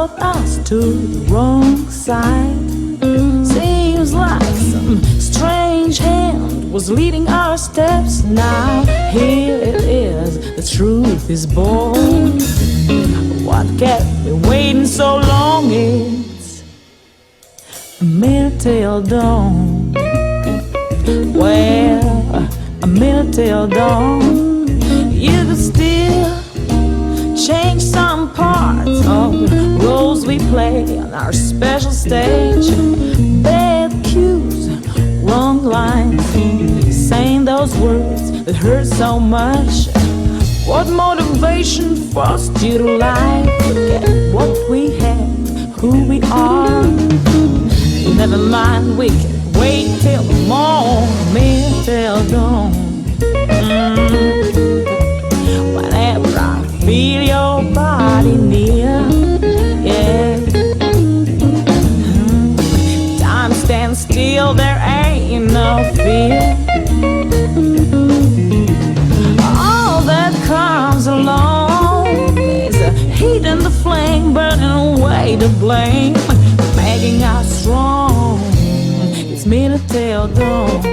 followed us to the wrong side. Seems like some strange hand was leading our steps. Now here it is, the truth is born. What kept me waiting so long? It's a minute till dawn. Well, a minute till dawn. You could still change some parts of the roles we play on our special stage. Bad cues, wrong lines, saying those words that hurt so much. What motivation forced you to lie? Forget what we have, who we are. Never mind, we can wait till the morning, till dawn. Whenever I feel your body near, yeah. Time stands still, there ain't no fear. All that comes along is a heat in the flame, burning away the blame, making us strong. It's minute till dawn.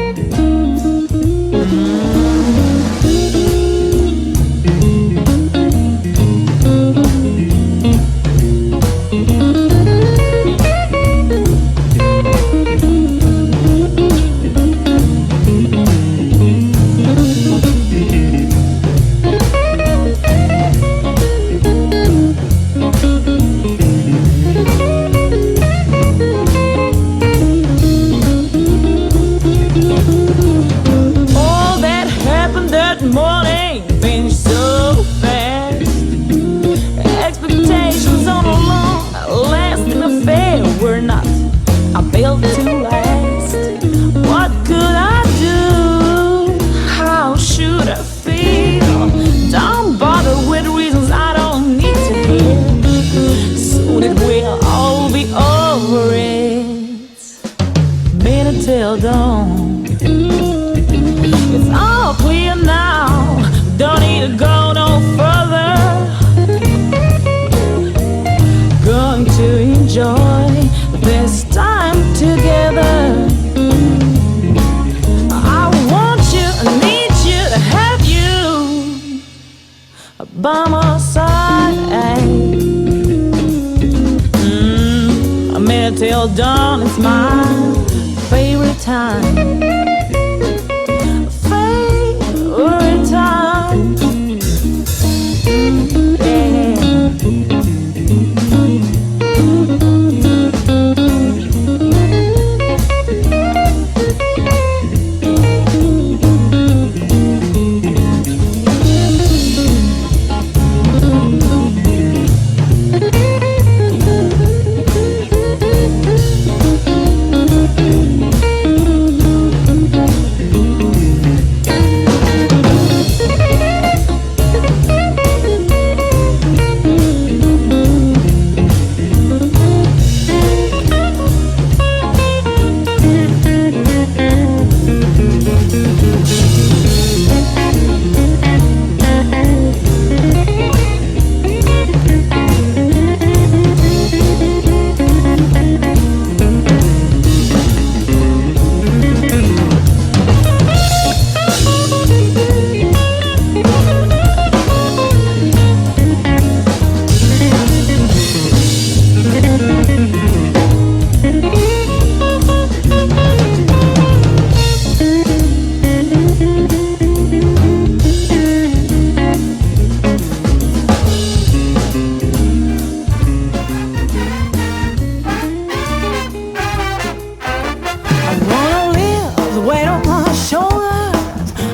Morning finished so fast. Expectations on a long lasting affair were not built to last. What could I do? How should I feel? Don't bother with reasons I don't need to hear. Soon it will all be over. It's minute till dawn. It's all clear now, don't need to go no further. Going to enjoy this time together. I want you, I need you to have you by my side. A minute till dawn is my favorite time.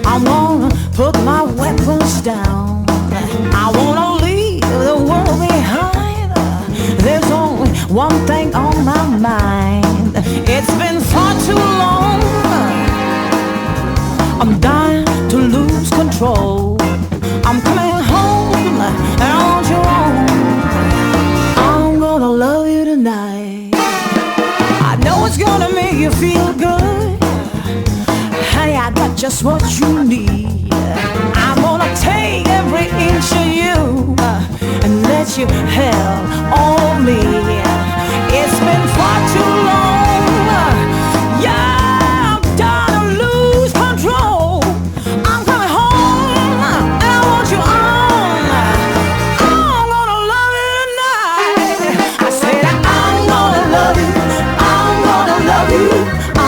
I wanna put my weapons down. I wanna leave the world behind. There's only one thing on my mind. It's been far too long. I'm dying to lose control. I'm coming home and I want you home. I'm gonna love you tonight. I know it's gonna make you feel good. Hey, I got just what you need. I'm gonna take every inch of you and let you have all me. It's been far too long. Yeah, I'm done to lose control. I'm coming home and I want you on. I'm gonna love you tonight. I said I'm gonna love you. I'm gonna love you.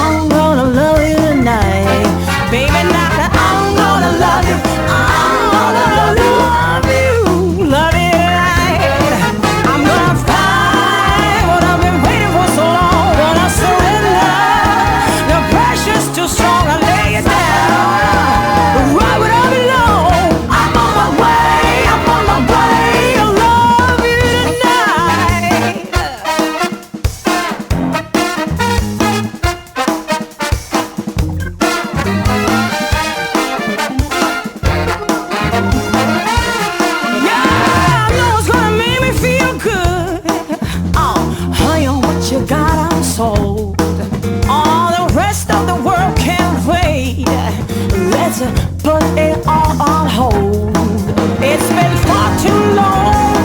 I'm gonna love you tonight. Baby, now that I'm gonna love you. I'm gonna love you. Love you tonight. I'm gonna find what I've been waiting for so long. Gonna surrender. The pressure's too strong. I lay it down. Right where I belong. I'm on my way. I'm on my way to love you tonight. Yeah, I know it's gonna make me feel good. Oh, honey, on what you got, I'm sold. All the rest of the world can't wait. Let's put it all on hold. It's been far too long.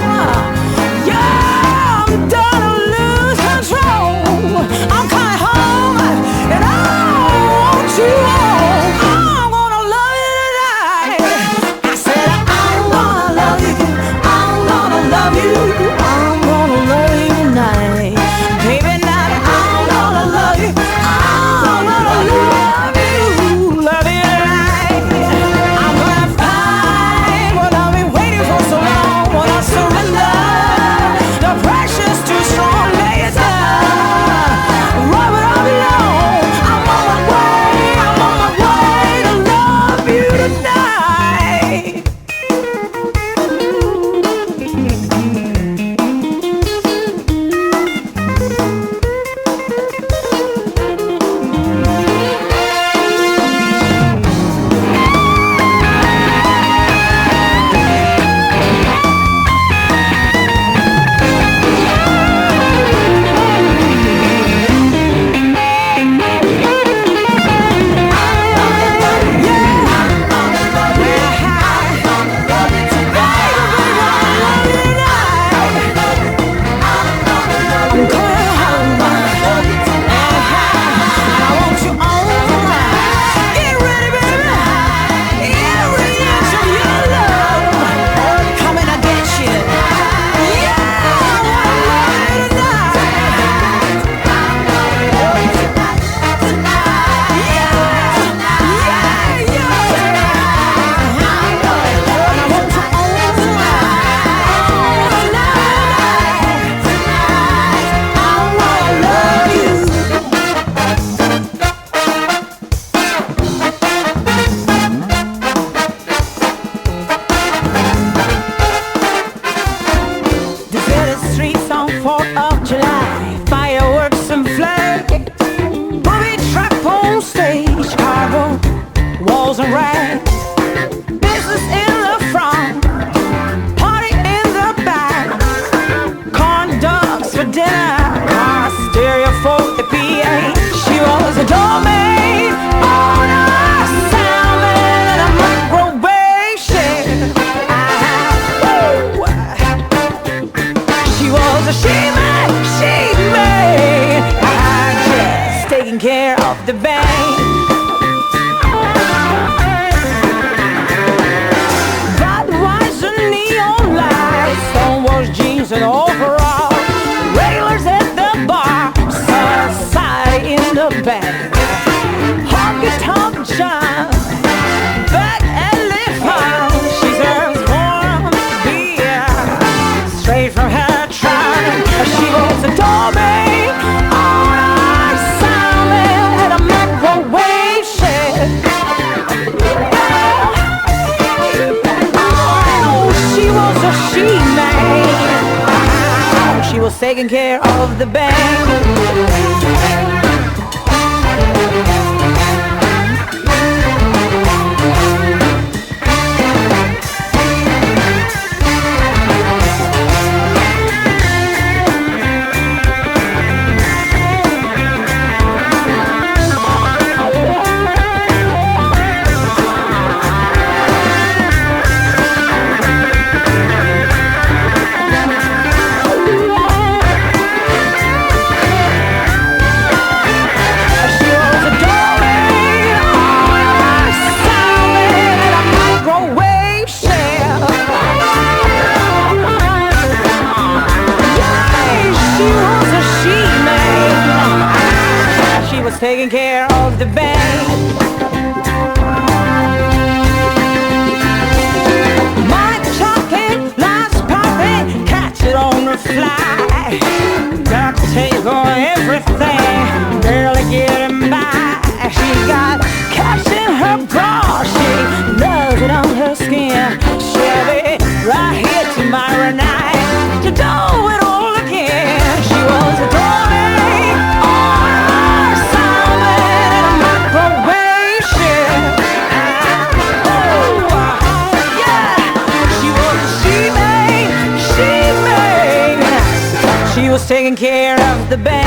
Yeah, I'm done to lose control. I'm coming home and I want you all. I'm gonna love you tonight. I said I'm gonna love you. I'm gonna love you. I'm gonna love you tonight. Baby, now I'm gonna love you. I'm gonna love you. Love you tonight. I'm gonna find what I've been waiting for so long. When I surrender, the pressure's too strong. Lay it down. Right where I belong. I'm on my way. I'm on my way to love you tonight. Deserted streets on 4th of July, fireworks and flags, movie track on stage, cargo, walls and rags, business in the front, party in the back, corn dogs for dinner, car stereo for the PA. She was a doormaid on a salmon and a microwave shed. She was a she-man, just taking care of the bank. Budweiser neon lights, stonewall jeans and overalls, regulars at the bar, society in the back, honky tonk John, back and live high. She serves warm beer straight from her tribe. She was a doormaid on a salmon and a microwave shed. Oh, she was a she-man. She was taking care of the bank. taking care of the bank. My chocolate last poppy, catch it on the fly. Got to take her everything, barely getting by. She got cash in her bra, she loves it on her skin. She'll be right here tomorrow night to do it all again. She was a doily on salmon in a microwave ship. Oh, yeah, she was a she-made. She was taking care of the bank.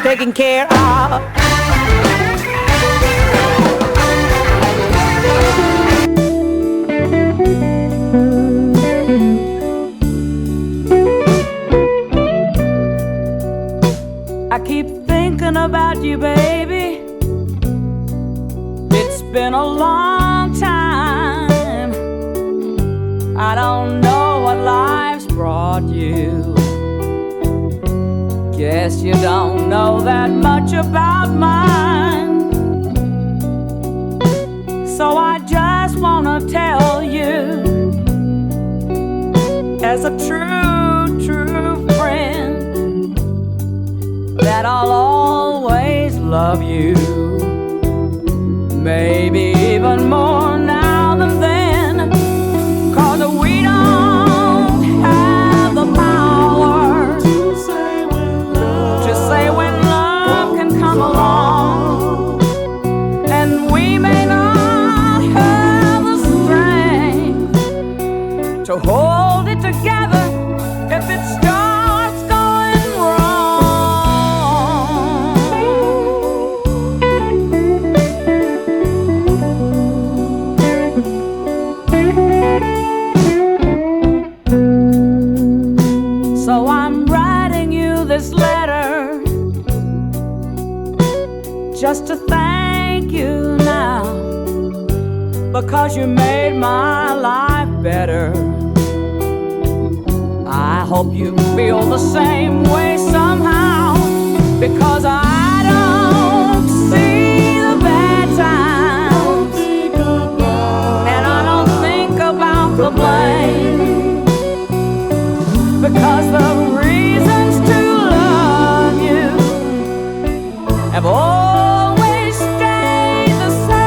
Taking care of. I keep thinking about you, baby. It's been a long time. I don't know what life's brought you. Guess you don't know that much about mine. So I just wanna tell you, as a true friend, that I'll always love you. Maybe even more now than then, 'cause we don't have the power to say when love can come along. And we may not have the strength to hold it together if it starts going wrong. So I'm writing you this letter just to thank you now, because you made my life better. I hope you feel the same way somehow, because I don't see the bad times, and I don't think about the blame, because the reasons to love you have always stayed the same.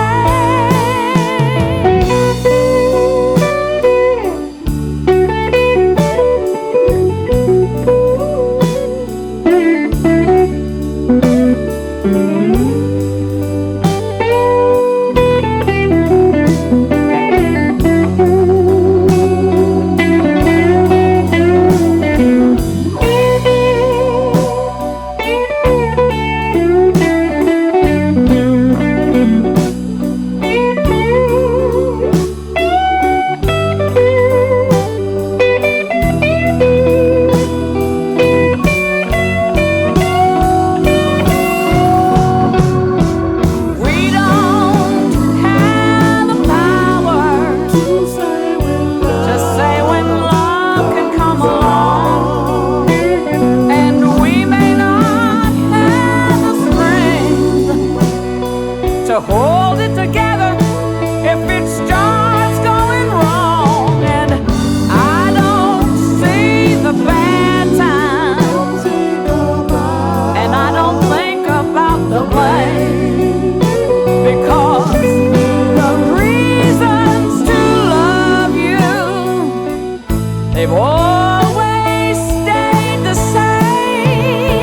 They've always stayed the same.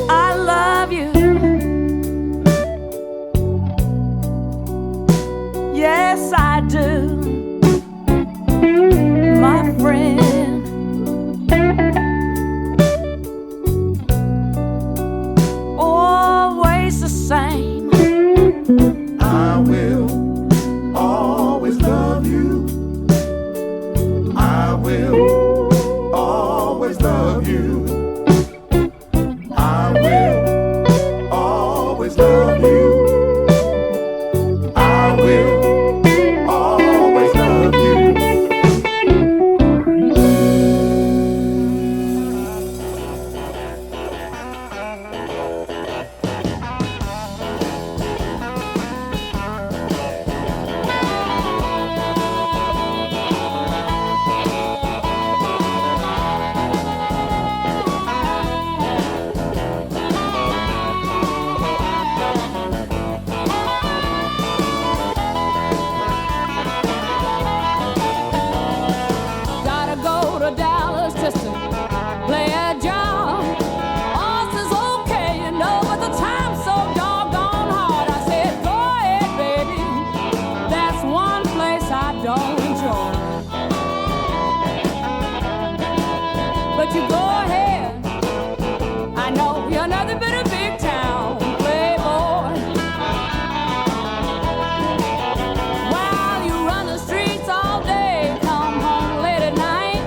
I love you. Yes, I do, my friend. Always the same. I will always love you. I will always love you. I will always love you. I will always love you. Gotta go to Dallas just to play a job. All is okay, you know, but the time's so doggone hard. I said, go ahead, baby. That's one place I don't enjoy. But you go ahead. I know you're nothing but a big town playboy. While you run the streets all day, come home late at night.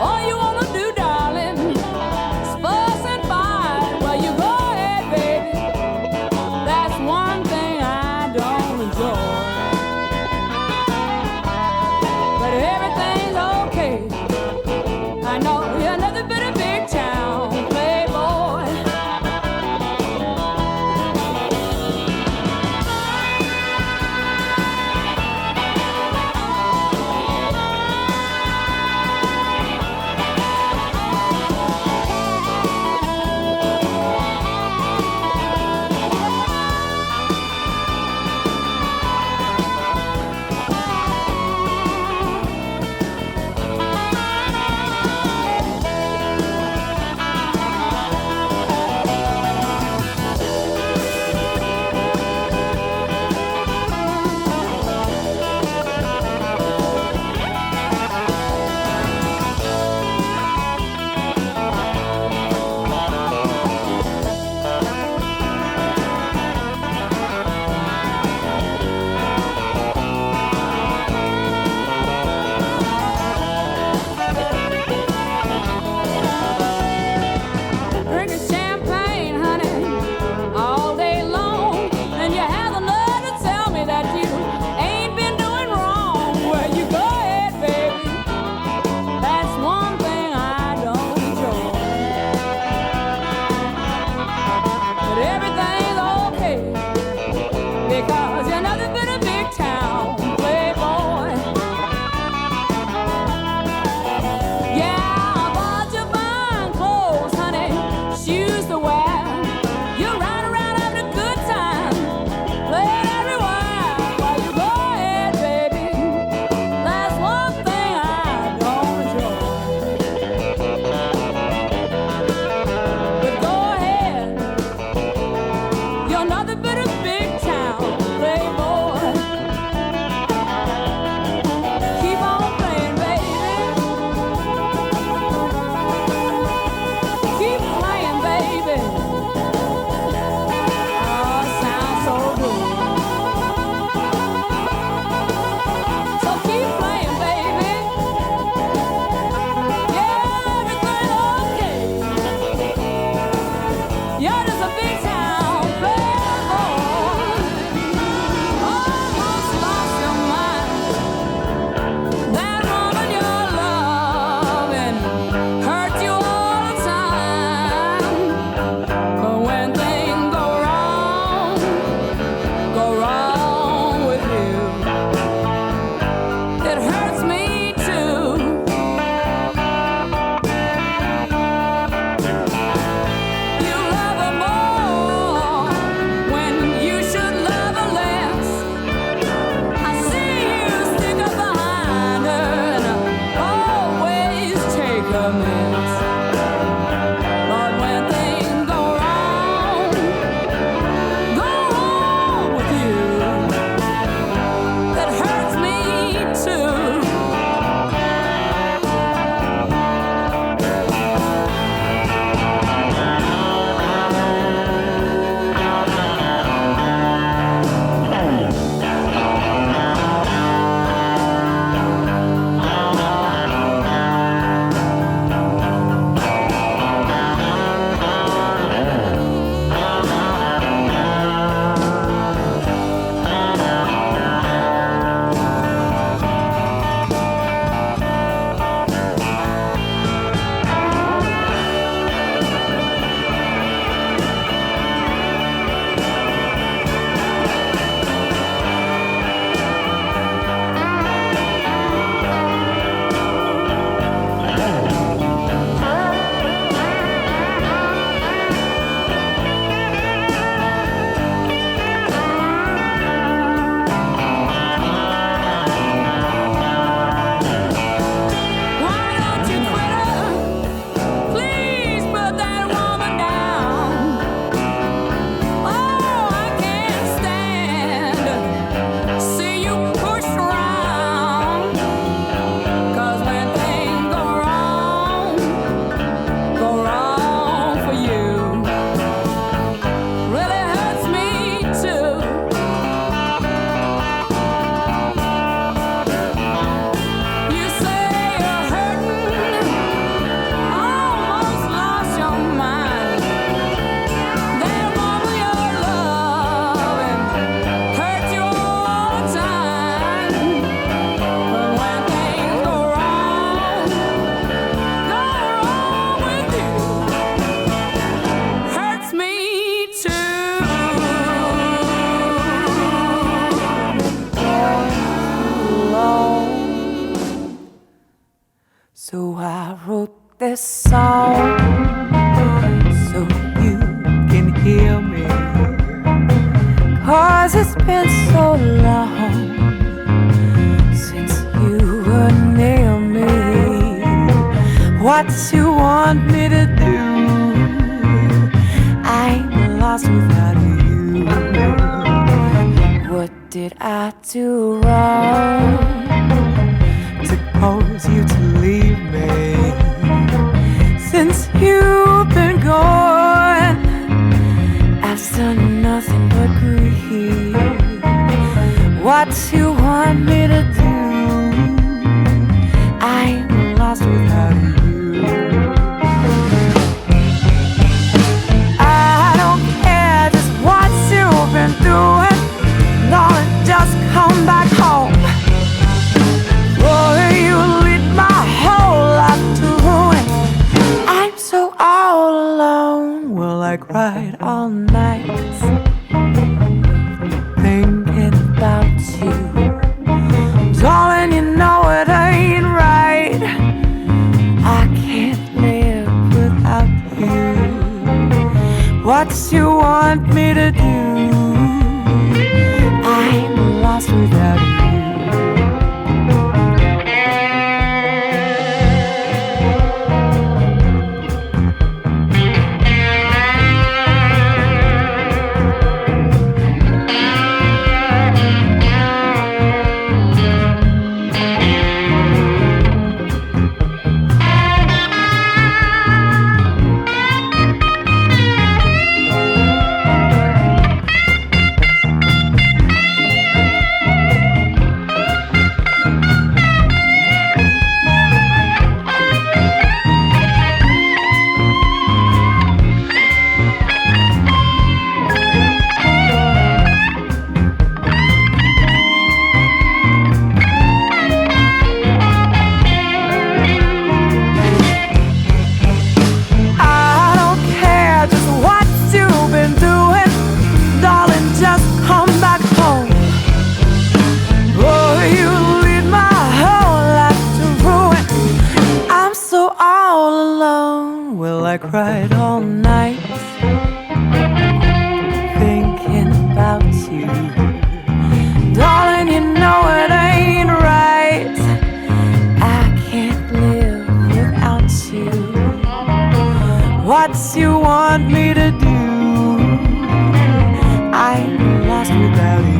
All you wanna do, darling, is fuss and fight. Well, you go ahead, baby. That's one thing I don't enjoy. But everything's okay. I know you're nothing but a big town playboy. So I wrote this song so you can hear me, 'cause it's been so long since you were near me. What you want me to do? I'm lost without you. What did I do wrong to cause you to leave me? Since you've been gone, I've done nothing but grieve. What you want me to do? I'm lost without you. I don't care just what you've been doing, darling, just come back home. Boy, you lead my whole life to ruin. I'm so all alone. Well, I cried all night thinking about you. Darling, you know it ain't right. I can't live without you. What you want me to do? I'm lost without you. I cried all night thinking about you. Darling, you know it ain't right. I can't live without you. What you want me to do? I'm lost without you.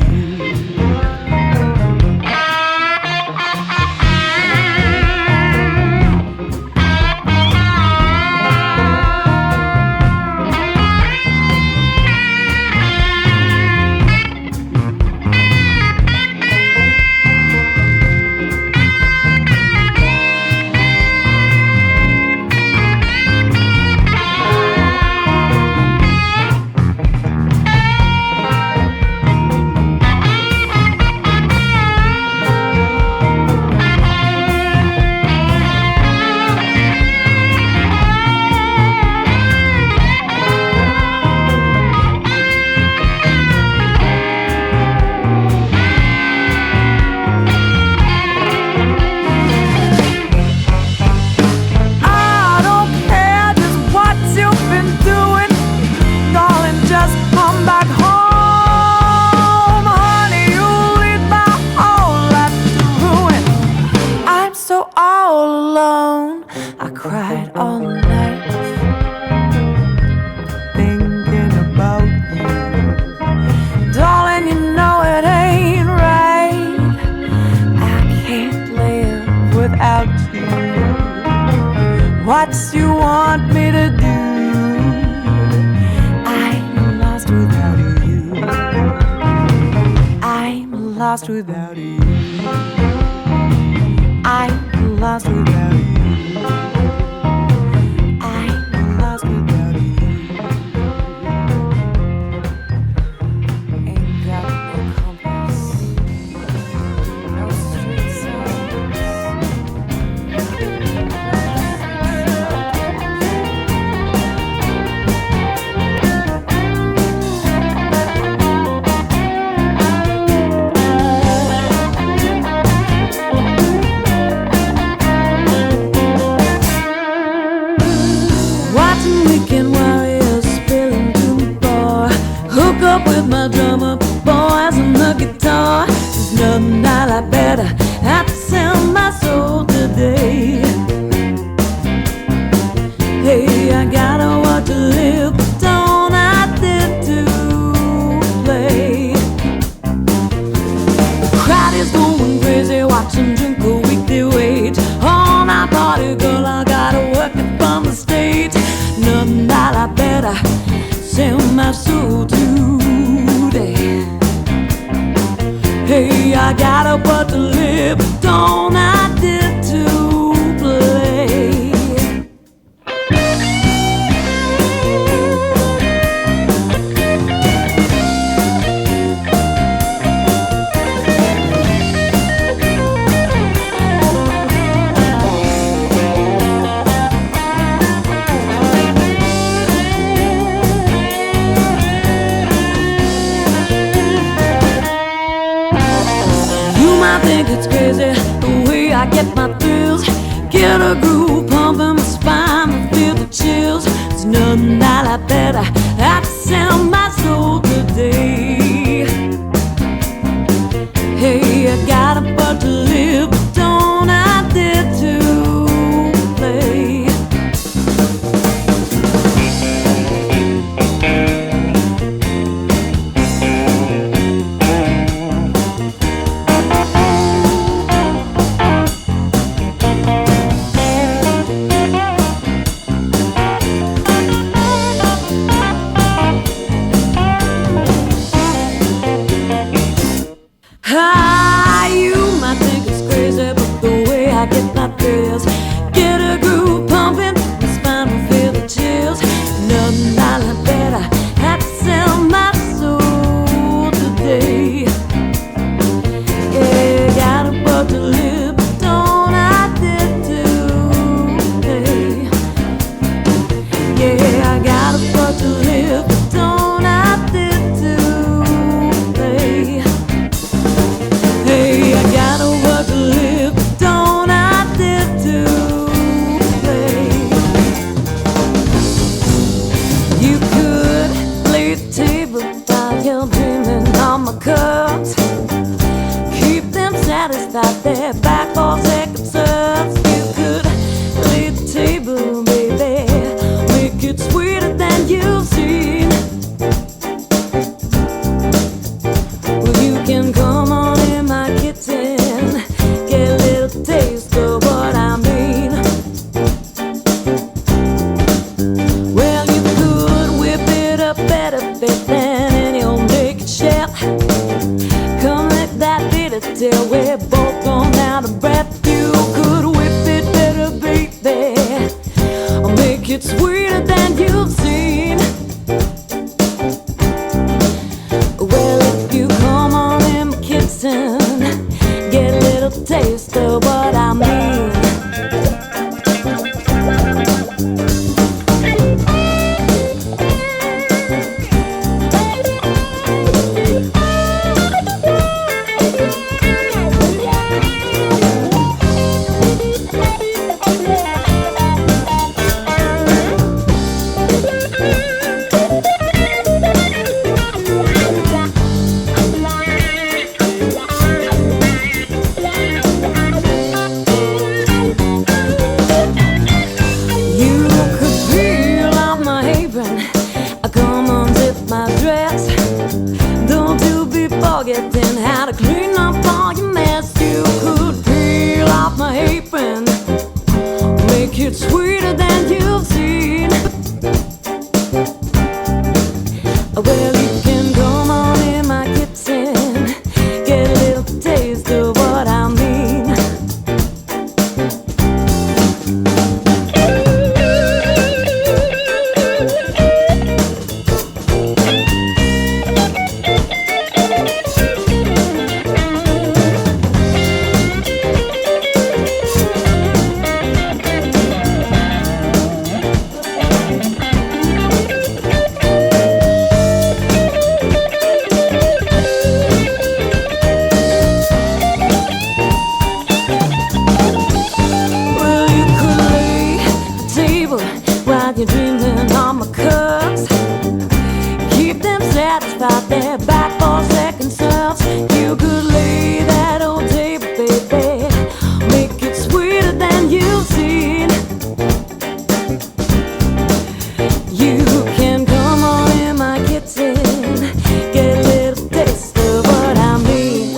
I cried all night thinking about you. Darling, you know it ain't right. I can't live without you. What you want me to do? I'm lost without you. I'm lost without you. I'm lost without you. song I did to play. I think it's crazy the way I get my thrills. Get a groove pumping my spine and feel the chills. There's nothing that I better have to sell my soul today. Hey, I got a butt to live, but don't I dare to play. You might think it's crazy, but the way I get my thrills, get a groove pumping, my spine will feel the chills. Nothing I like better, have to sell my soul today. Yeah, got a butt to live, but don't I dare to pay. Yeah, I got a butt to live, but don't I dare to pay. Hey, I got a work to live, but don't I dare to play. You could lay the table while you're dreaming on my cups. Keep them satisfied there, back for second serves. You could lay the table, baby, make it sweeter than you've seen. Well, you can come on in my kitchen, get a little taste of what I mean. Well, you could whip it up better fit than any old naked chef. Come let that bitter till we're both gone out of breath. You could whip it better, baby, I'll make it sweeter than you've seen. Well, if you come on in my kitchen, get a little taste of what I mean. Forgetting how to clean up all your mess. You could peel off my apron, make it sweeter than you've seen. Well, you can come on in my kitchen, get a little taste of what I mean. While you're dreaming on my cups, keep them satisfied there, back for second serves. You could lay that old table, baby, make it sweeter than you've seen. You can come on in my kitchen, get a little taste of what I mean.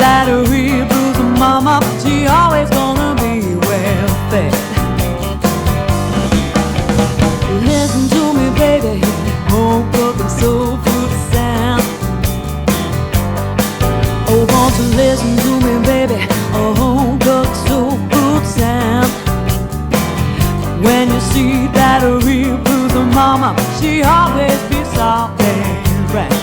that real blues mama, she always gonna be well fed. Listen to me, baby, home cooking soul food sound. Oh, won't you listen to me, baby, oh, home cooked soul food sound. When you see that real blues mama, she always be soft and right.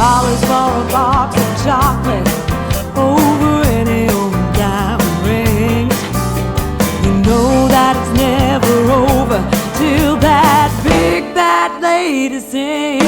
Always for a box of chocolate over any old diamond ring. You know that it's never over till that big bad lady sings.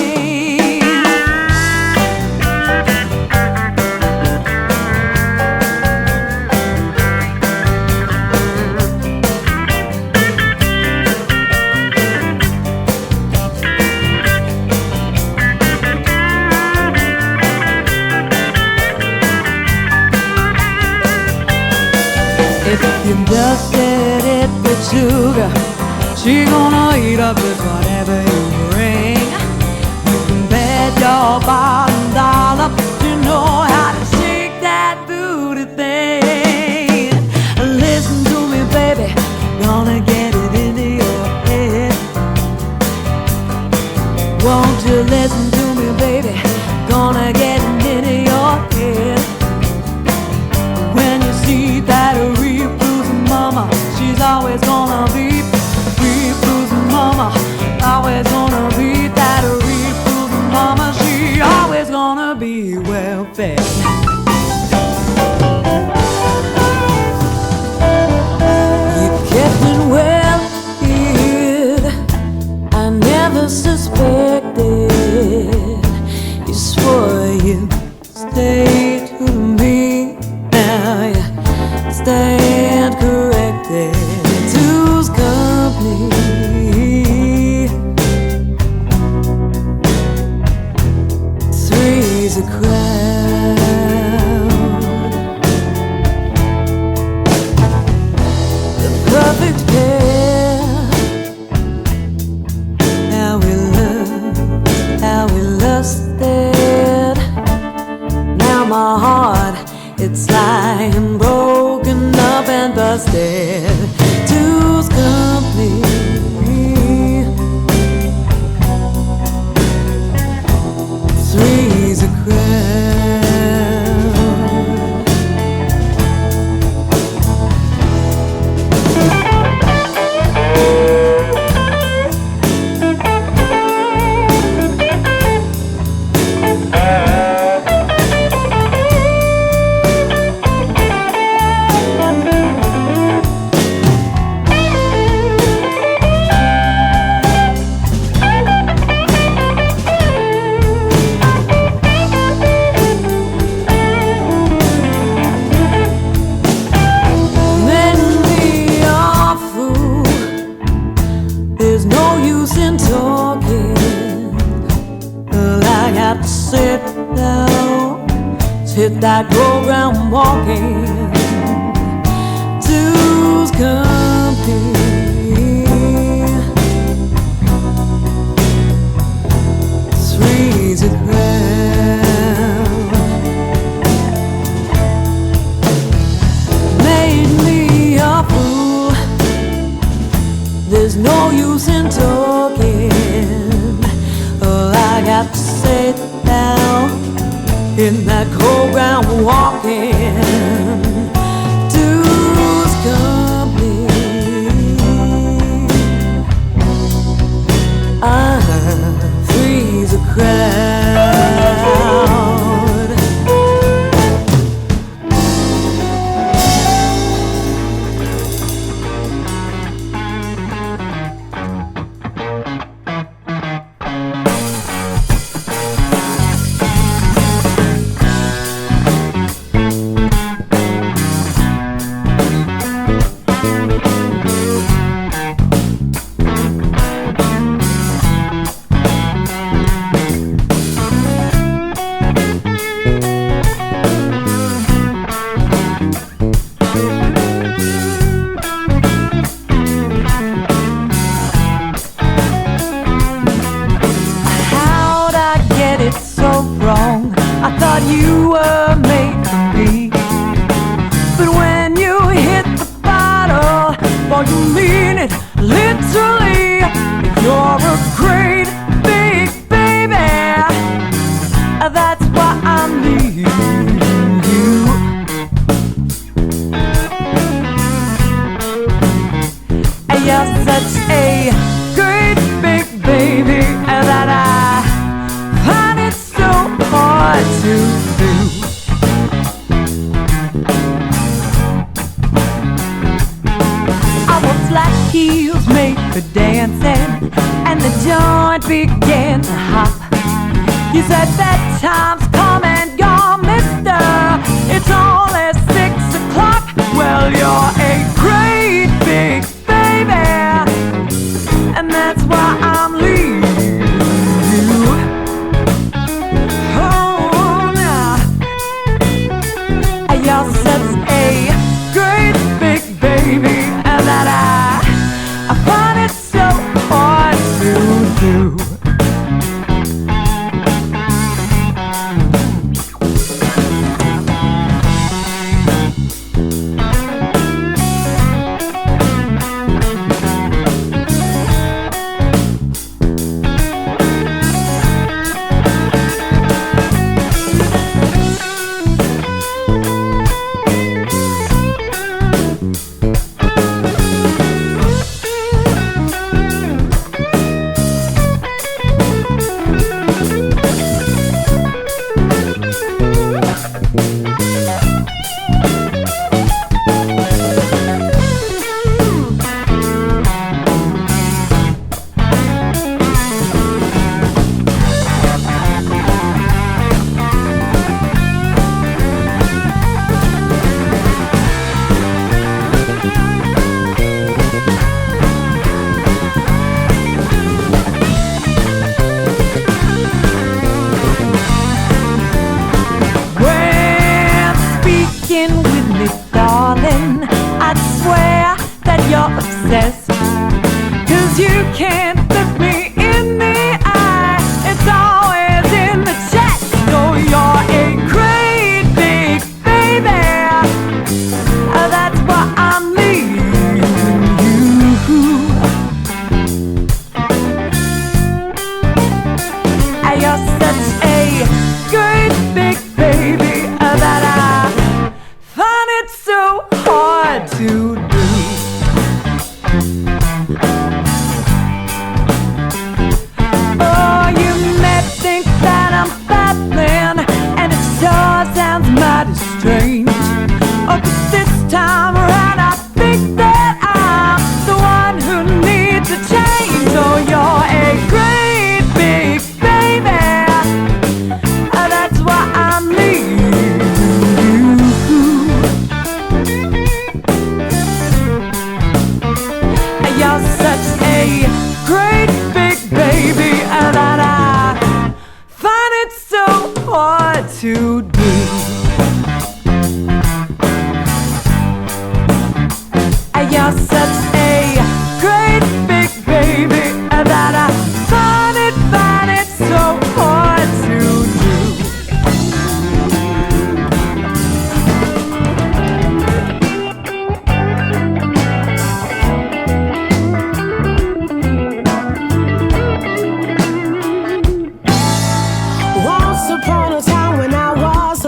If you dusted it with sugar, she gonna eat up with whatever you bring. You can bet your bottom dollar you know how to shake that booty thing. Listen to me, baby, gonna get it into your head. Won't you listen to me, baby, gonna get it into your head. When you see that real blues mama, she's always gonna be real blues mama. Always gonna be that real blues mama. She always gonna be well fed. You kept me well hid, I never suspected. You swore you stayed to me. Stand corrected. Two's company, three's a crowd. The perfect pair. How we lusted. Now my heart, it's lying broken up and busted. Two's company, three's a crowd. There's no use in talking. Well, I got to sit down, hit that program walking. Two's company, three's a crowd. Made me a fool. There's no use in talking. Oh, I got to sit down in that cold ground walking. Two's company, to do. Our flat heels made for dancing, and the joint began to hop. You said that time's come and gone, mister. It's only 6 o'clock. Well, you're a great big baby, and that's why I'm leaving you. Oh, now you're such a great big baby, and that I find it so hard to do. With me, darling, I'd swear that you're obsessed, 'cause you can't look me in the eye, it's always in the chest. Oh, you're a great big baby, that's why I'm leaving you. You're such a great big baby that I find it so hard to do. Oh, you may think that I'm babbling, and it sure sounds mighty strange. Oh, but this time around I think that I'm the one who needs a change. Oh, you're a great big baby, that's why I'm leaving you. You're such a great big baby that I find it so hard to do. You're such a great big baby that I find it so hard to do. Once upon a time when I was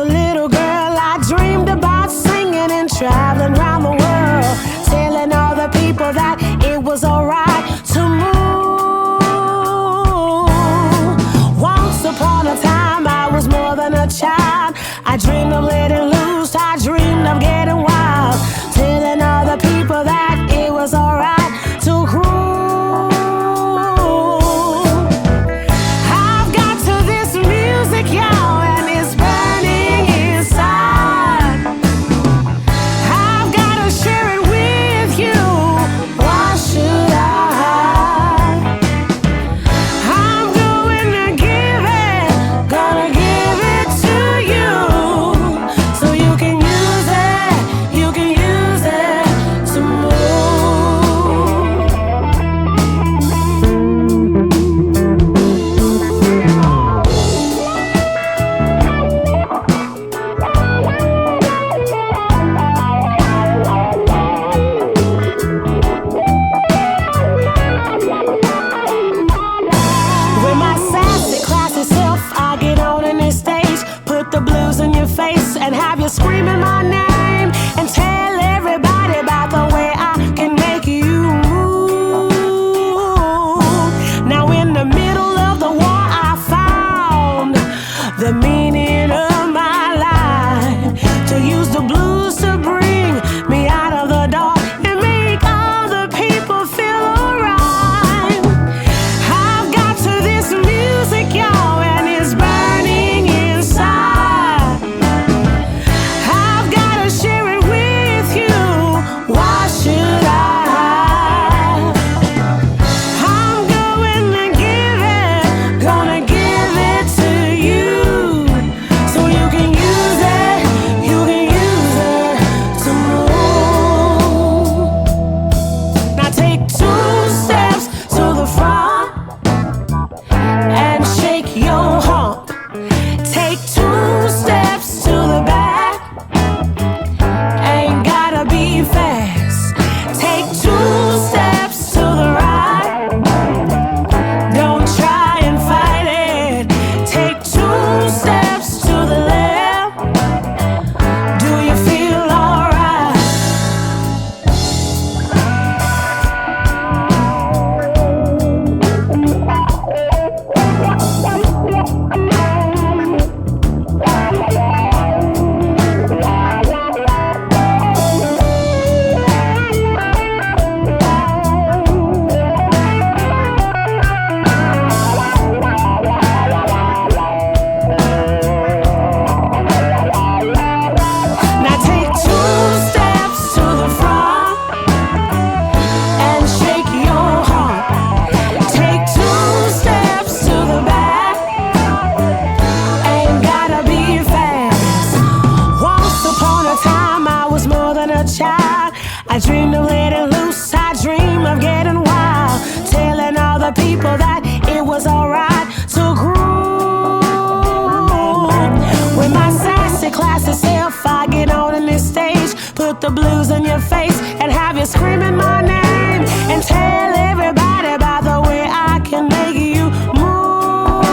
in your face and have you screaming my name and tell everybody about the way I can make you move.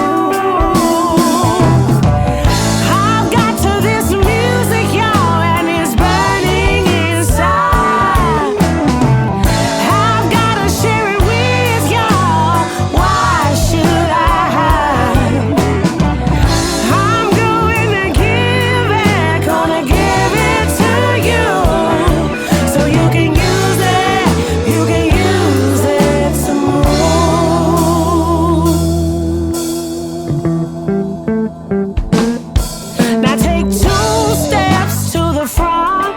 I've got to this music, y'all, and it's burning inside. I've gotta share it with y'all. Why should I hide? I'm going to give it, gonna give it to you, so you can use it, you can use it to move. Now take 2 steps to the front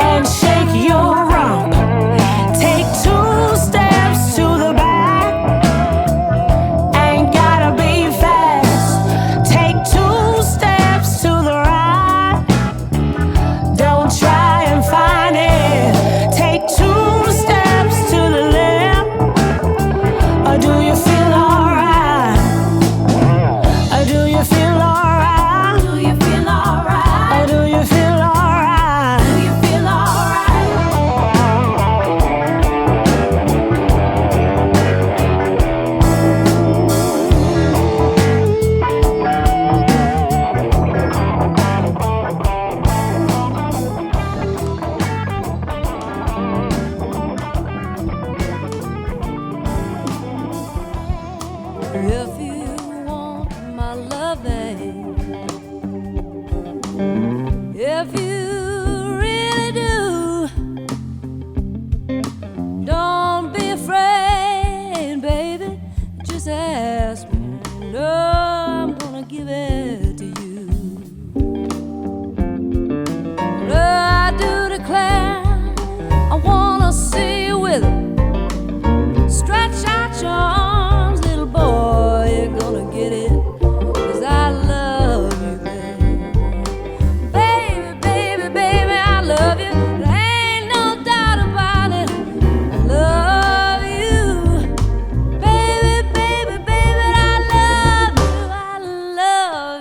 and shake your rump. Take 2 steps to the back, ain't gotta be fast. Take 2 steps to the right, don't try and find it. Take 2 steps to the left, or do you feel alright? Or do you feel alright? Do you feel alright? Or do you feel alright? Do you feel alright? If you want my loving, if you really do, don't be afraid, baby. Just ask me. No, I'm gonna give it to you. No, I do declare, I wanna see you with it. Stretch out your arms, little boy, you're gonna get it. 'Cause I love you, baby. Baby, baby, baby, I love you. There ain't no doubt about it. I love you. Baby, baby, baby, I love you. I love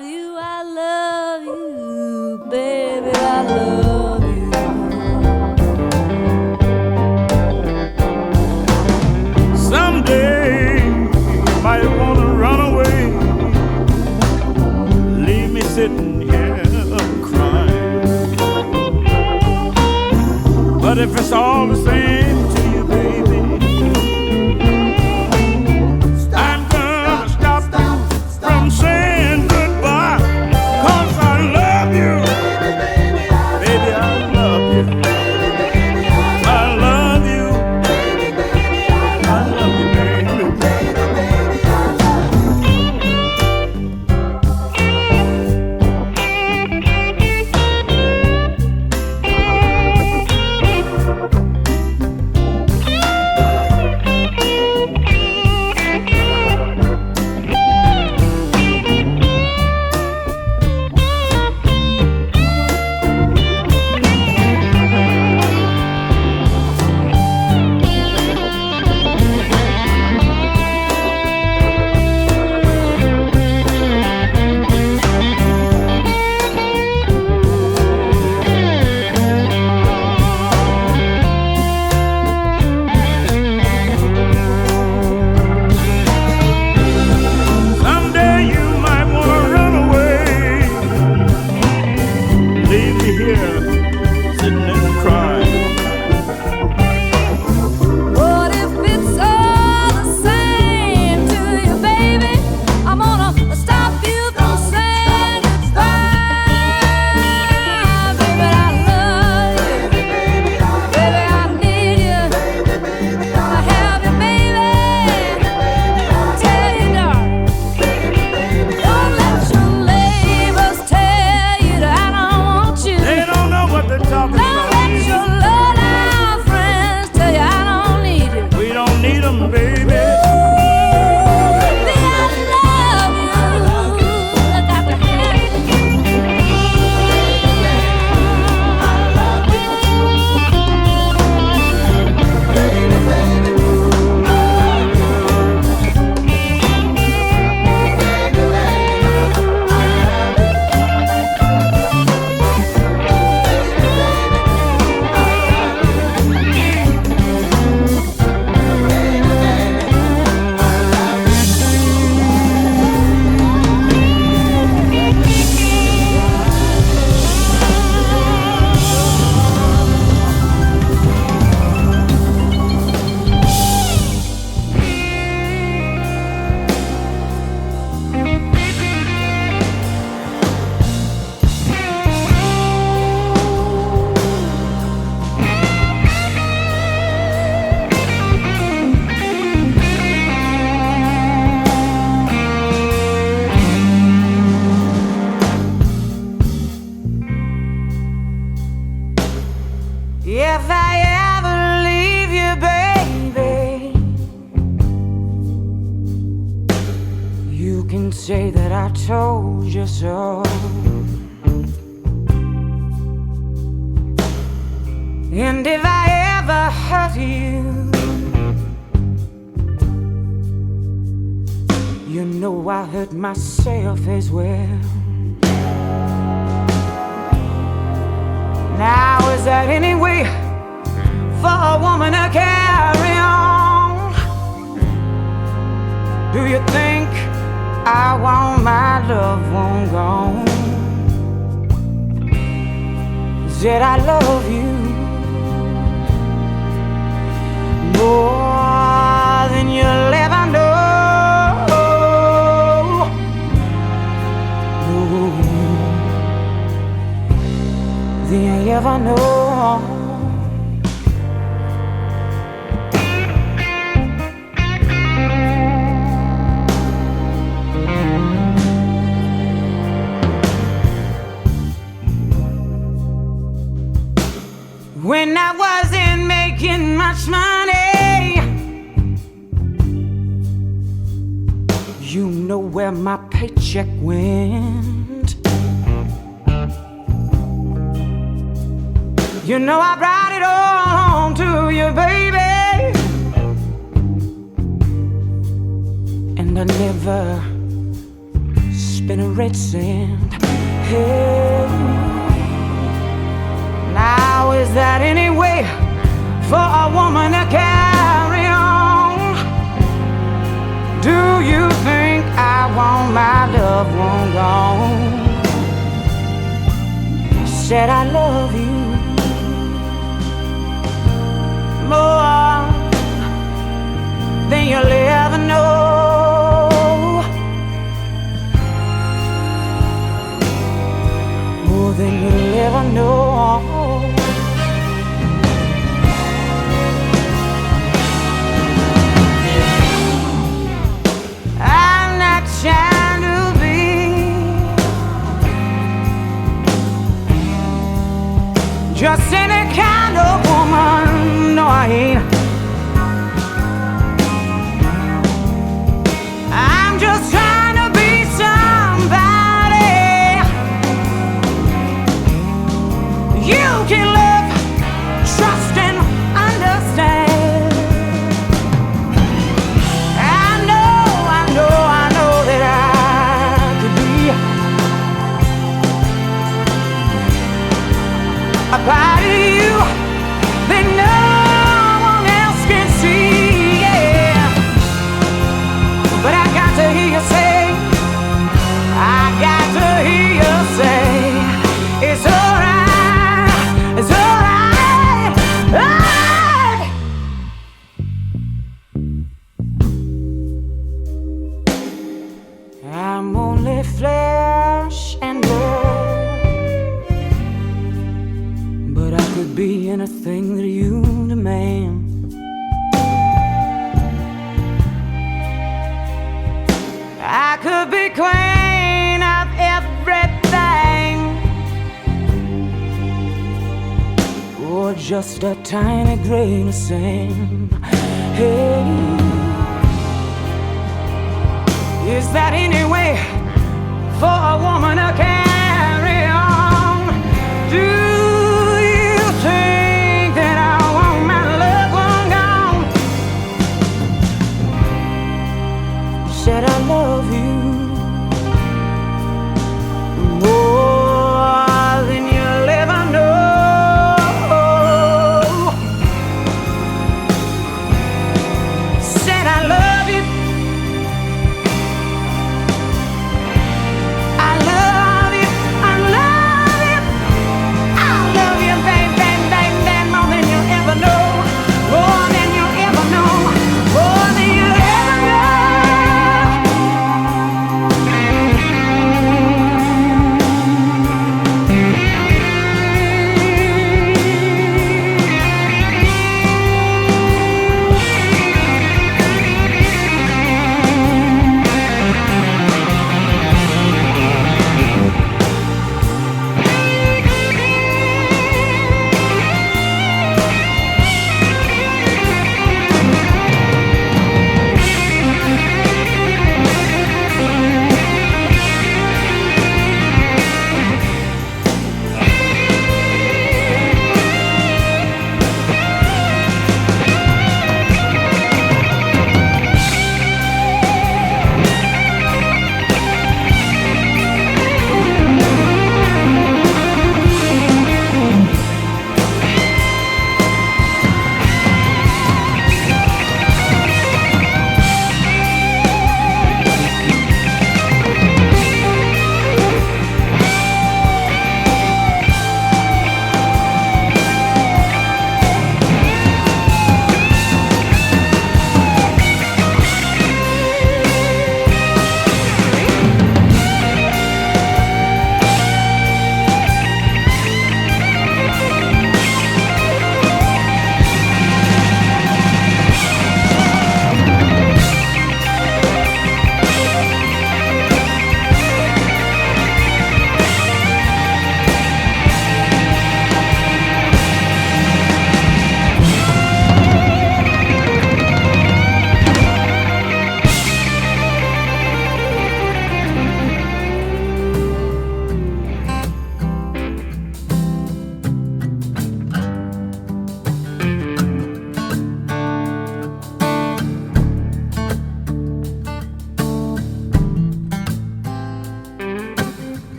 You can say that I told you so. And if I ever hurt you, you know I hurt myself as well. Now is that any way for a woman to carry on? Do you think I want my loved one gone? Said I love you more than you'll ever know. Than you ever know. When I wasn't making much money, you know where my paycheck went. You know I brought it all home to you, baby, and I never spent a red cent. Hey, now is that any way for a woman to carry on? Do you think I want my loved one gone? Said I love you more than you'll ever know. More than you'll ever know. I'm not trying to be just any kind of woman. No, I ain't. I'm just trying to be somebody you can love, trust, and understand. I know that I could be a part of you that no one else can see, yeah. But I got to hear you say, I got to hear you say, it's alright, it's alright, alright. I'm only flesh and blood, but I could be anything that you demand. I could be queen of everything, or just a tiny grain of sand. Hey, is that any way for a woman to carry on? Do you think that I want my loved one gone? Said I love you more than you'll ever know. Said I love you, I love you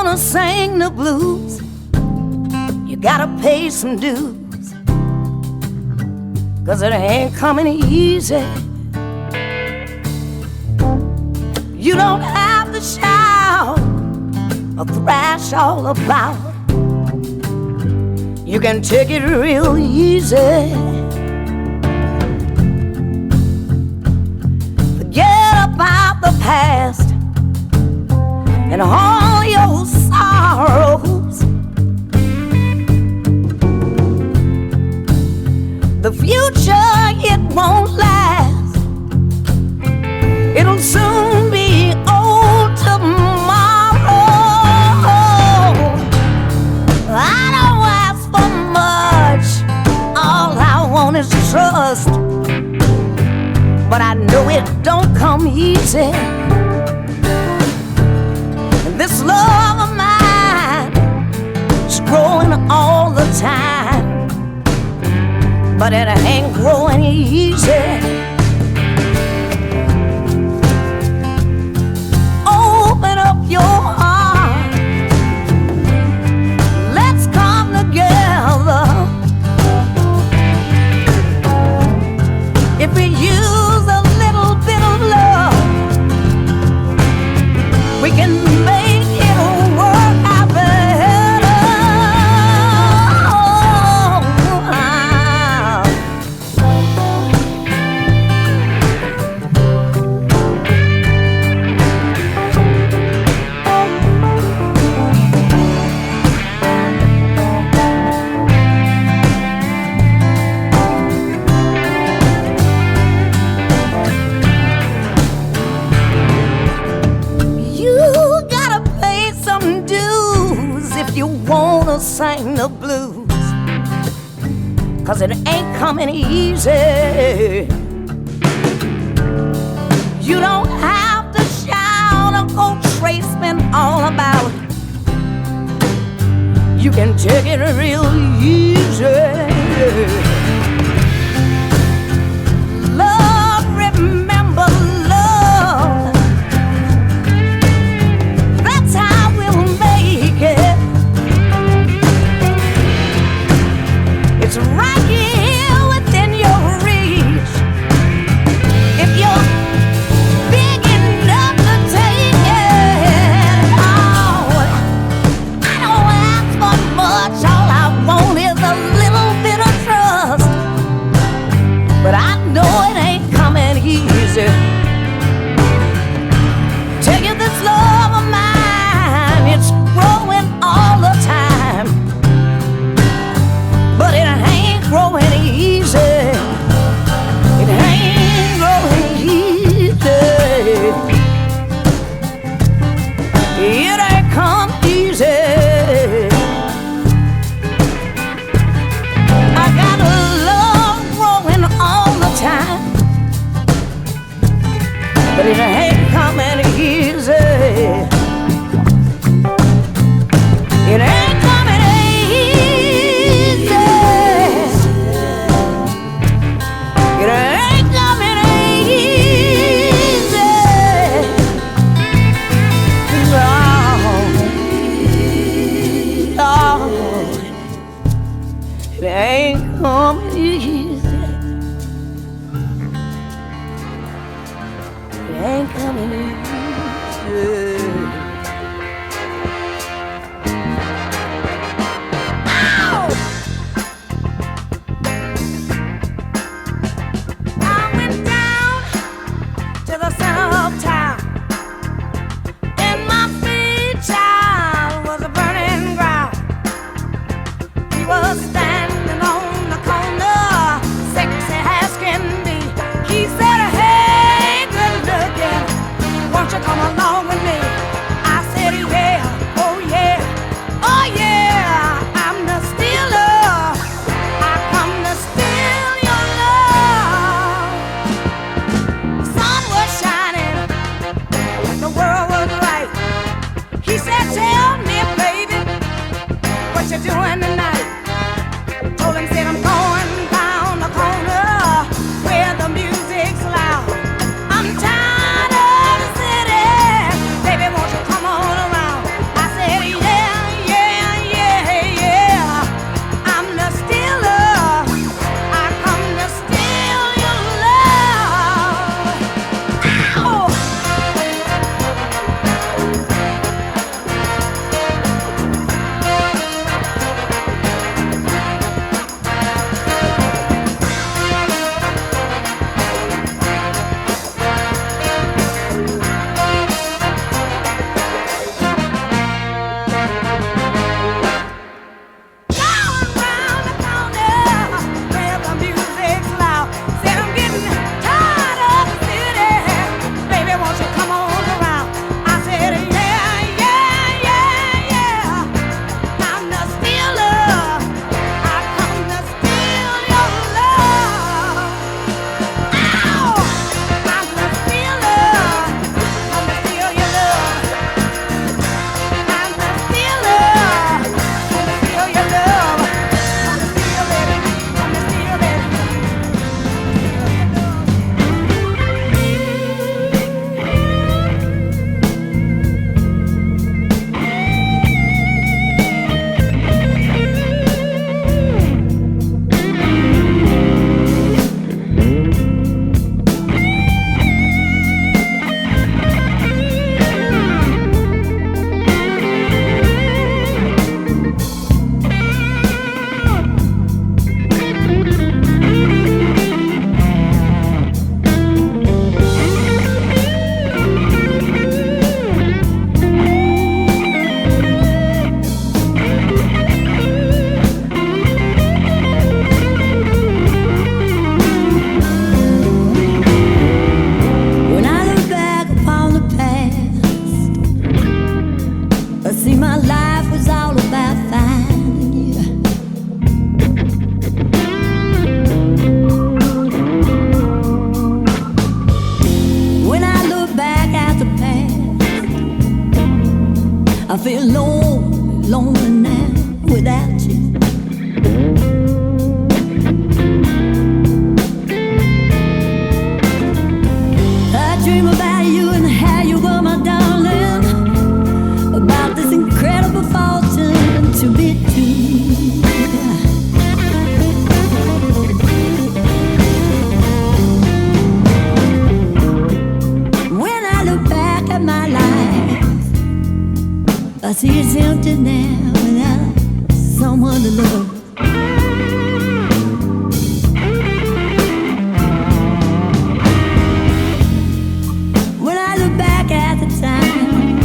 wanna sing the blues, you gotta pay some dues, 'cause it ain't coming easy. You don't have to shout or thrash all about. You can take it real easy. Forget about the past and all your sorrows. The future, it won't last. It'll soon be old tomorrow. I don't ask for much, all I want is trust. But I know it don't come easy. And this love of mine is growing all the time, but it ain't growing easy. Open up your heart, let's come together. If we use a little bit of love, we can make it work out better. You wanna sing the blues, 'cause it ain't coming easy. You don't have to shout or go tracing all about. You can take it real easy. Love, remember love. That's how we'll make it. It's right here within your reach. If you're big enough to take it, oh, I don't ask for much. All I want is a little bit of trust. But I know it ain't coming easy. Tell you this love of mine, it's growing all the time, but it ain't growing easy. It ain't growing easy. It ain't come easy. I got a love growing all the time, but it ain't coming easy. It ain't coming easy. It ain't coming easy. No, it ain't coming easy. It ain't coming easy. Was standing on the corner see it's empty now without someone to love. When I look back at the time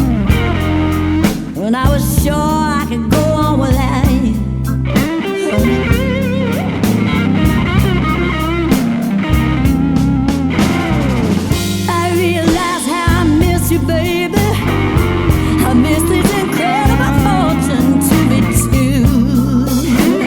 when I was sure I could go on without you, I realize how I miss you, baby. I miss this incredible fortune to be true.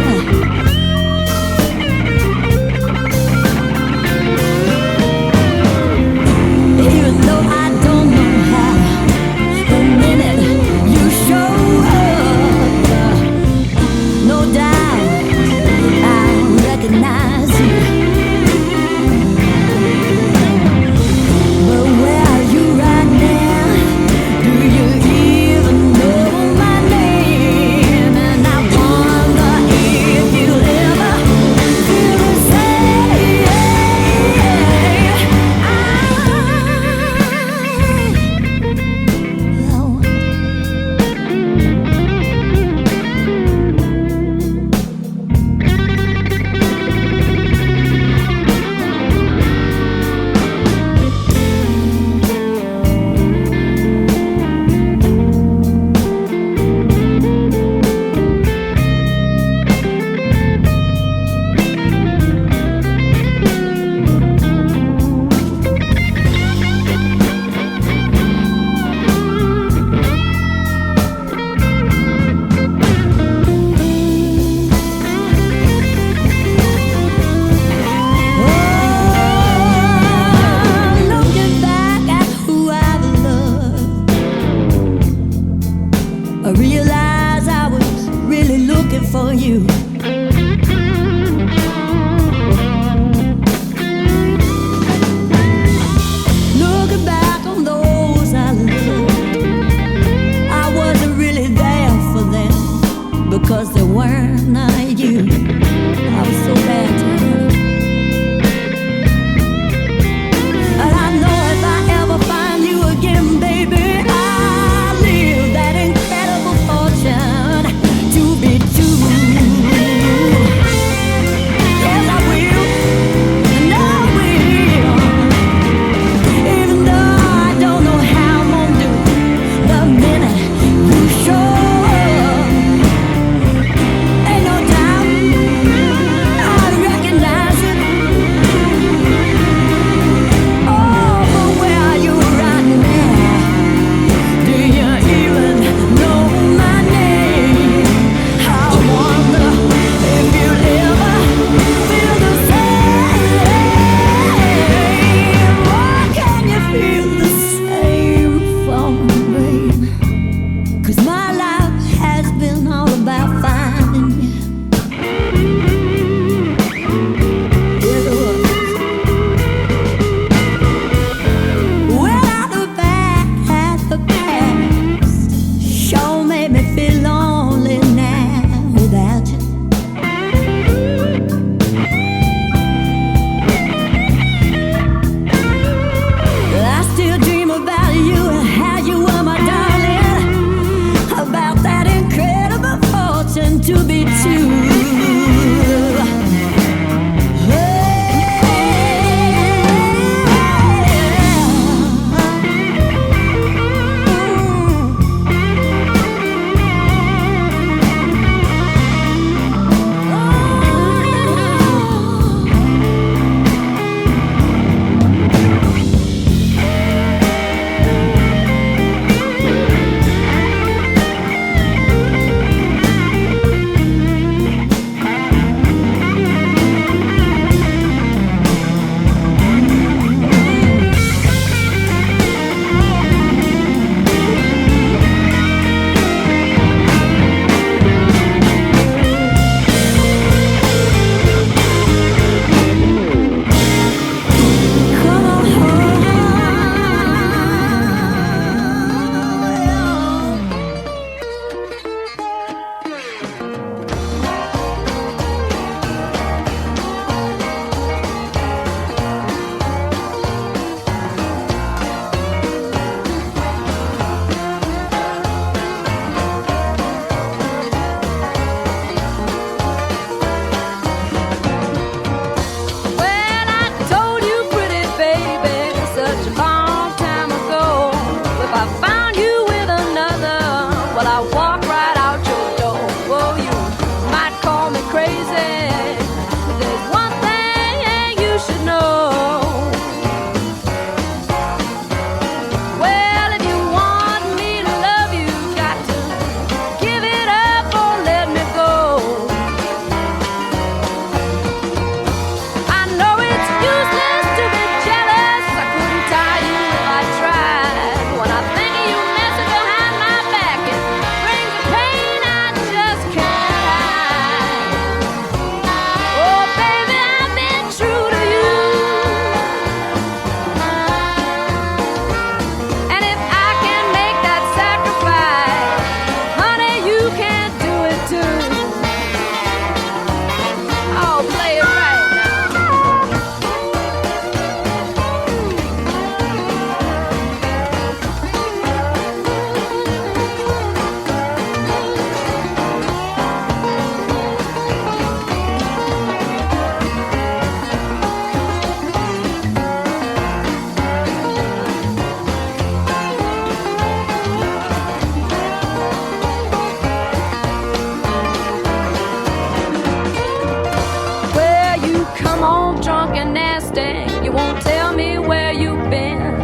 home drunk and nasty. You won't tell me where you've been.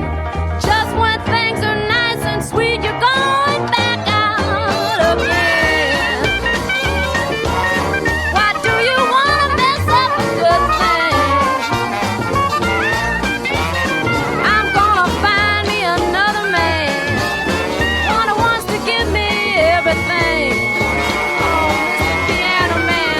Just when things are nice and sweet, you're going back out again. Why do you wanna mess up a good thing? I'm gonna find me another man, one who wants to give me everything. Oh, Mr. Piano Man.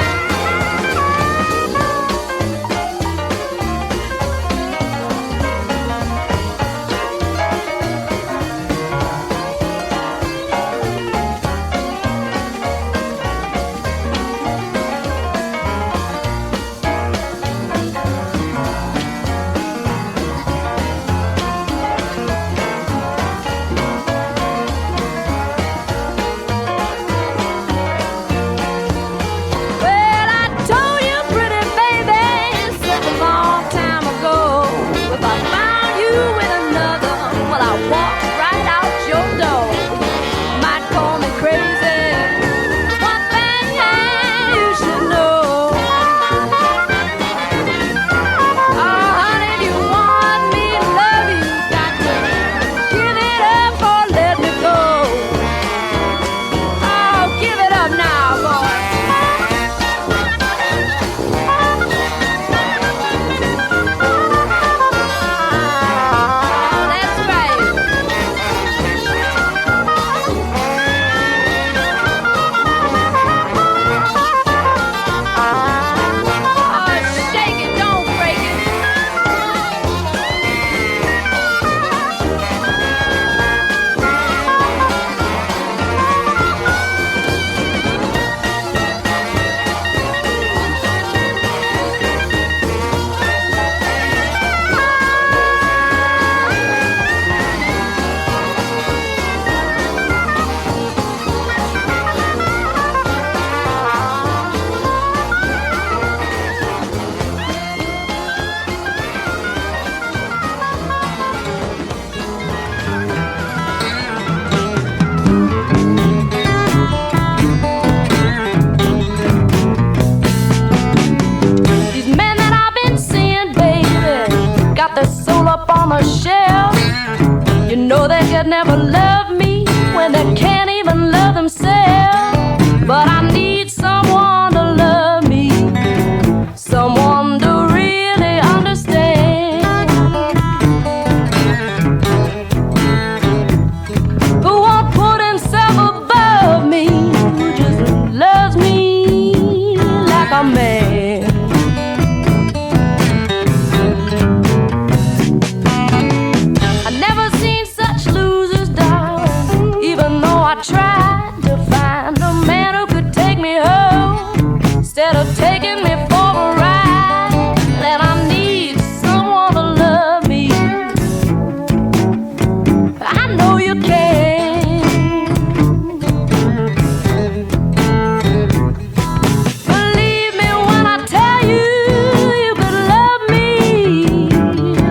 Well, I told you, pretty baby, such a long time ago. If I found you with another, well, I'll walk right out your door. Might call me crazy. One thing you should know. Oh, honey, if you want me to love you, got to give it up or let me go. Oh, give it up now, boy. That's right. Oh, shake it, don't break it. These men that I've been seeing, baby, got their soul up on the shelf. You know they could never love me when they can't even love themselves. But I need someone to love me, someone to really understand, who won't put himself above me, who just loves me like a man. I never seen such losers, darling, even though I tried to find a man who could take me home instead of taking me for a ride. And I need someone to love me. I know you can. Believe me when I tell you, you could love me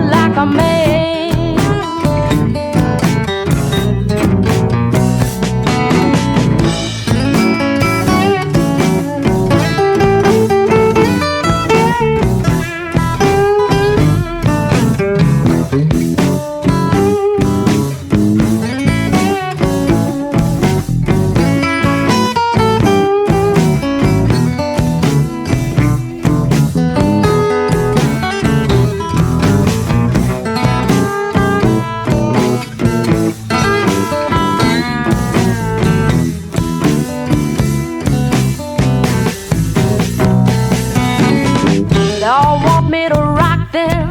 like a man. They all want me to rock them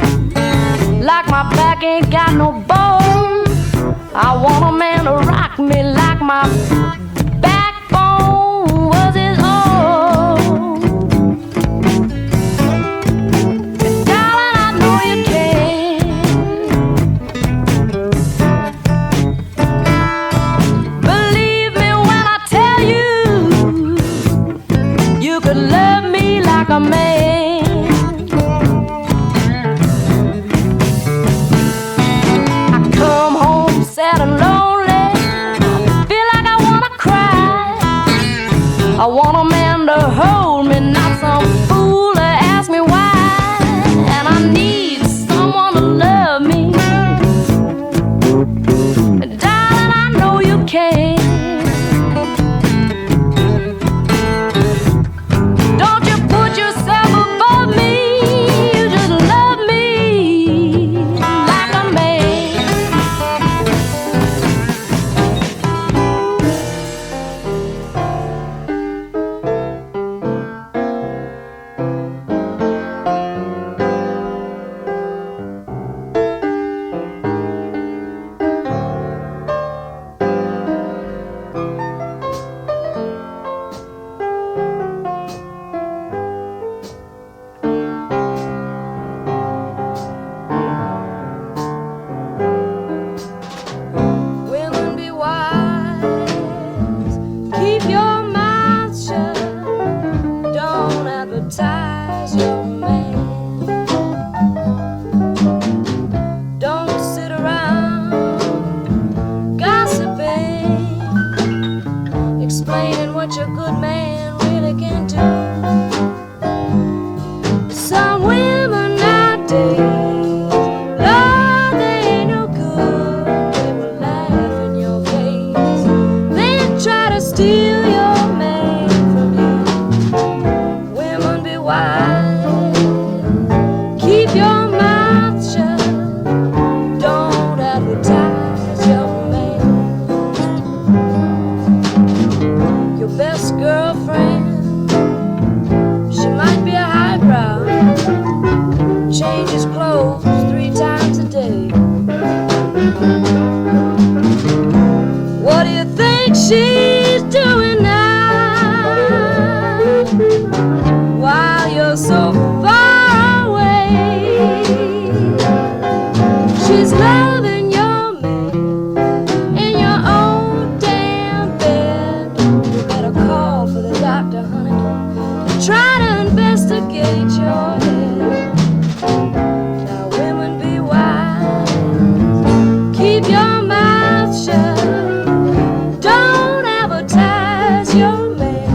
like my back ain't got no bone. I want a man to rock me like my backbone was his own. And darling, I know you can. Believe me when I tell you, you could love me like a man. I come home sad and lonely, feel like I wanna Young women nowadays, Lord, they ain't no good. They will laugh in your face. They try to steal your man from you. Women, be wise. Keep your mouth shut. Don't advertise your man. Your best girlfriend, she might be a highbrow, changes clothes 3 times a day. What do you think she's doing now while you're so far away? She's loving your man in your own damn bed. You better call for the doctor, honey. Try to investigate your head. Now, women, be wise. Keep your mouth shut. Don't advertise your man.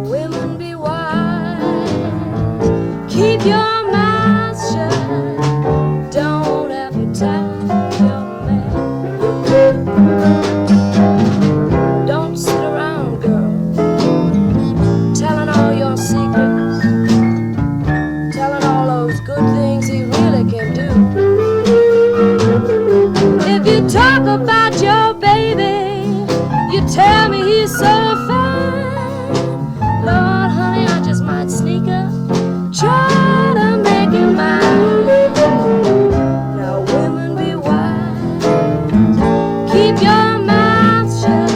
Women, be wise. Keep your mouth shut. Don't advertise your man. Don't sit around, girl, telling all your secrets, telling all those good things he really can do. If you talk about your baby, you tell me he's so fine. Lord, honey, I just might sneak up, try to make him mine. Now, women, be wise. Keep your mouth shut.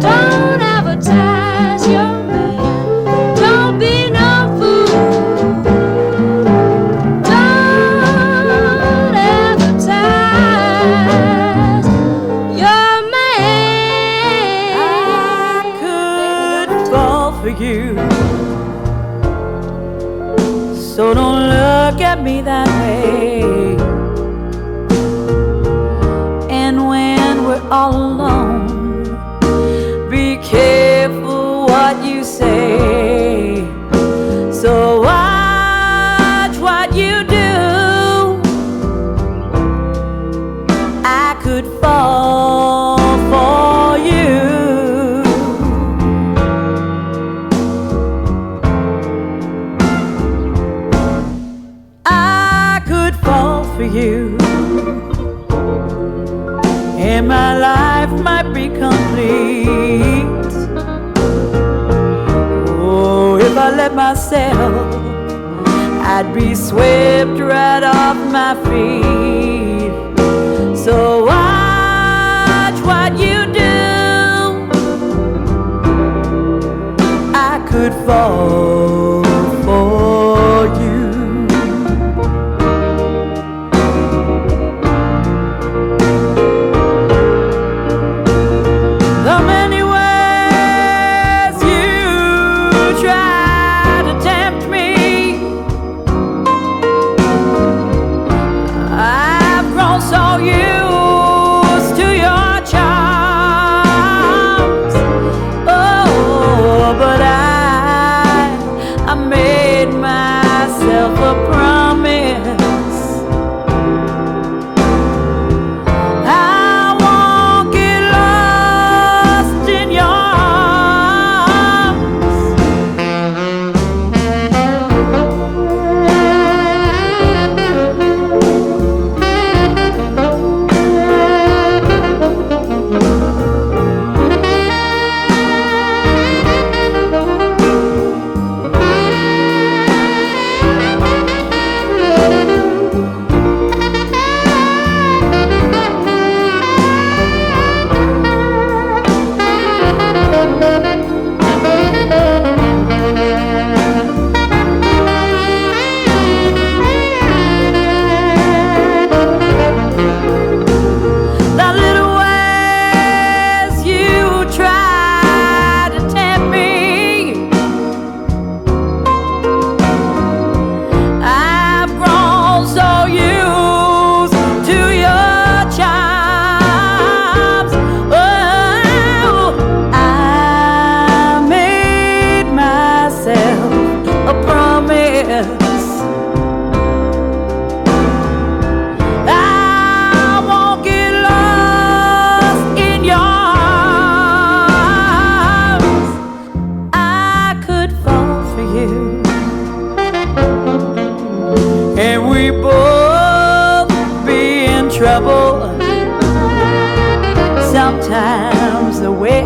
Don't advertise your man. Don't be no fool. Don't advertise your man. I could fall for you, so don't look at me that way. And when we're all alone, be careful what you say. So watch what you do. I could fall for you. I could fall for you, and my life might be complete. Oh, if I let myself, I'd be swept right off my feet. So watch what you do. I could fall for you. The many ways you try to tempt me, I've grown so used to your charms. Oh, but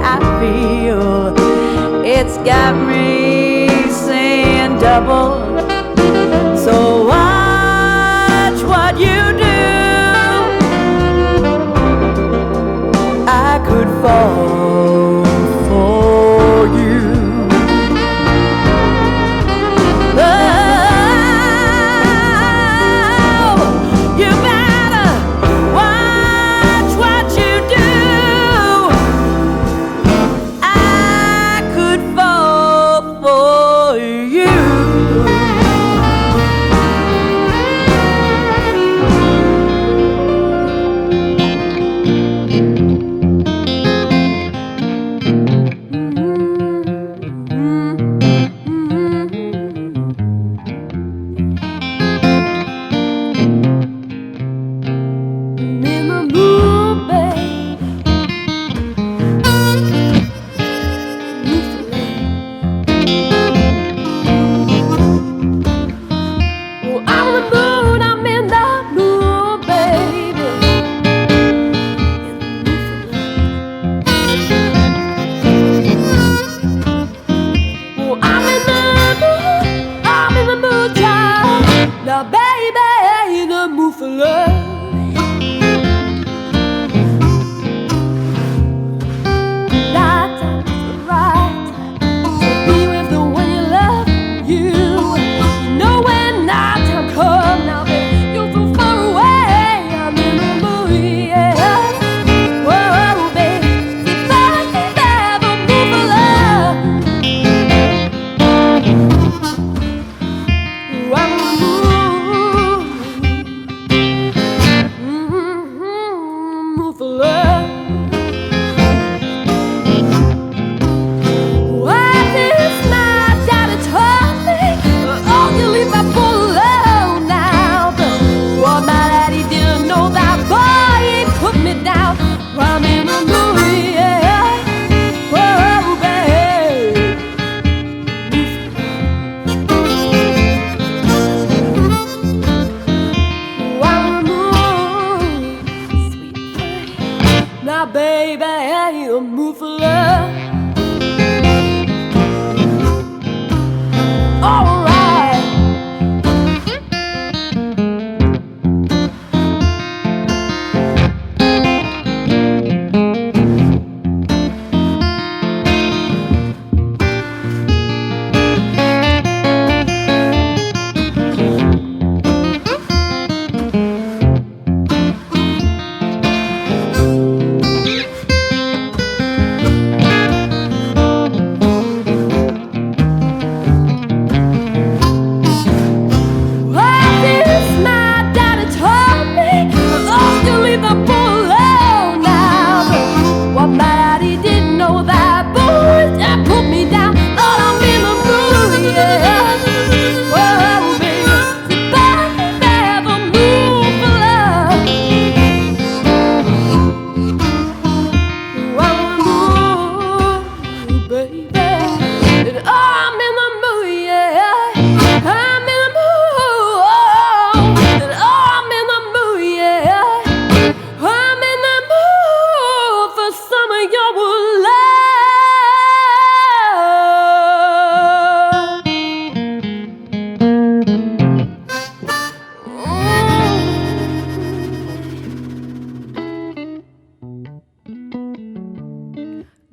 I feel. It's got me saying double. So watch what you do. I could fall for you. Now, baby, in the mood for love. That time is the right time to be with the one you love. You know when that time comes. Now, baby, you're so far away. I'm in the mood, yeah. Whoa, baby, if I could ever move for love, I'm in the mood. Move for love. Why this my daddy told me, oh, you leave my boy alone now. But what my daddy didn't know, that boy, he put me down. I'm in the mood, yeah. Whoa, babe. I'm in the mood, sweet boy. Now, baby, you move for love. All right.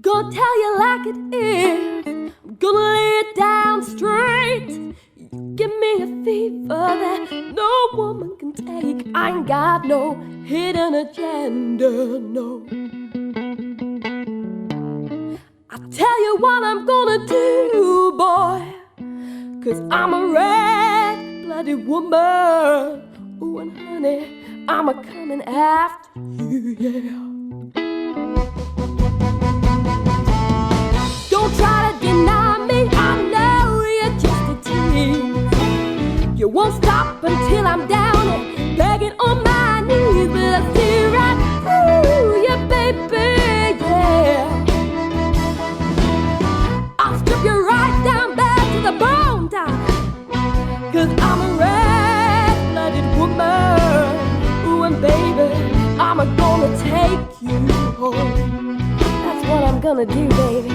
Gonna tell you like it is. I'm gonna lay it down straight. You give me a fever that no woman can take. I ain't got no hidden agenda, no. I'll tell you what I'm gonna do, boy, 'cause I'm a red-blooded woman. Ooh, and honey, I'm a-coming after you, yeah. Don't try to deny me, I know you're just a tease. You won't stop until I'm down and begging on my knees. But I see right through you, baby, yeah. I'll strip you right down back to the bone, darling, 'cause I'm a red-blooded woman. Ooh, and baby, I'm gonna take gonna do, baby?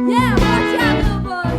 Yeah, watch out, little boy.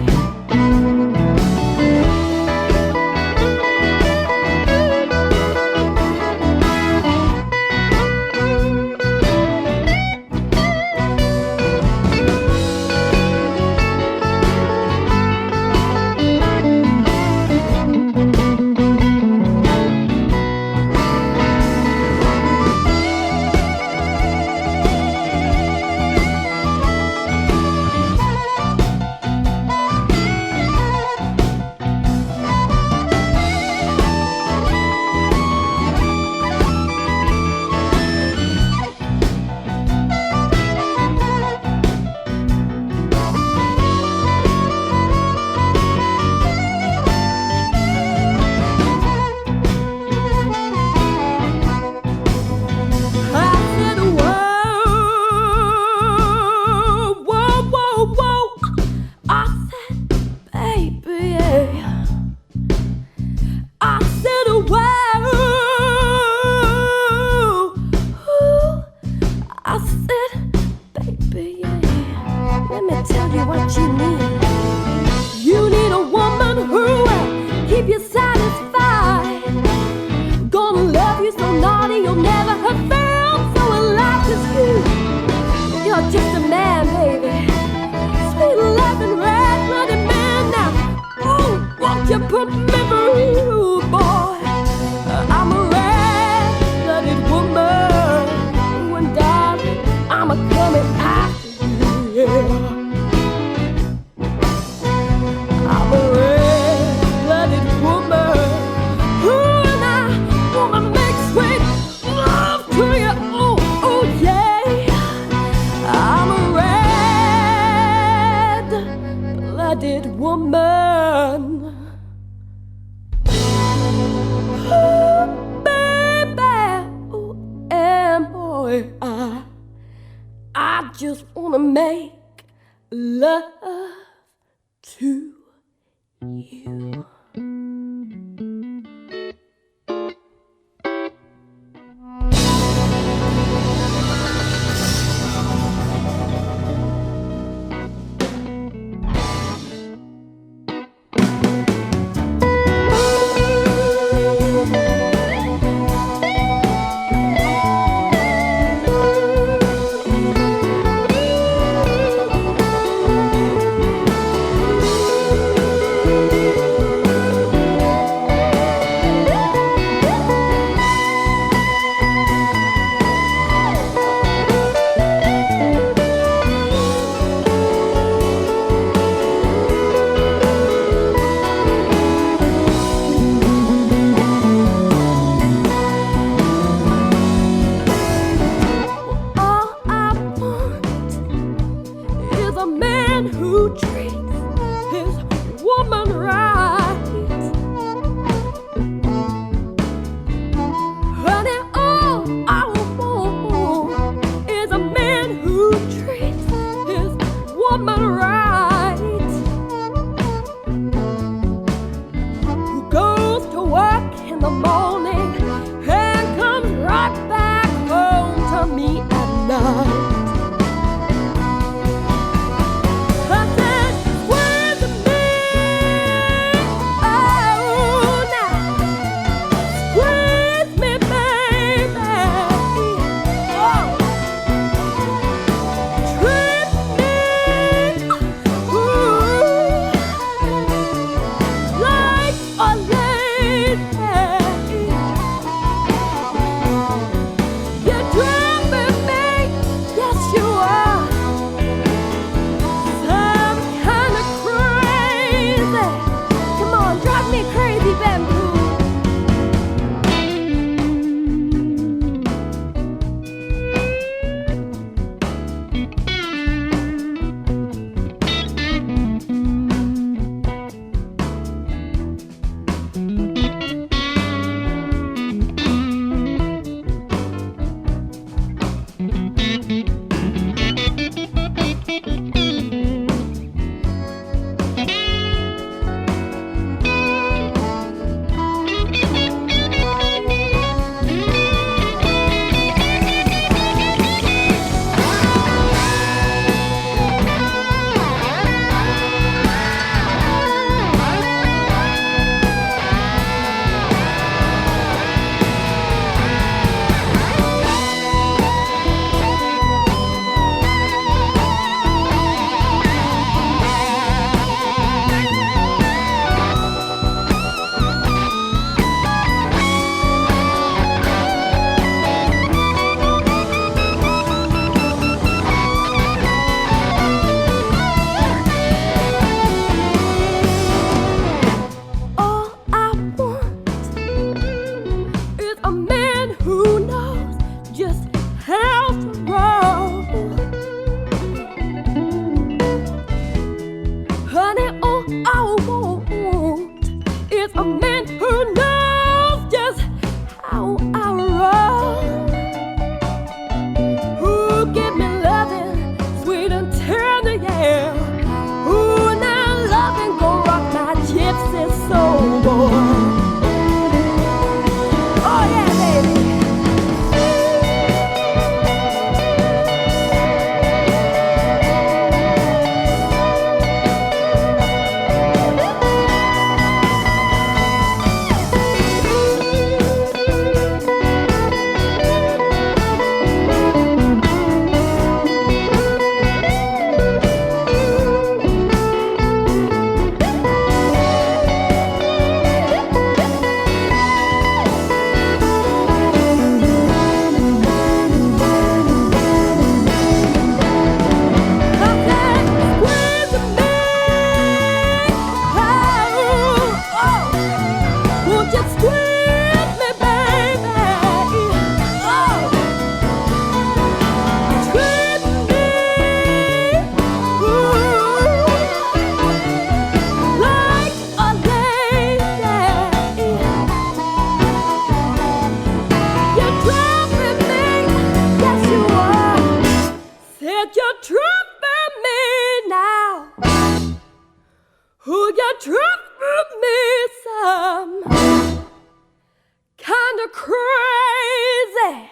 the crazy.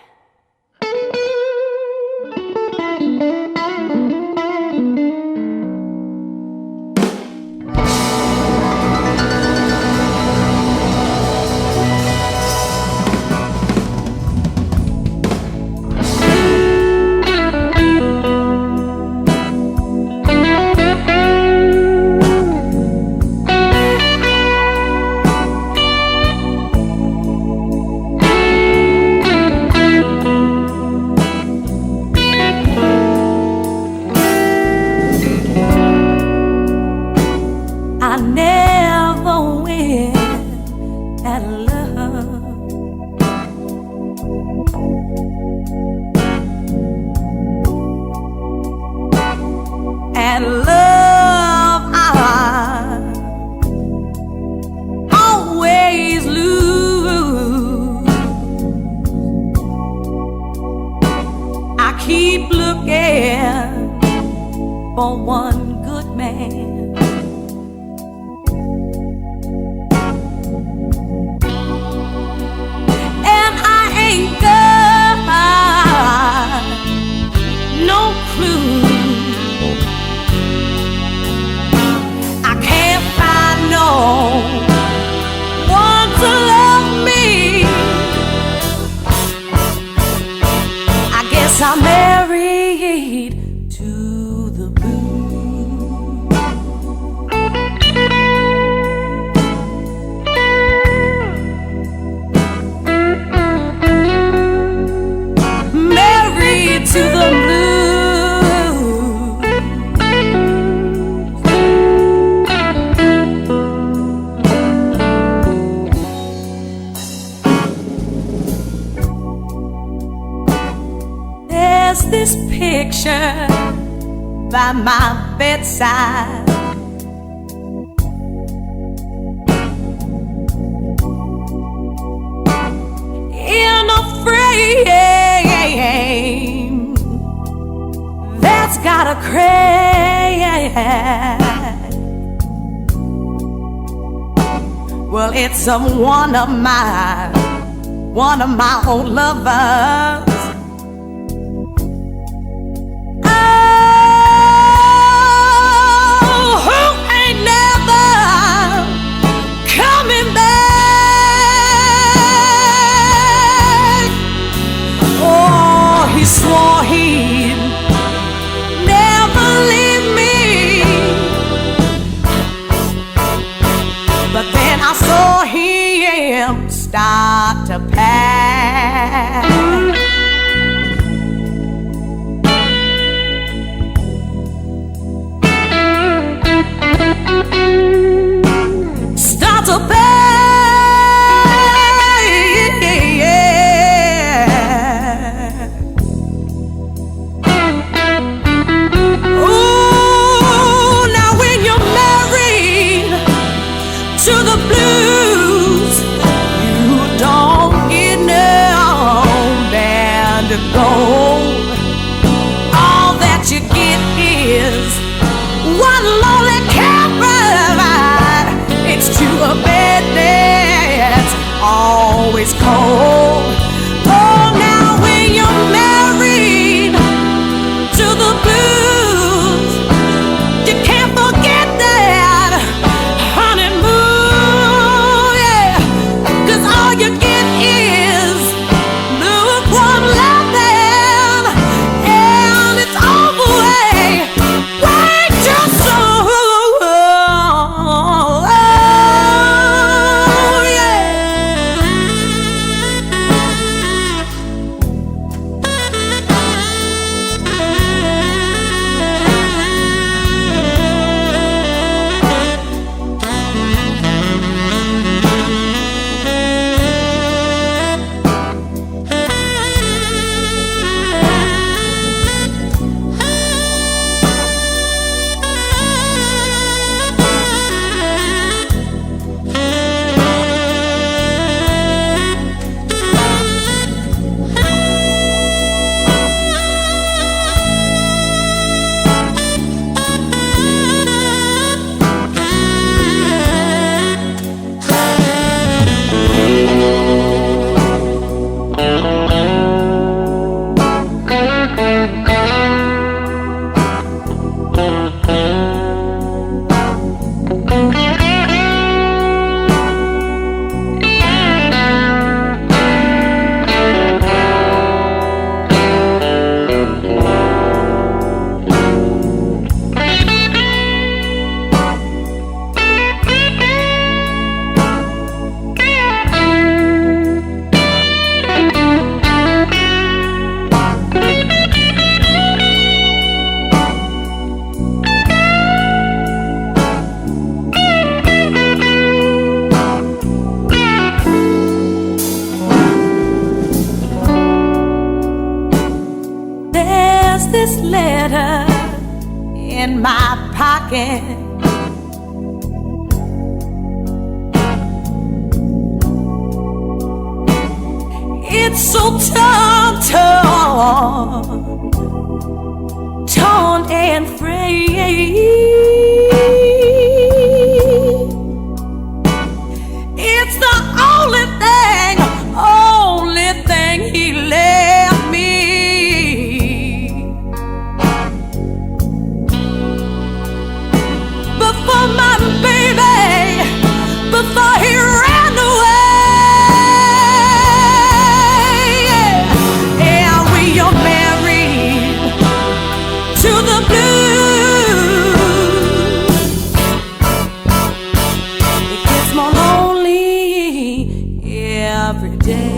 I never win at love. At love, I always lose. I keep looking for one good man. No clue. I can't find no one to love me. I guess I'm married to the blue. Married to the blue. There's this picture by my bedside. In a frame that's got a crack. Well, it's of one of my old lovers. He swore he'd never leave me, but then I saw him start to pack. Start to pack. To the blues, you don't get no rocking. It's so torn and frayed. It's the only thing he left me. Before my baby, before he ran away, yeah, we are married to the blues. It gets more lonely every day.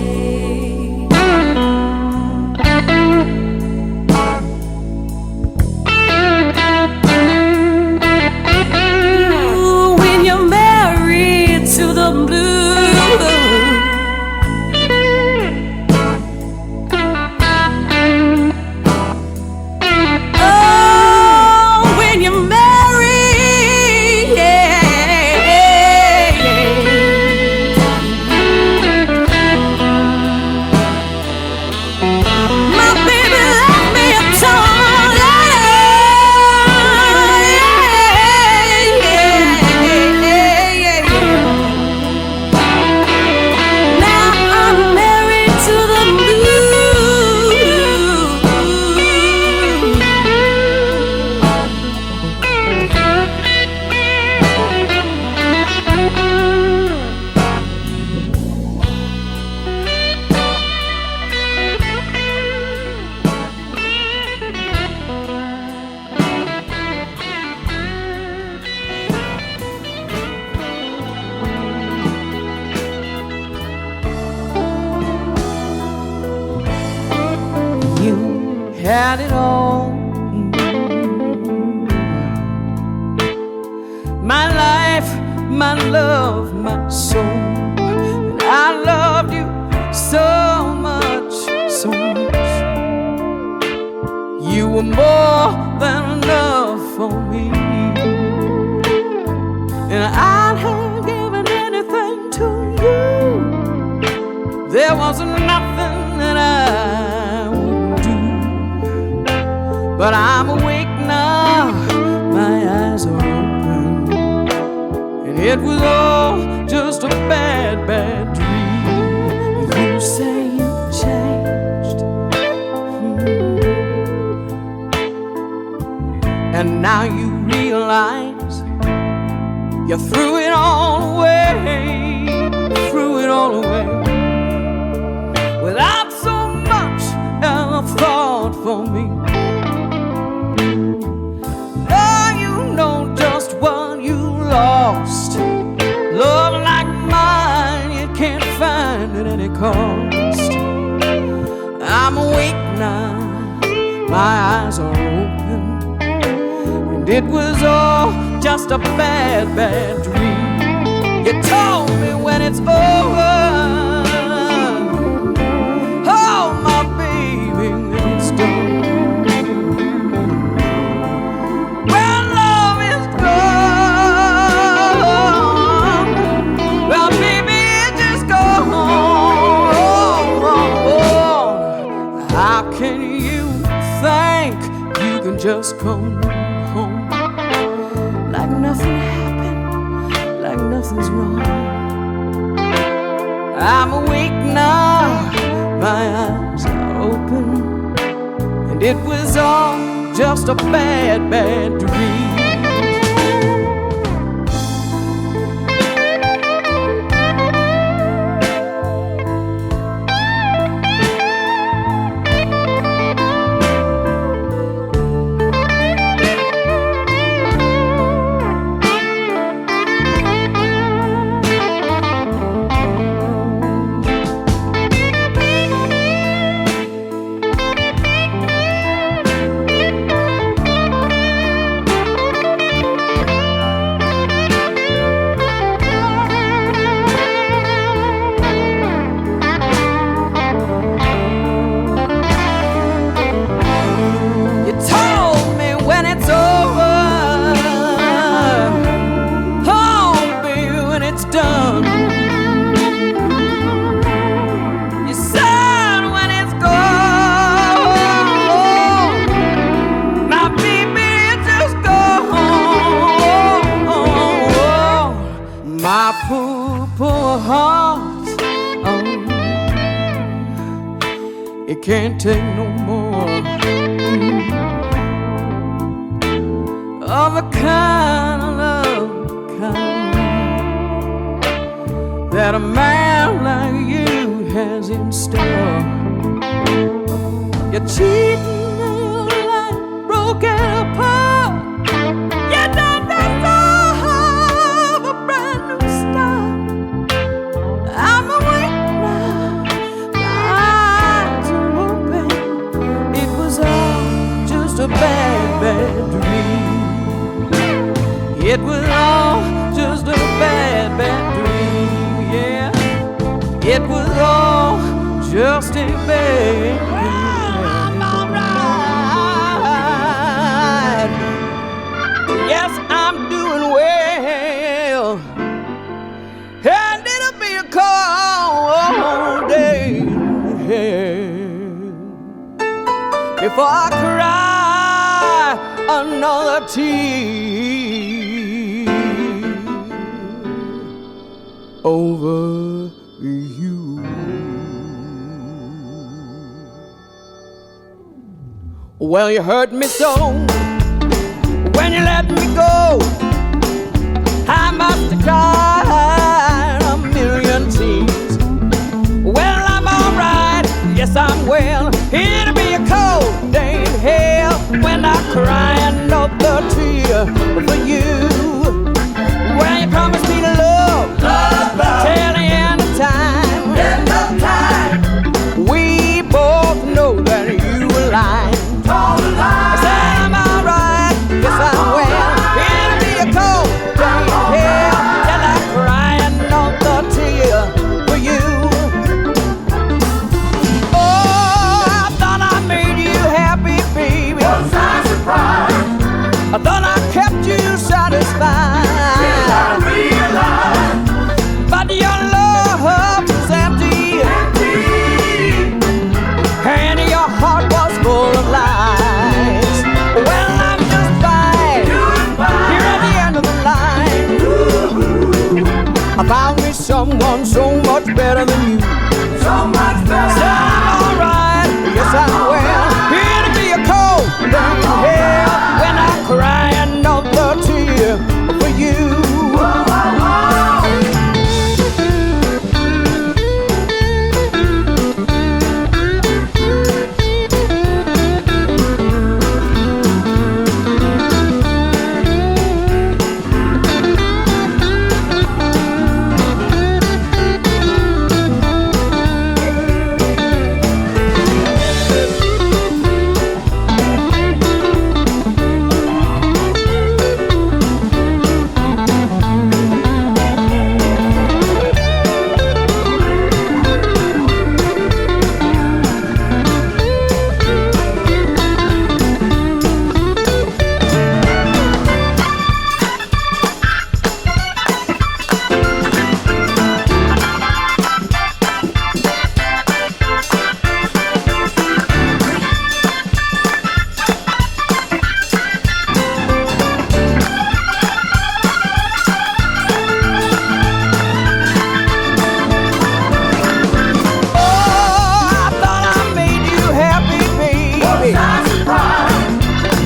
Ooh, when you're married to the blues, oh, when you're married, yeah. My baby left me a torn, now I'm married to the You had it all. My life, my love, my soul. And I loved you so much, so much. You were more than enough for me. And I'd have given anything to you. There wasn't nothing that I wouldn't do. But I'm awake now, my eyes are open, and it was all just a bad, bad dream. You say you changed, and now you realize you threw it all away, threw it all away, without so much as a thought for me. Now you know just what you lost. Love like mine you can't find at any cost. I'm awake now, my eyes are open, and it was all just a bad, bad dream. You told me when it's over, oh my baby, when it's done. Well, love is gone. Well, baby, it just gone. How can you think you can just come home like nothing happened, like nothing's wrong? I'm awake now, my eyes are open, and it was all just a bad, bad dream. it can't take no more of a kind of love, that a man like you has in store. You're cheating and your life broken apart. You don't deserve a brand new start. I'm awake now, my eyes are open. It was all just a bad, bad dream. It was all just a bad, bad dream, yeah. It was all just a bad dream. I'm alright. Yes, I'm doing well. And it'll be a cold day before I cry another tear over you. Well, you hurt me so when you let me go. I must have cried a million tears. Well, I'm alright, yes I'm well. It'll be a cold day in hell when I cry another tear for you. Well, you promised me to love, till the end of time. We both know that you were lying. I said I'm alright, yes I'm well. It'll be a cold day in hell till I cry another tear for you. Oh, I thought I made you happy, baby. Was I surprised? I thought I kept you satisfied. Till I realized, but your love was empty, and your heart was full of lies. Well, I'm just fine, here at the end of the line. I found me someone so much better than you. So much better. So I'm alright, yes I'm well. It'll be a cold day in hell when I cry another tear for you.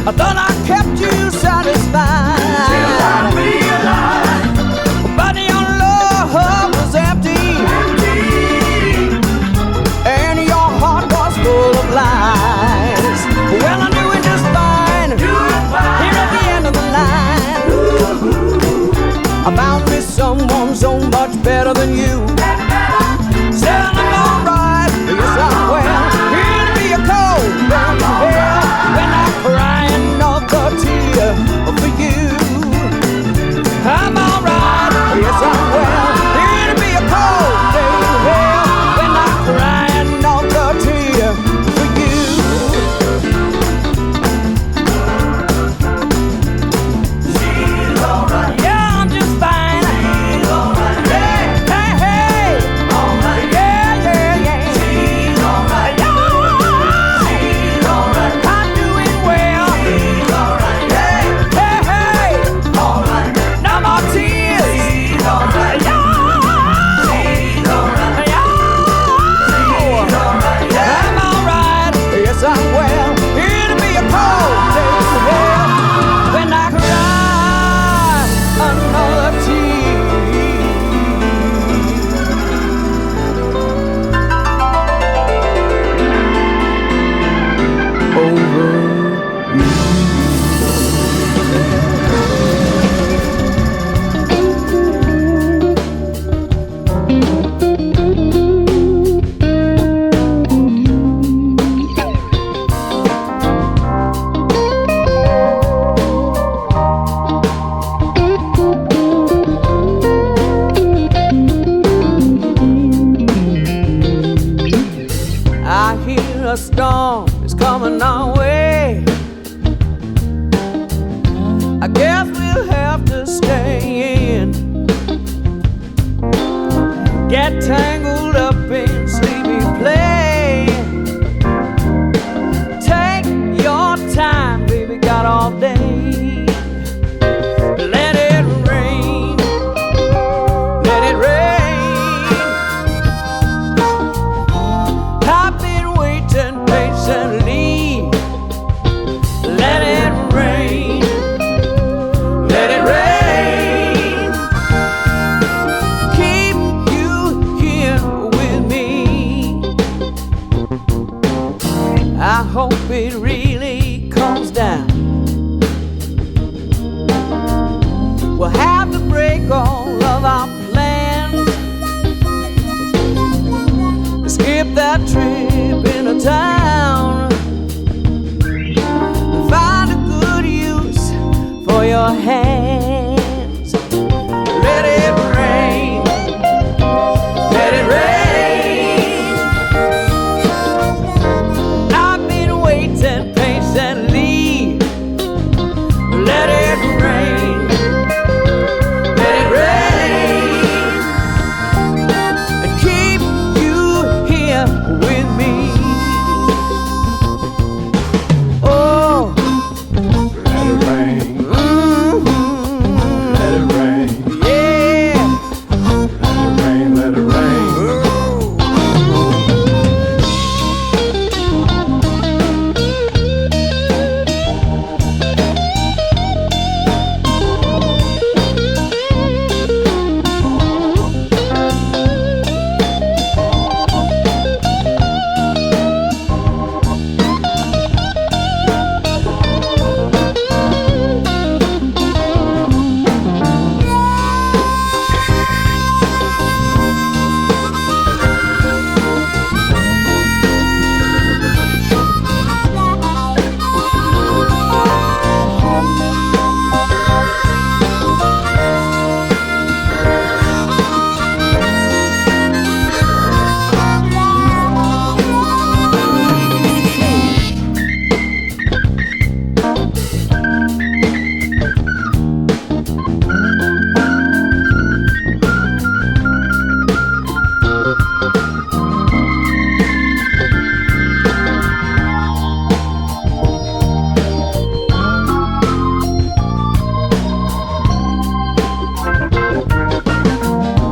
I thought I kept you satisfied. Till I realized, but your love was empty, and your heart was full of lies. Well, I knew it just fine, here at the end of the line. I found me someone so much better than you. Said I'm alright, yes I'm well. It'll be a cold day in hell when I cry another tear for you. I'm alright, yes I'm well. It'll be a cold day in hell when I cry another tear for you. She's alright, yeah I'm just fine. She's alright, hey, hey, hey. I hear a storm is coming our way. I guess we'll have to stay in. Get tangled up in sleepy play. Take your time, baby, got all day. Let it rain, let it rain. I've been waiting patiently. Let it rain, let it rain. Keep you here with me. I hope it really comes down. We'll have to break all of our plans. Skip that trip into town. Find a good use for your hands. Let it rain, let it rain. I've been waiting patiently. Let it rain, let it rain. And keep you here with me. Oh, Let it rain, let it rain, yeah. let it rain.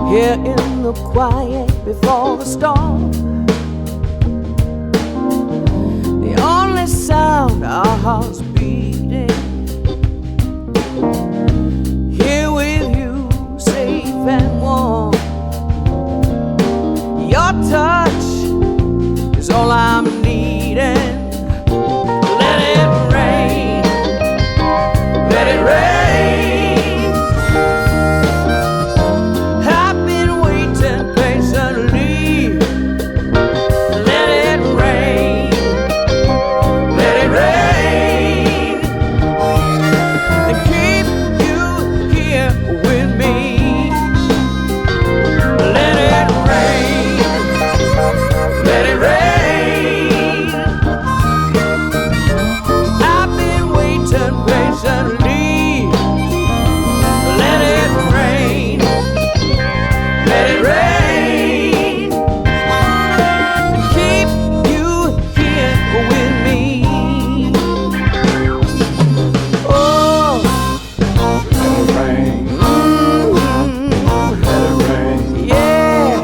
Here in the quiet before the storm, the only sound our hearts beating. Here with you, safe and warm. Your touch is all I'm needing. Let it rain, let it rain. I've been waiting patiently. Let it rain, let it rain. And keep you here with me. Let it rain, let it rain. I've been waiting patiently. Let it rain, let it rain. And keep you here with me. Oh, Let it rain, let it rain. yeah.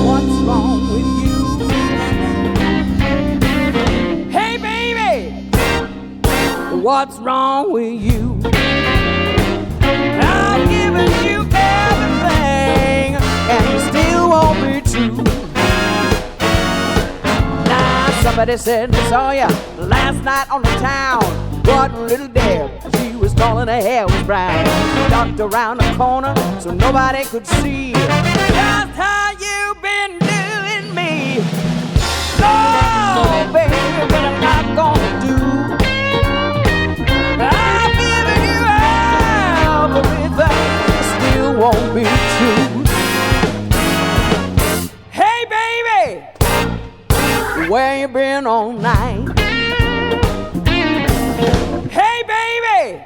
What's wrong with you? Hey, baby, what's wrong with you? I've given you everything, and you still won't be true. Now, somebody said they saw you last night on the town. What little Deb, she was tall and her hair was brown. Ducked around the corner so nobody could see just how you been doing me. Oh, baby, what am I gonna do? I've given you everything, still won't be true. Hey, baby, baby, where you been all night? Hey, baby,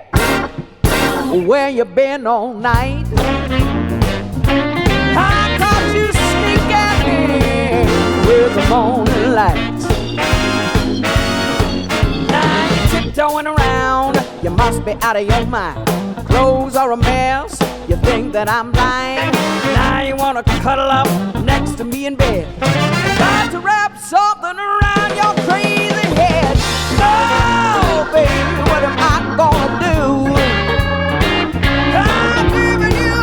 where you been all night? I caught you sneaking in with the morning lights. Now you're tiptoeing around, you must be out of your mind. Clothes are a mess, you think that I'm lying. Now you wanna cuddle up next to me in bed. Try to wrap something around your crazy head. Oh, baby, what am I gonna do? I'm giving you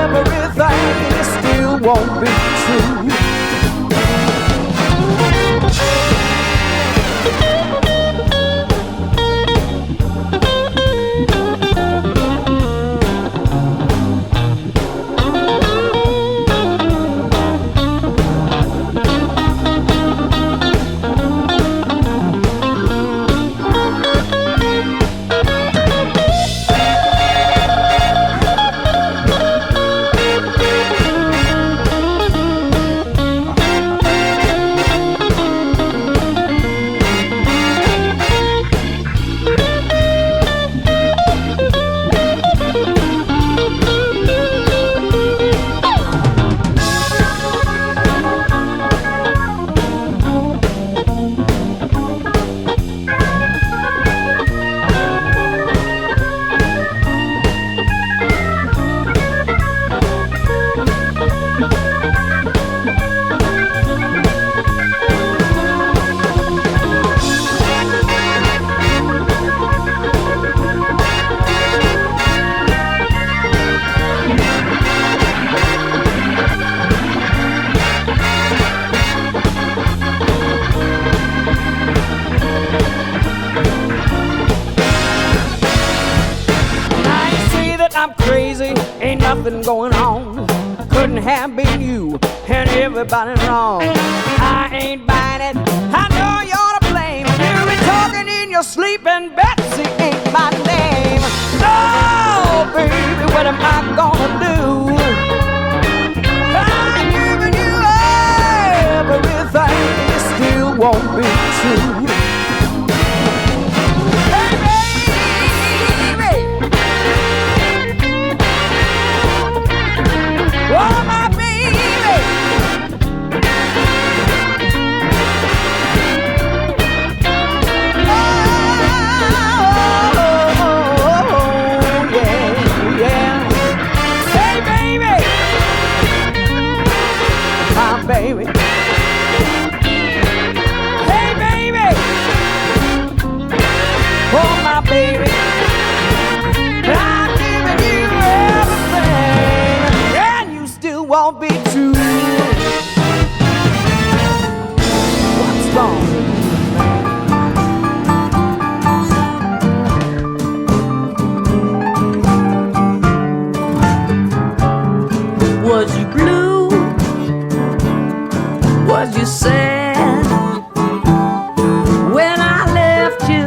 everything, and it still won't be true. I'm crazy, ain't nothing going on. Couldn't have been you, and everybody wrong. I ain't buying it, I know you're to blame. You be talking in your sleep, and Betsy ain't my name. Oh, baby, what am I gonna do? I'm giving you everything, and it still won't be true. Oh, my baby. Oh, yeah, yeah. Hey, baby. My baby. Hey, baby. Oh, my baby. I'm giving you everything, and you still won't be true. What's wrong with you, man? Was you blue? Was you sad? When I left you,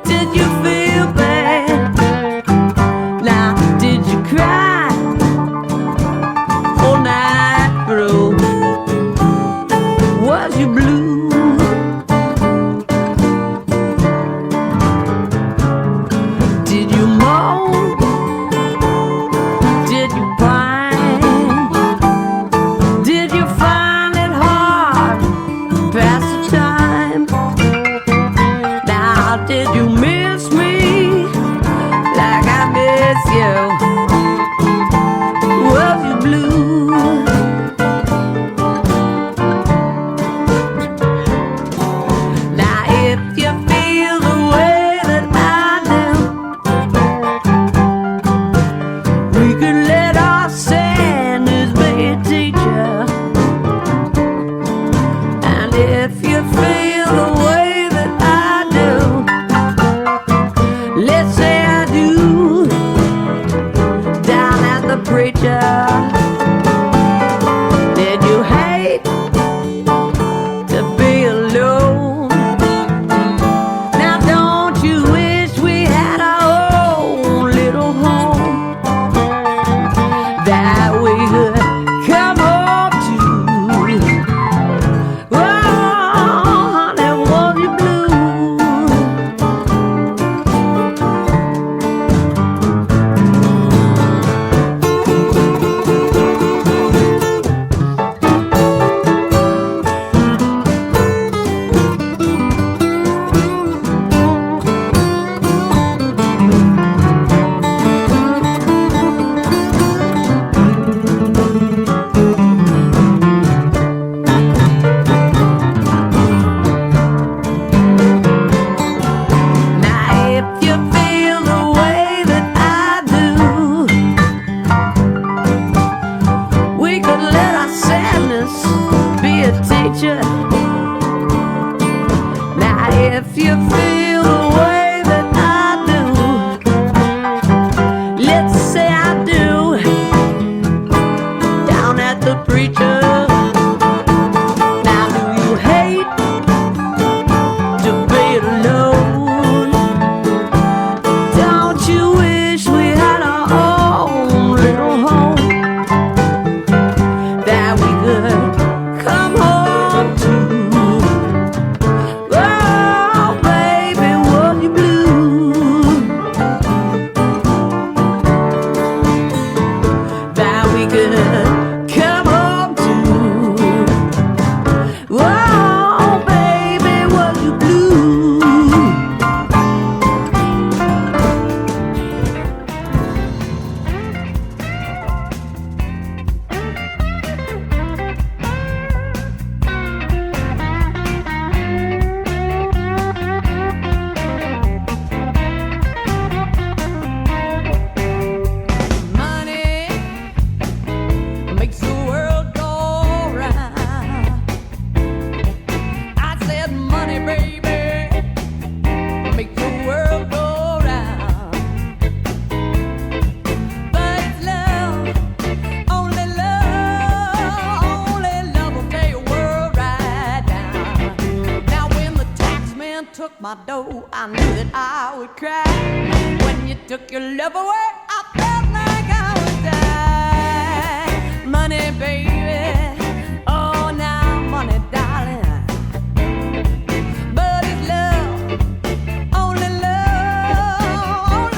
did you feel bad? Now, did you cry all night through? Was you blue? Did you moan? Did you whine? Did you find it hard be a teacher. Now if you feel the way that I do, let's say I do, down at the preacher. Now do you hate to be alone? Don't you wish we had our own little home that we could come home to? Oh, baby, was you blue? That we could come home to. Oh, baby, was you blue? Money makes the world go round. I said money, baby, makes the world go round. But it's love, only love will tear your world right down. Now when the tax man took my dough, I knew that I would cry. When you took your love away, I felt like I would die. Money, baby, oh now money, darling. But it's love, only love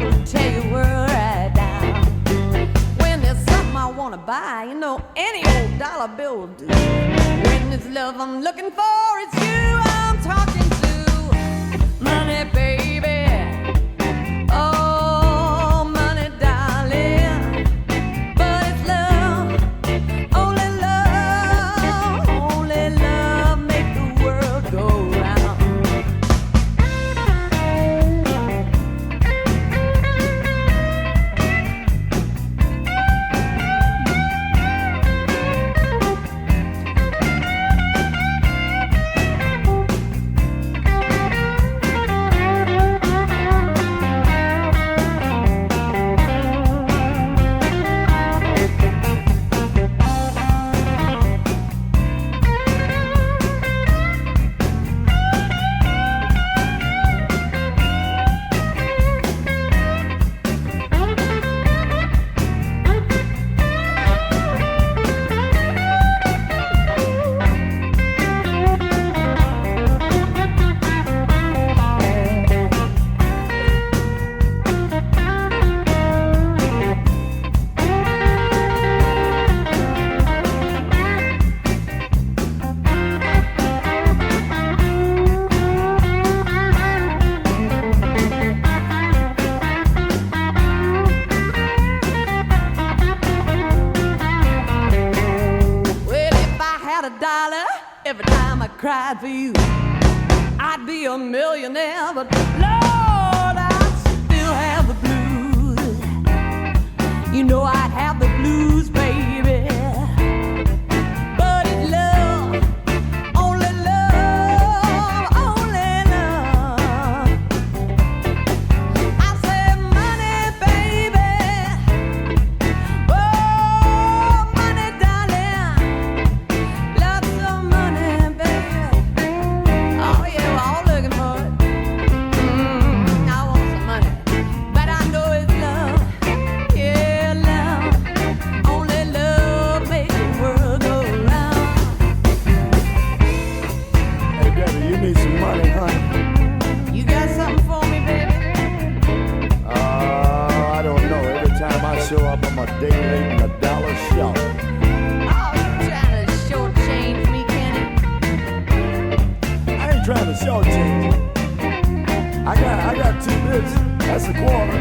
will tear your world right down. When there's something I wanna buy, you know any old dollar bill will do. When it's love I'm looking for, it's you I'm talking to. Money, baby, oh money, darling. But it's love, only love make the world go round. Well, if I had a dollar every time I cried for you, I'd be a millionaire. But Lord, I'd still have the blues. You know I'd have the blues, baby. But it's love, only love, only love. I said money, baby, oh money, darling. Lots of money, baby. Oh yeah, we're all looking for it. I want some money, but I know it's love. Yeah, love, only love makes the world go round. Hey, Debbie, you need some money, honey. You got something for me, baby? I don't know. Every time I show up, I'm a day late and a dollar short. Oh, you trying to shortchange me, Kenny? I ain't trying to shortchange you. I got 2 bits. That's a quarter.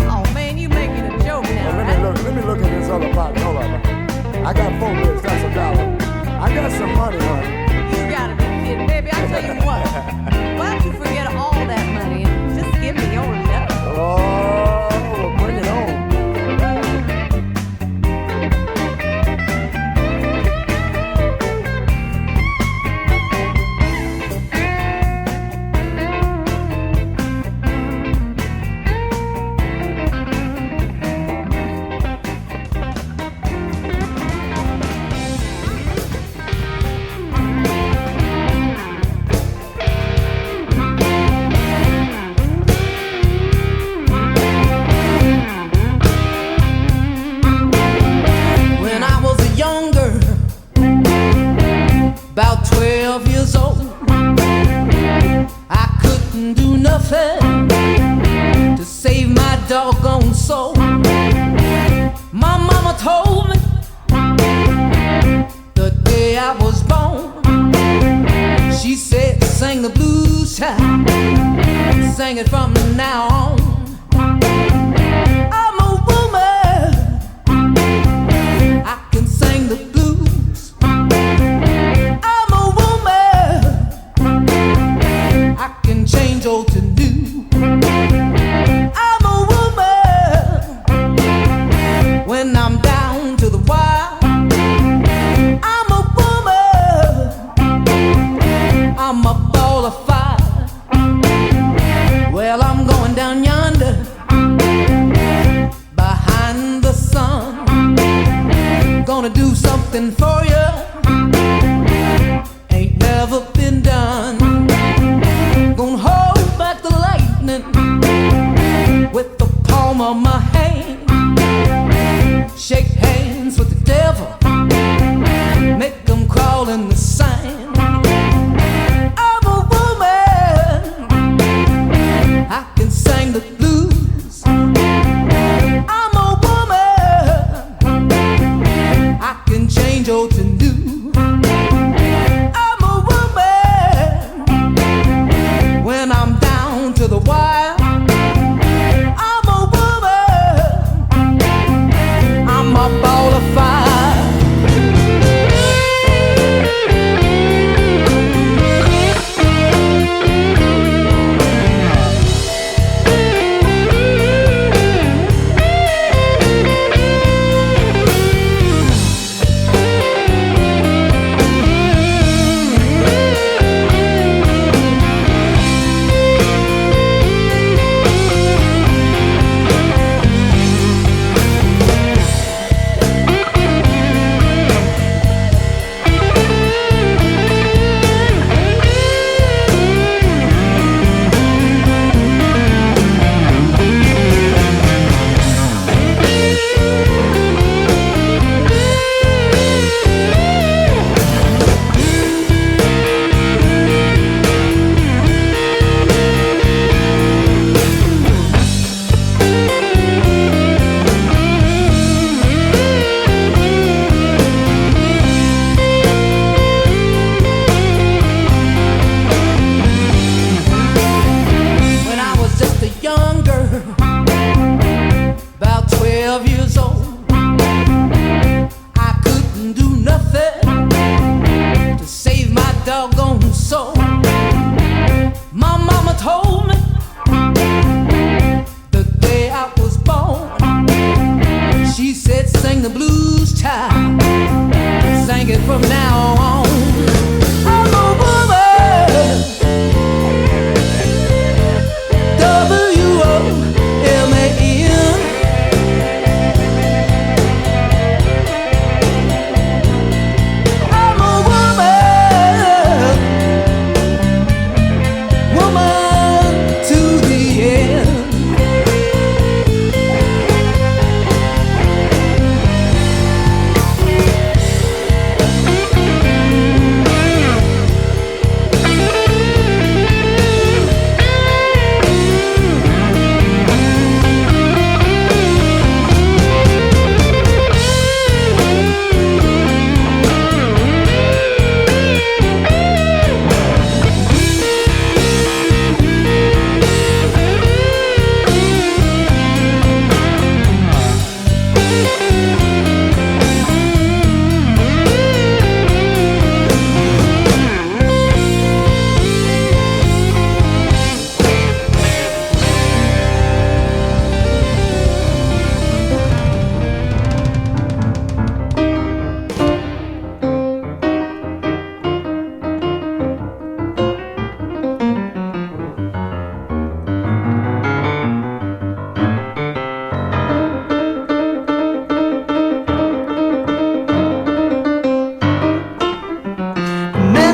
Oh man, you making a joke now, Well, right? let me look at this other pocket. Hold on. I got 4 bits. That's a dollar. I got some money, honey. You gotta be kidding, baby. I'll tell you what. Why don't you forget all that money and just give me your love? Oh, bring it on. nothing to save my doggone soul. My mama told me the day I was born. She said, sing the blues, child, sing it from now on. I'm a woman, I can sing the blues. I'm a woman, I can change old to new. I'm a woman, when I'm down to the wire. I'm a woman, I'm a ball of fire. Well, I'm going down yonder behind the sun, gonna do something for you ain't never been done. Gonna hold back the lightning with the palm of my hand, shake hands with the devil, make them crawl in the sand. I'm a woman, I can sing the blues. I'm a woman, I can change old to new. I'm a woman, when I'm down to the wire. I'm a woman, I'm a ball of fire. About 12 years old, I couldn't do nothing to save my doggone soul. My mama told me the day I was born. She said, sing the blues, child, sing it from now on. I'm a woman, W-O-M-A-N. I'm a woman, woman to the end.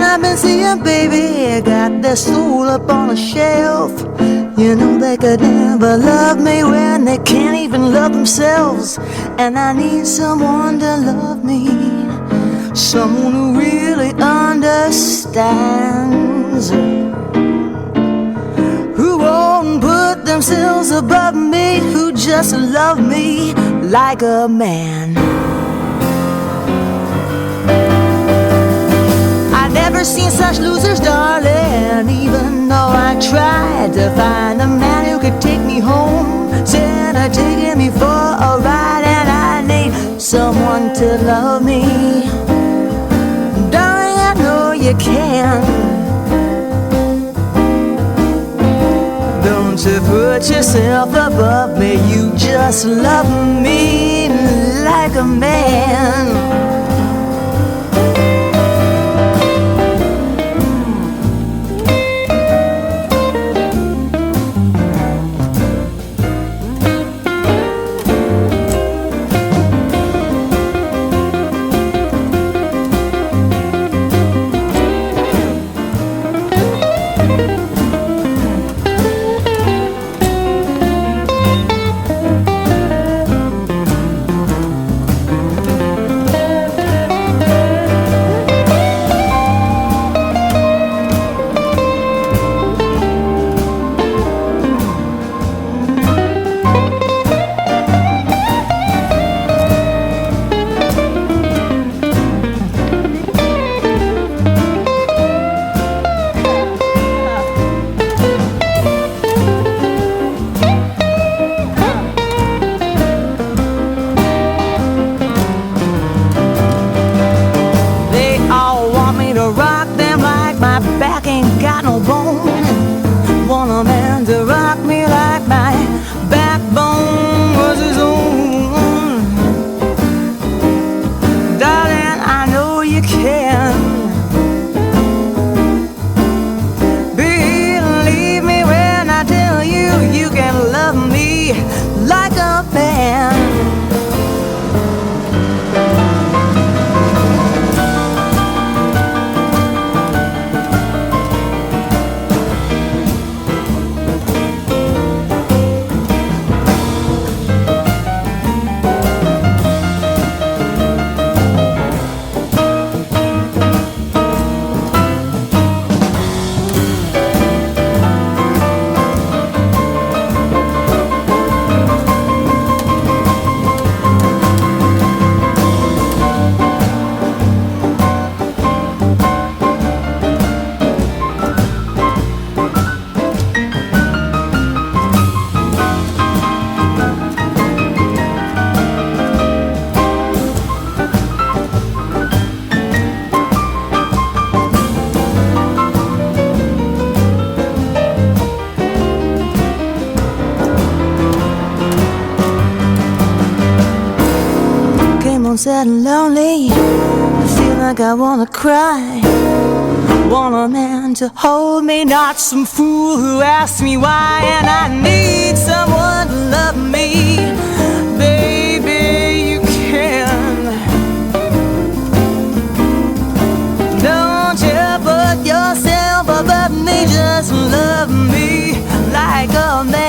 I've been seeing, baby, got their soul up on a shelf. You know they could never love me when they can't even love themselves. And I need someone to love me, someone who really understands, who themselves above me, who just love me like a man. I never seen such losers, darling, even though I tried to find a man who could take me home. Said I'm taking me for a ride and I need someone to love me. Darling, I know you can. Don't you put yourself above me, you just love me like a man. Sad and lonely, I feel like I wanna cry. Want a man to hold me, not some fool who asks me why. And I need someone to love me, baby, you can. Don't you put yourself above me, just love me like a man.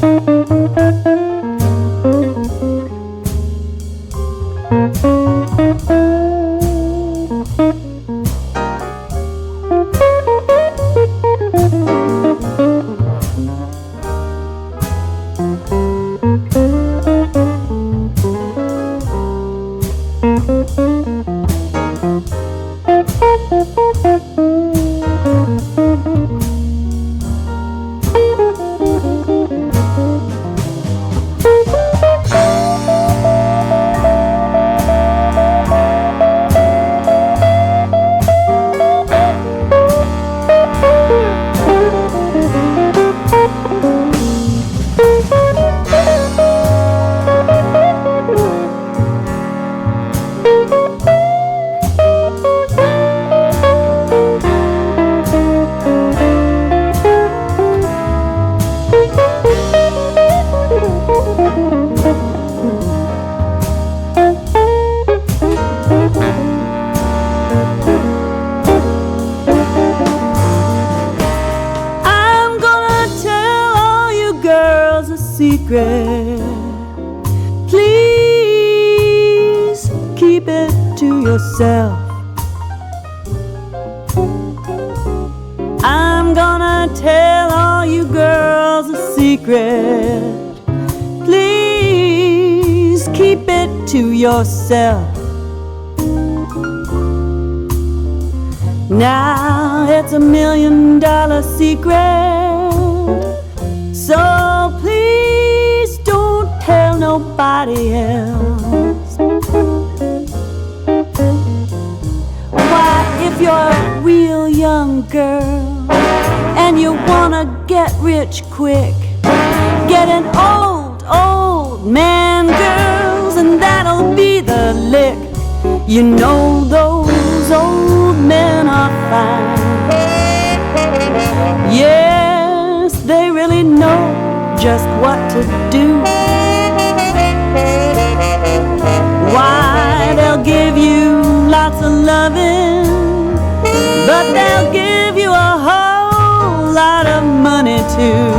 I'm gonna tell all you girls a secret. Please keep it to yourself. I'm gonna tell all you girls a secret. Please keep it to yourself. Now it's $1 million secret, so please don't tell nobody else. Why, if you're a real young girl and you wanna get rich quick, get an old man, girls, and that'll be the lick. You know those old men are fine. Yes, they really know just what to do. Why, they'll give you lots of loving, but they'll give you a whole lot of money too.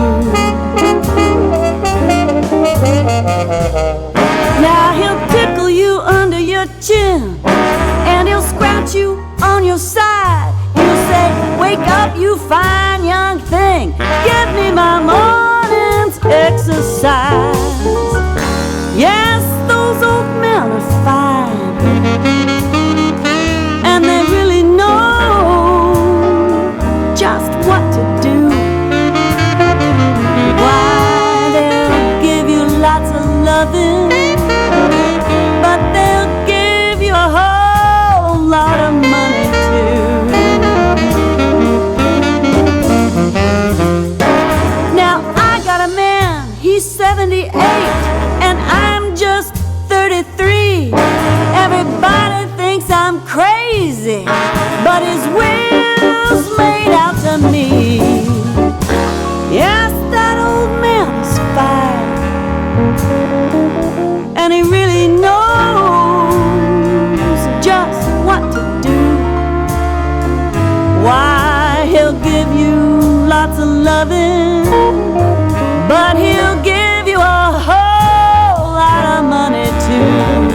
Now he'll tickle you under your chin, and he'll scratch you on your side. He'll say, wake up, you fine young thing, give me my morning's exercise. Yes, those old men are fine, and they really know just what to do. Why, they'll give you lots of loving, but they'll give you a whole lot of money too. Now I got a man, he's 78, and I'm just 33. Everybody thinks I'm crazy, but his will's made out to me. Yes, that old man is fine, and he really knows just what to do. Why, he'll give you lots of loving, but he'll give you a whole lot of money too.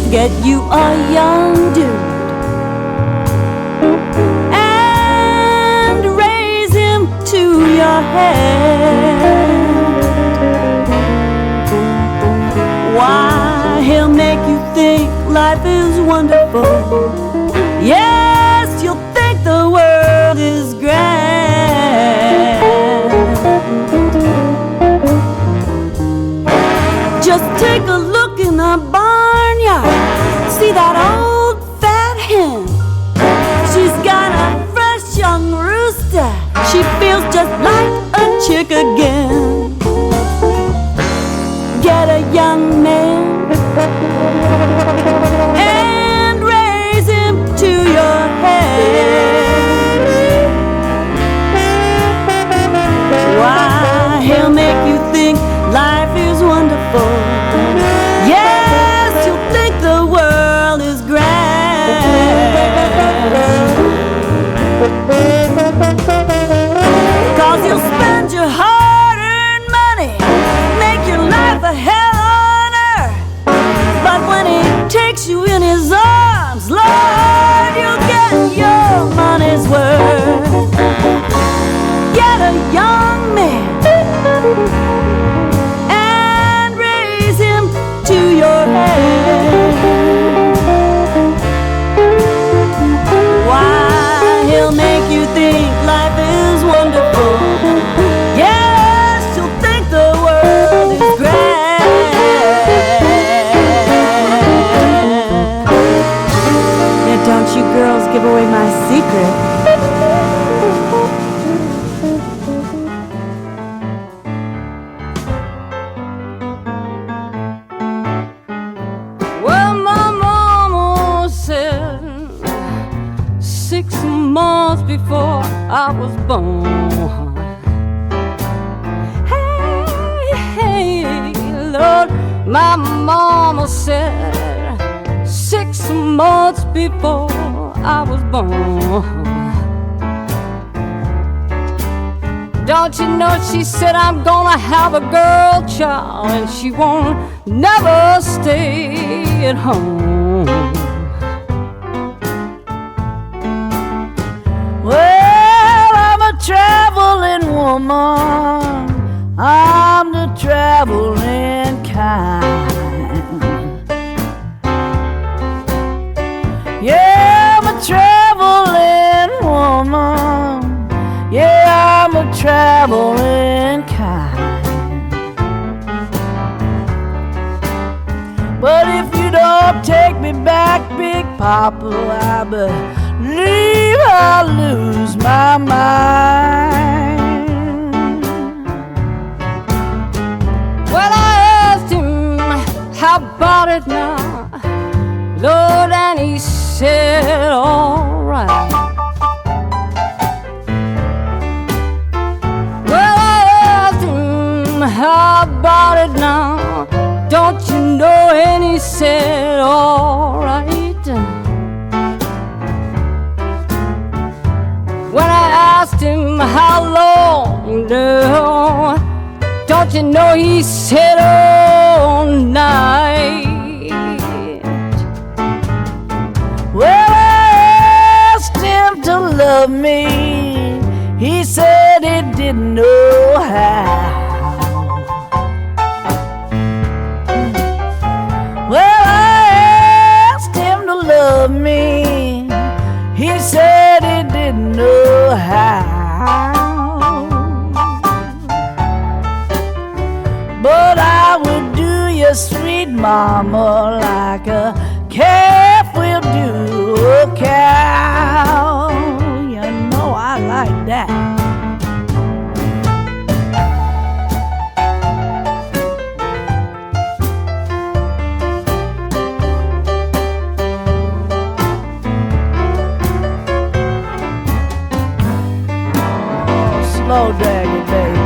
get you a young dude and raise him to your head. Why, he'll make you think life is wonderful. Yes, you'll think the world is grand. Just take a look in the barnyard. See that old fat hen? She's got a fresh young rooster. She feels just like a chick again. Get a young man and raise him to your head. Why, he'll make you think life is wonderful. Yes, you'll think the world is grand. 'Cause you'll spend your hard-earned money, make your life a hell on earth. But when he takes you in his arms, Lord, you'll get your money's worth. Get a young man and raise him to your head. Why, he'll make you think life is wonderful. Yes, you'll think the world is grand. Now don't you girls give away my secret. Well, my mama said 6 months before I was born. Hey, hey, Lord, my mama said 6 months before I was born. Don't you know, she said I'm gonna have a girl child and she won't never stay at home. Well, I'm a traveling woman, I'm the traveling kind. Yeah, I'm a traveling woman, yeah, I'm a traveling kind. But if you don't take me back, Big Papa, I believe I'll lose my mind. Well, I asked him, how about it now, Lord, and he said, all right. Well, I asked him, how about it now, don't you know, and he said, all right. When I asked him how long, no, don't you know, he said all night. Well, I asked him to love me, he said he didn't know how. Well, I asked him to love me, he said he didn't know how. But I would do you, sweet mama, like a calf will do a cow. You know I like that. Slow drag it, baby.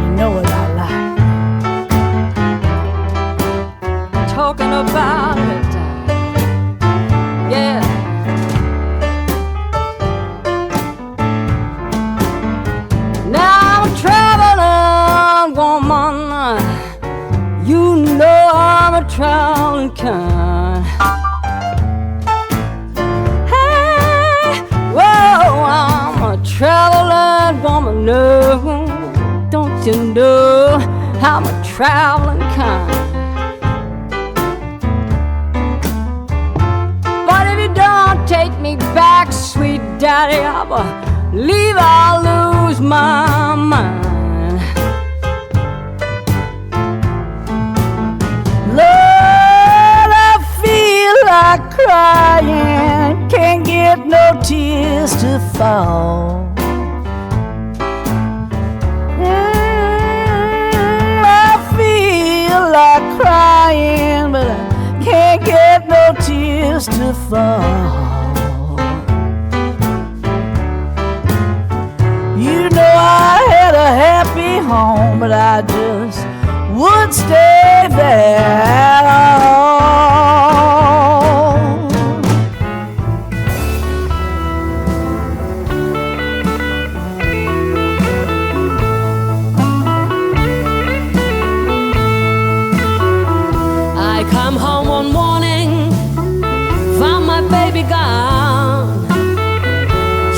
You know what I like. Talking about it, yeah. Now I'm a traveling woman. traveling kind. Hey, whoa, I'm a traveling woman. No, don't you know I'm a traveling kind? But if you don't take me back, sweet daddy, I believe I'll lose my mind. Lord, I feel like crying, can't get no tears to fall. I feel like crying, but I can't get no tears to fall. You know I had a happy home, but I just would stay there at all. I come home one morning, found my baby gone.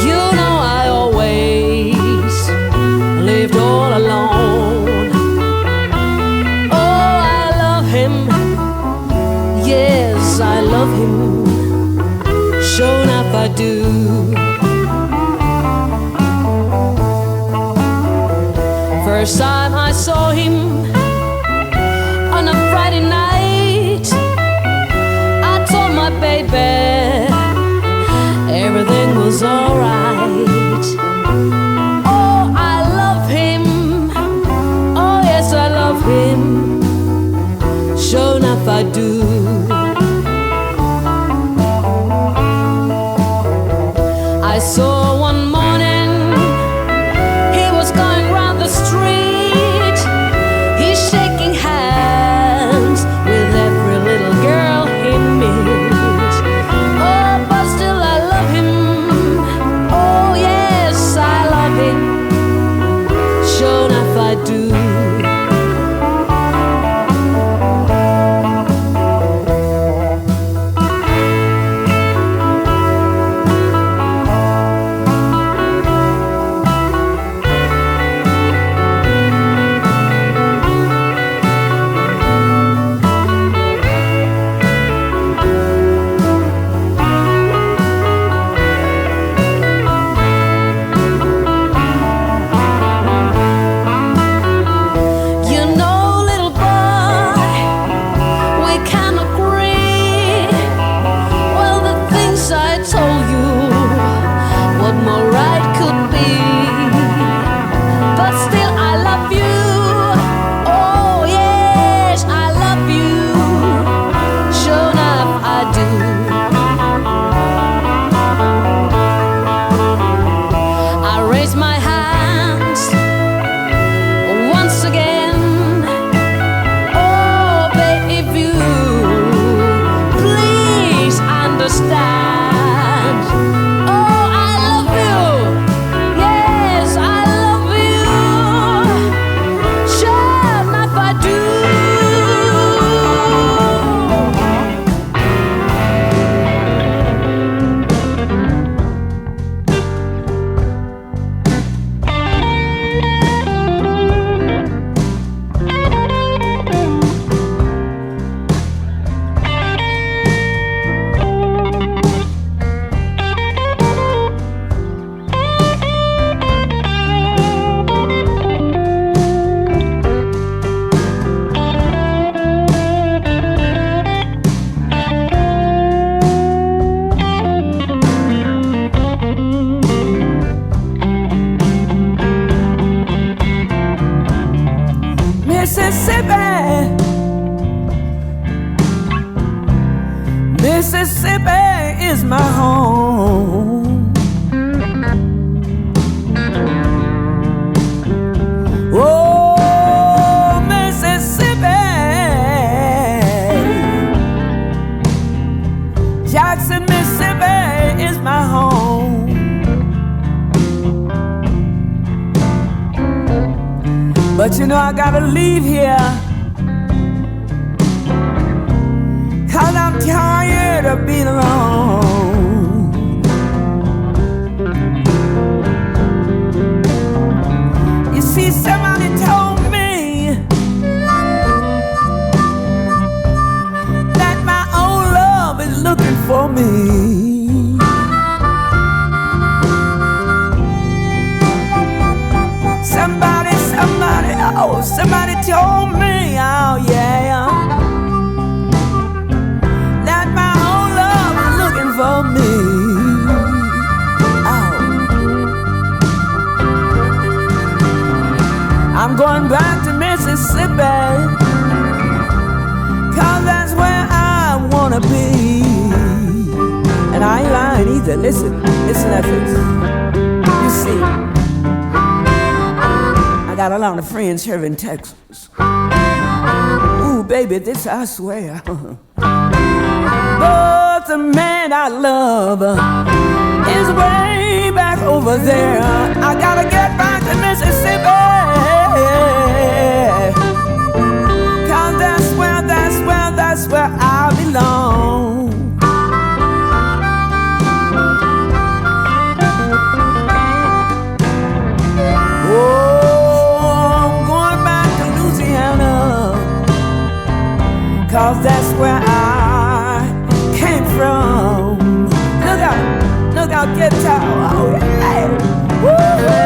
You know I always lived all alone. Oh, I love him, yes, I love him, sure enough I do. First time I saw him on a Friday night, I told my baby everything was alright. Oh, I love him, oh yes, I love him, sure enough I do. I saw one morning he was going round the street, he's shaking hands with every little girl he meets. Oh, but still I love him, oh yes, I love him, sure enough I do. Mississippi is my home. Oh, Mississippi, Jackson, Mississippi is my home. But you know I gotta leave here me. Somebody told me, oh yeah, that my old love is looking for me. Oh. I'm going back to Mississippi, 'cause that's where I wanna be. And I ain't lying either. Listen at this. You see, I got a lot of friends here in Texas. Ooh, baby, this I swear. But the man I love is way back over there. I gotta get back to Mississippi, 'cause that's where I belong. Cause that's where I came from. Look out, guitar. Oh, yeah. Woo-hoo.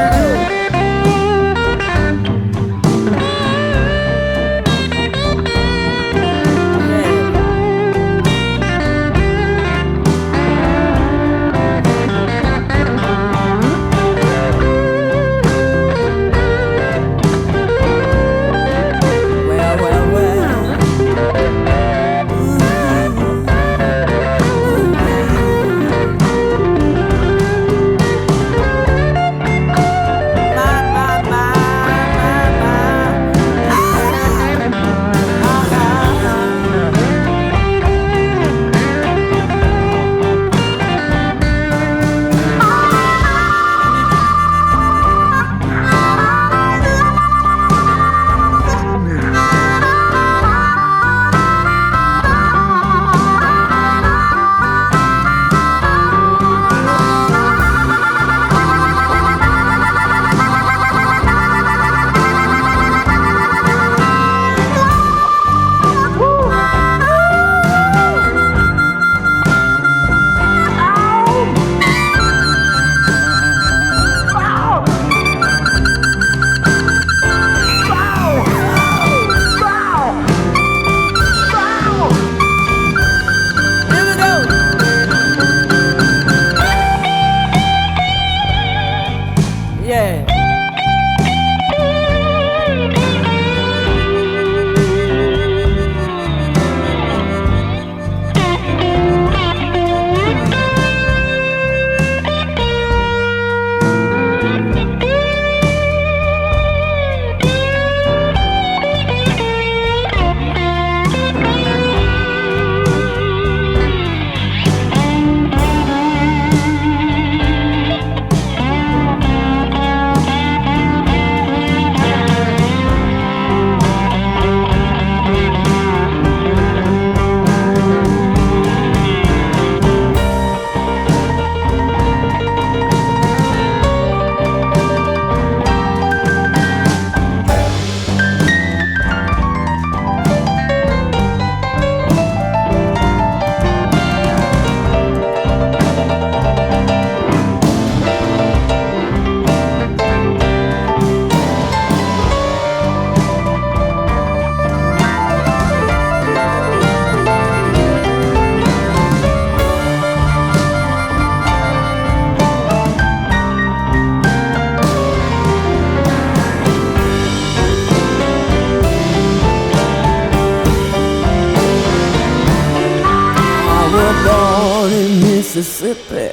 Mississippi,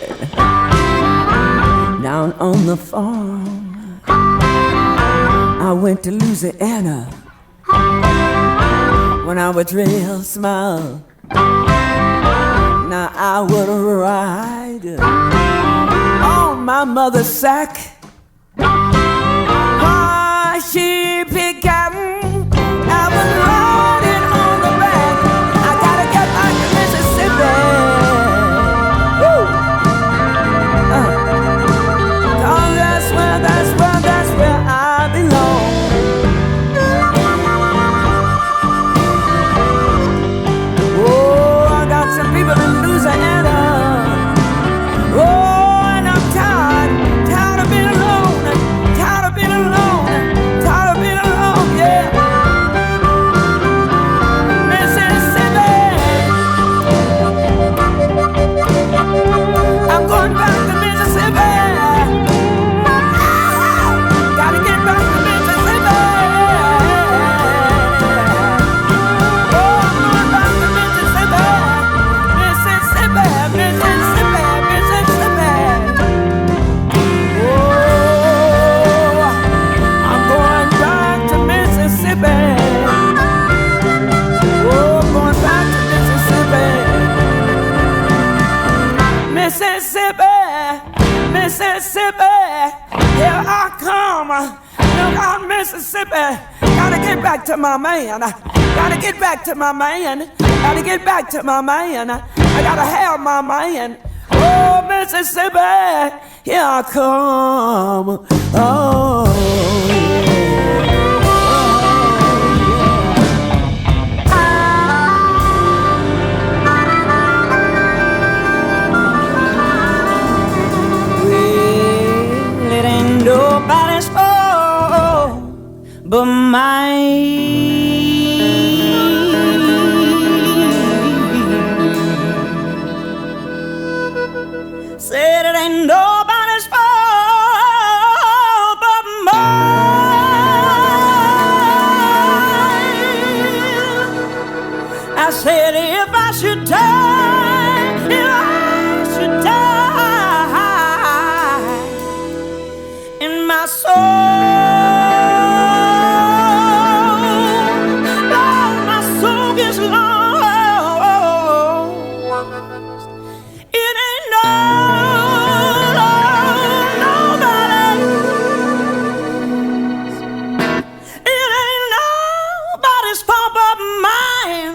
down on the farm. I went to Louisiana when I was real small. Now I would ride on my mother's sack. While she picked cotton, I was riding on the back. I gotta get back to Mississippi. That's where I belong. Oh, I got some people in Louisiana. Mississippi, here I come. Look out, Mississippi. Gotta get back to my man. Gotta get back to my man. Gotta get back to my man. I gotta have my man. Oh, Mississippi, here I come. Oh, well, it ain't nobody's fault but mine. Said it ain't nobody's fault but mine. I said if I should die, if I should die, and my soul, Lord, my soul gets lost, it ain't nobody's fault but mine.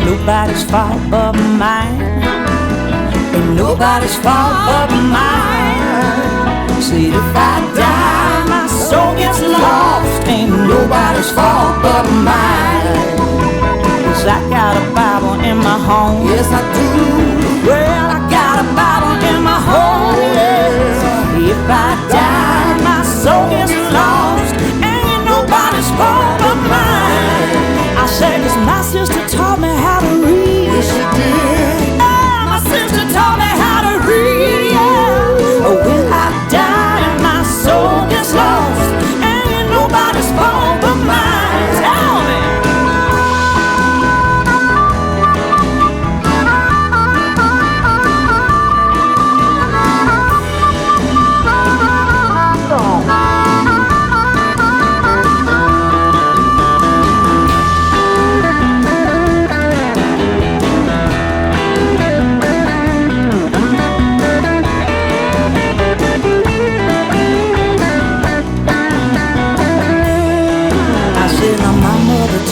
Nobody's fault but mine. Ain't nobody's fault but mine. See, if I die, my soul gets lost. Ain't nobody's fault but mine. 'Cause I got a Bible in my home. Yes, I do. Well, I got a Bible in my home. Yes. If I die, my soul gets lost. Ain't nobody's fault but mine. I said, 'cause my sister taught me how to read. Yes, she did. My sister taught me how to read. Yeah. When I die and my soul gets lost, ain't nobody's fault but mine. Tell me.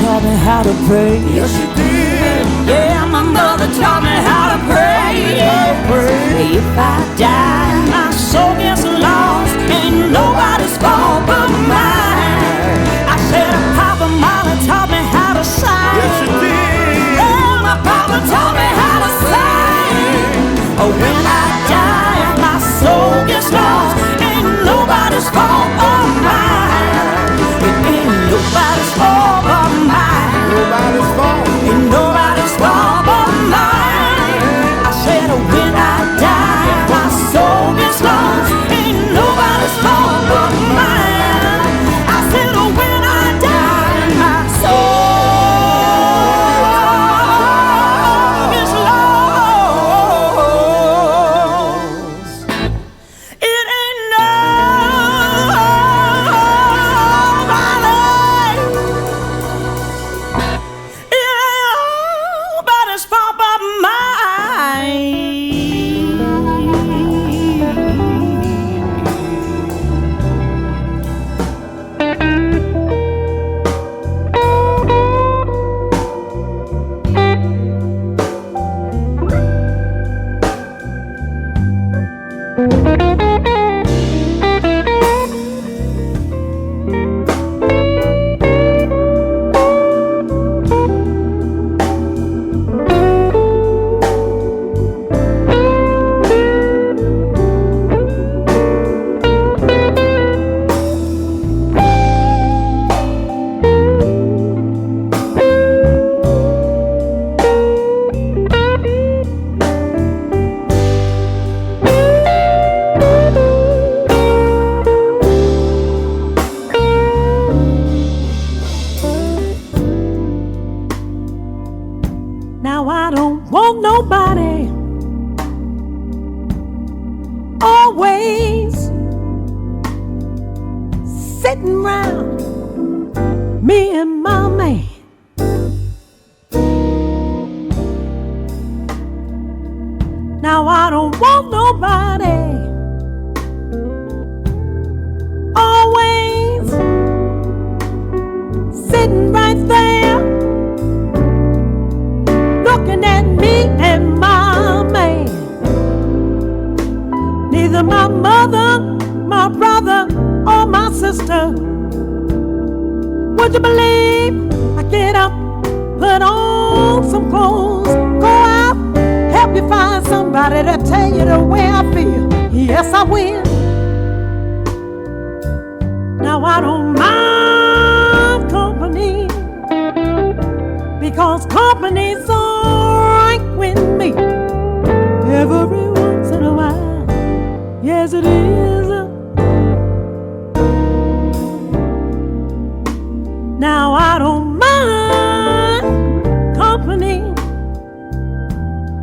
Taught me how to pray. Yes, she did. Yeah, my mother taught me how to pray. Yeah, pray. If I die, my soul gets lost. Ain't nobody's fault but mine. I said, Papa, Mama taught me how to sing. Yes, she did. Yeah, my Papa taught me how to sing. When I die, my soul gets lost. Ain't nobody's fault but mine. It ain't nobody's fault but mine. Nobody's fault. Ain't nobody's fault but mine. I said when I die, my soul gets lost. Ain't nobody's fault but mine. I said when I die, my soul gets lost. It ain't nobody's fault but mine. Now I don't want nobody always sitting round me and my man. Now I don't want nobody always sitting right there looking at me and my man. Neither my mother, my brother, or my sister. Would you believe I get up, put on some clothes, go out, help you find somebody to tell you the way I feel? Yes, I will. Now I don't mind company, because company's alright with me. Every once in a while, yes it is. Now I don't mind company,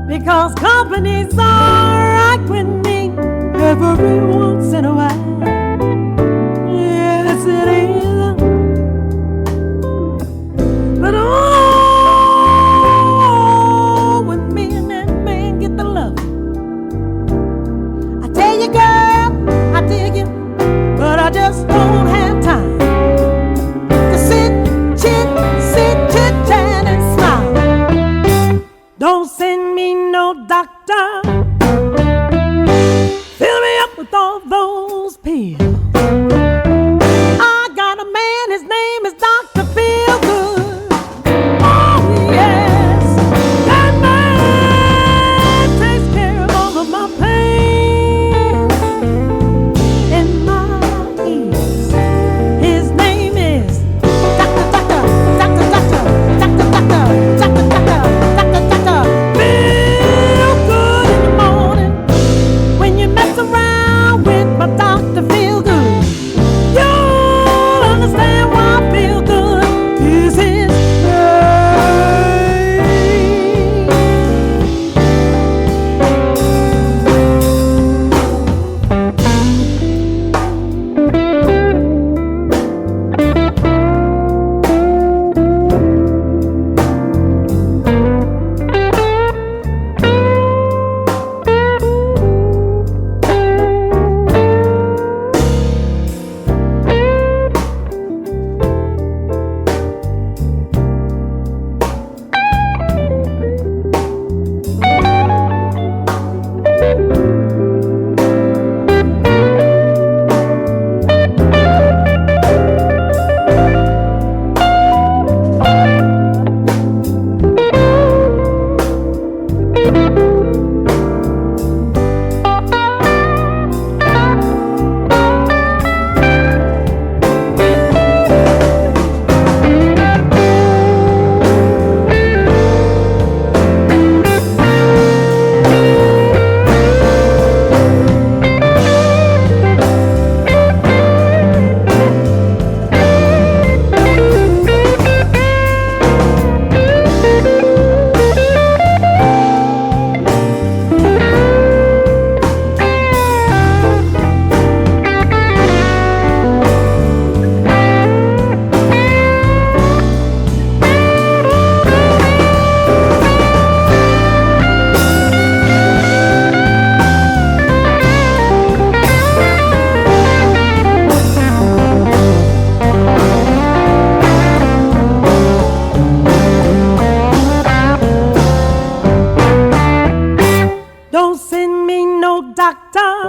because company's alright with me. Every once in a while, yes it is. But oh, when me and that man get the love, I tell you girl, I dig you, but I just don't have time. Don't send me no doctor, fill me up with all those pills. I got a man, his name is Dr. Feelgood. Oh yes, that man takes care of all of my pain in my ears. His name is Dr. Doctor, Dr. Doctor, Dr. Doctor, Dr. Doctor. Feel good in the morning when you mess around with my Dr. Feelgood. You'll understand why I feel good is his Don't send me no doctor,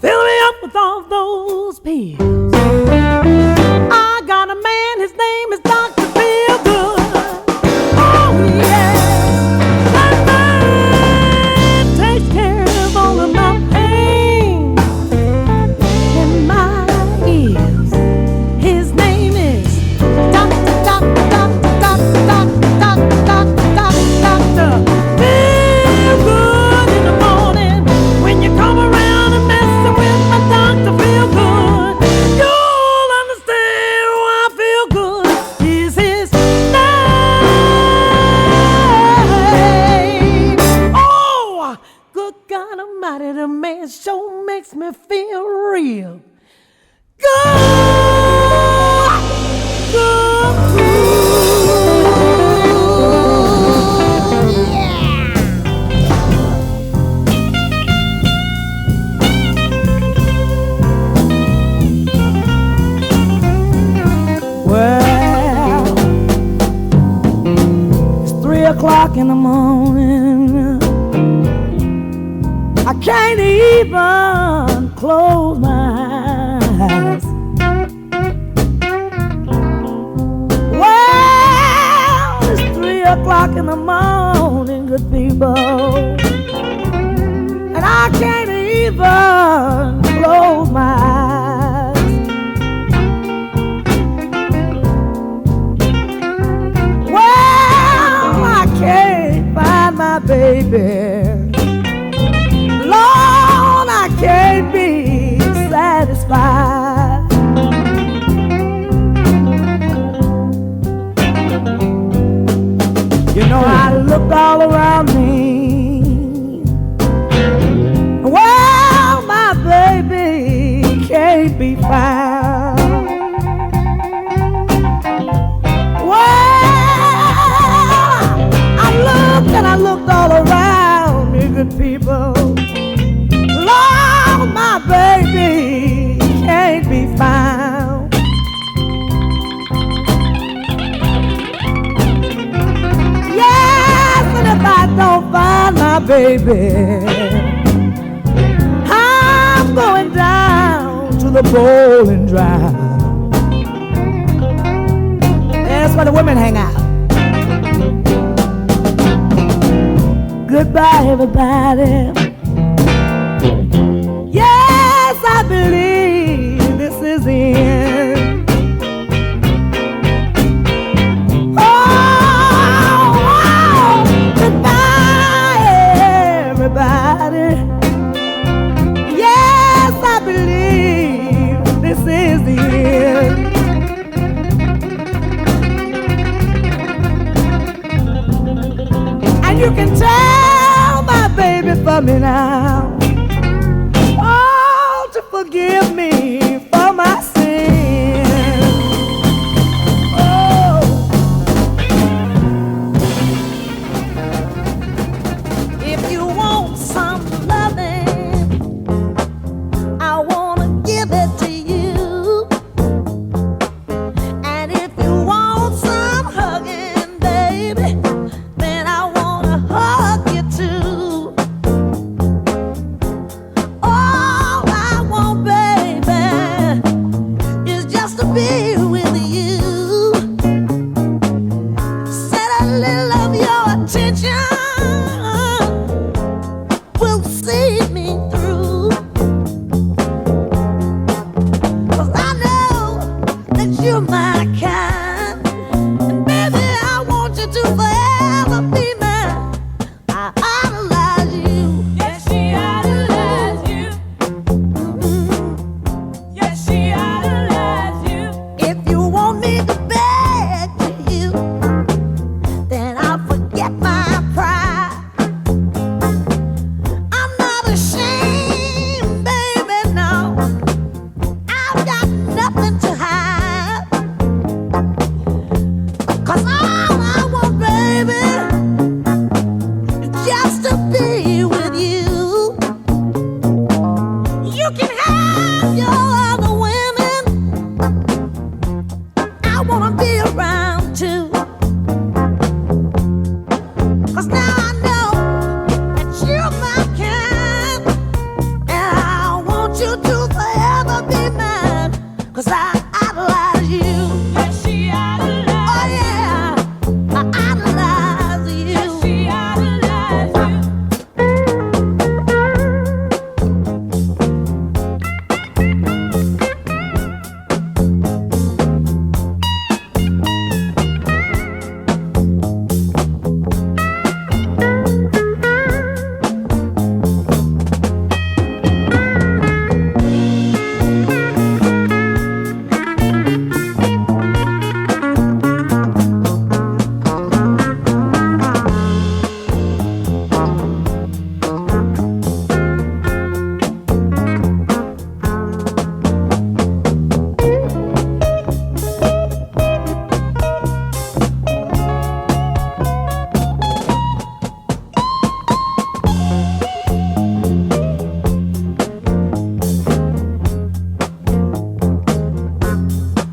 fill me up with all those pills. I got a man, his name is Dr. Feelgood. Oh yes, that man takes care of all of my pain in my ears. His name is Dr. Doctor, Doctor, Doctor, Doctor, Doctor, Doctor. Feel good in the morning when you come around and messing with my Dr. Feelgood. You'll understand why I feel good is his name. Oh, good God Almighty, the man sure makes me feel real good. Good. o'clock in the morning, I can't even close my eyes. Well, it's 3 o'clock in the morning, good people, and I can't even close my eyes. Well, I can't find my baby. Lord, I can't be satisfied. You know, I looked all around me. Well, my baby can't be found. Well, I looked and I looked all around me, good people. Lord, my baby can't be found. Yes, and if I don't find my baby, I'm going down to the bowling drive. That's where the women hang out. Goodbye, everybody. Yes, I believe this is the end. Oh, goodbye, everybody. Yes, I believe this is the end. And you can tell my baby for me now. Oh, to forgive me for my sin. Oh, If you want some loving, I wanna give it to you. And if you want some hugging, baby, then I wanna hug you too. All I want, baby, is just to be with you. Set a little of your attention will see me through. 'Cause I know that you're my kind. And baby, I want you to forever be mine. I idolize you. Yes, she idolized you. Yes, she idolized you. If you want me to beg to you, then I'll forget my pride. I'm not ashamed, baby, no. I've got nothing to hide. 'Cause all I want, baby, is just to be with you. You can have your other women, I wanna be around too. 'Cause now I know that you're my kind, and I want you to forever be mine. 'Cause I idolize you. Yes, she idolized. Oh yeah, I idolize you. Yes, she idolized you.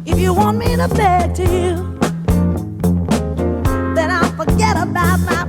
If you want me to beg to you, then I'll forget about my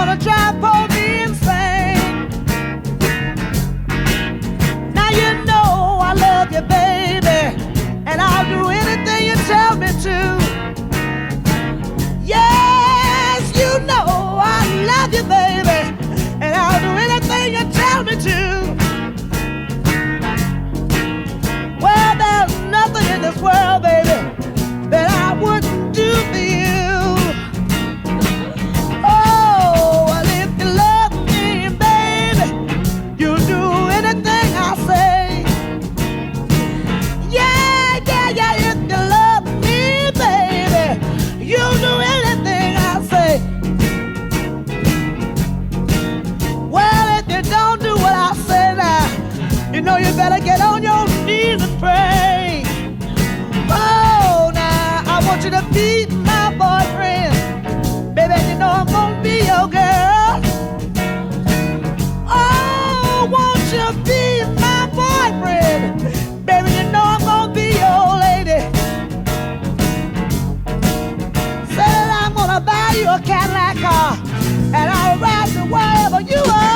gonna drive poor me insane. Now you know I love you, baby, and I'll do anything you tell me to. Yes, you know I love you, baby, and I'll do anything you tell me to. Well, there's nothing in this world, baby, that I wouldn't do for you. Oh, well, if you love me, baby, you'll do anything I say. Yeah, yeah, yeah, if you love me, baby, you'll do anything I say. Well, if you don't do what I say now, you know you better get on your knees and pray. Oh, now I want you to be my boyfriend, baby. You know I'm gonna be your girl. Oh, won't you be my boyfriend, baby? You know I'm gonna be your lady. Said I'm gonna buy you a Cadillac car, and I'll ride you wherever you are.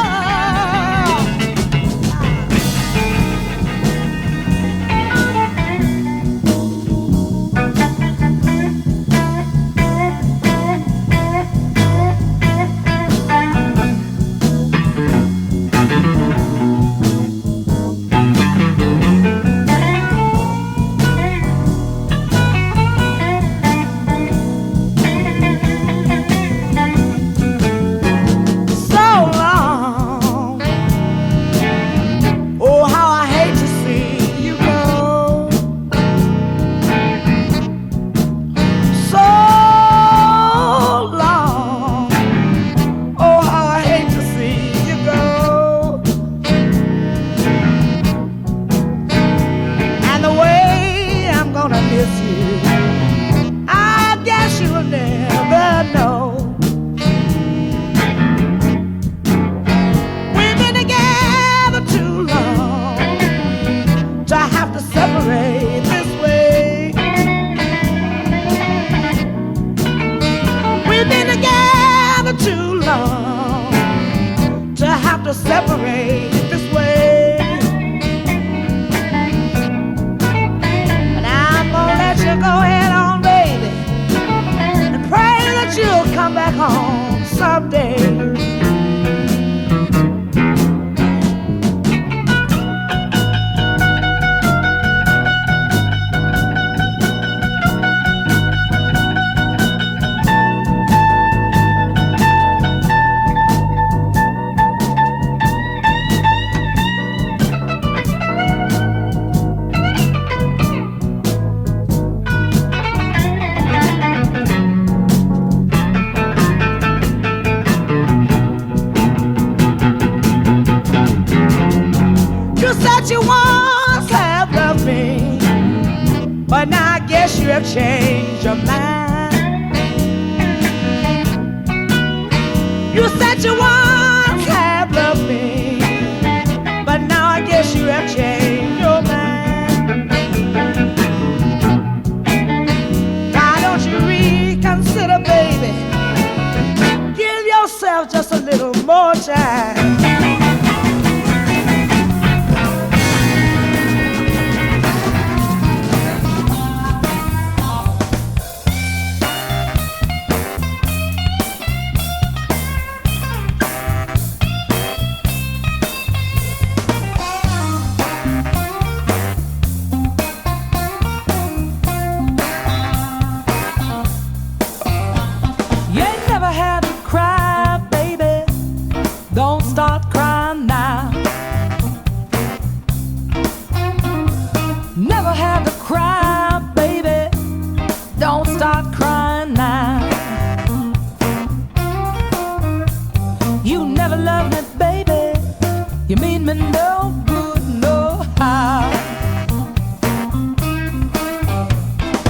Separate this way, and I'm gonna let you go ahead on, baby, and pray that you'll come back home someday. You once have loved me, but now I guess you have changed your mind. You said you once have loved me, but now I guess you have changed your mind. Why don't you reconsider, baby? Give yourself just a little more time.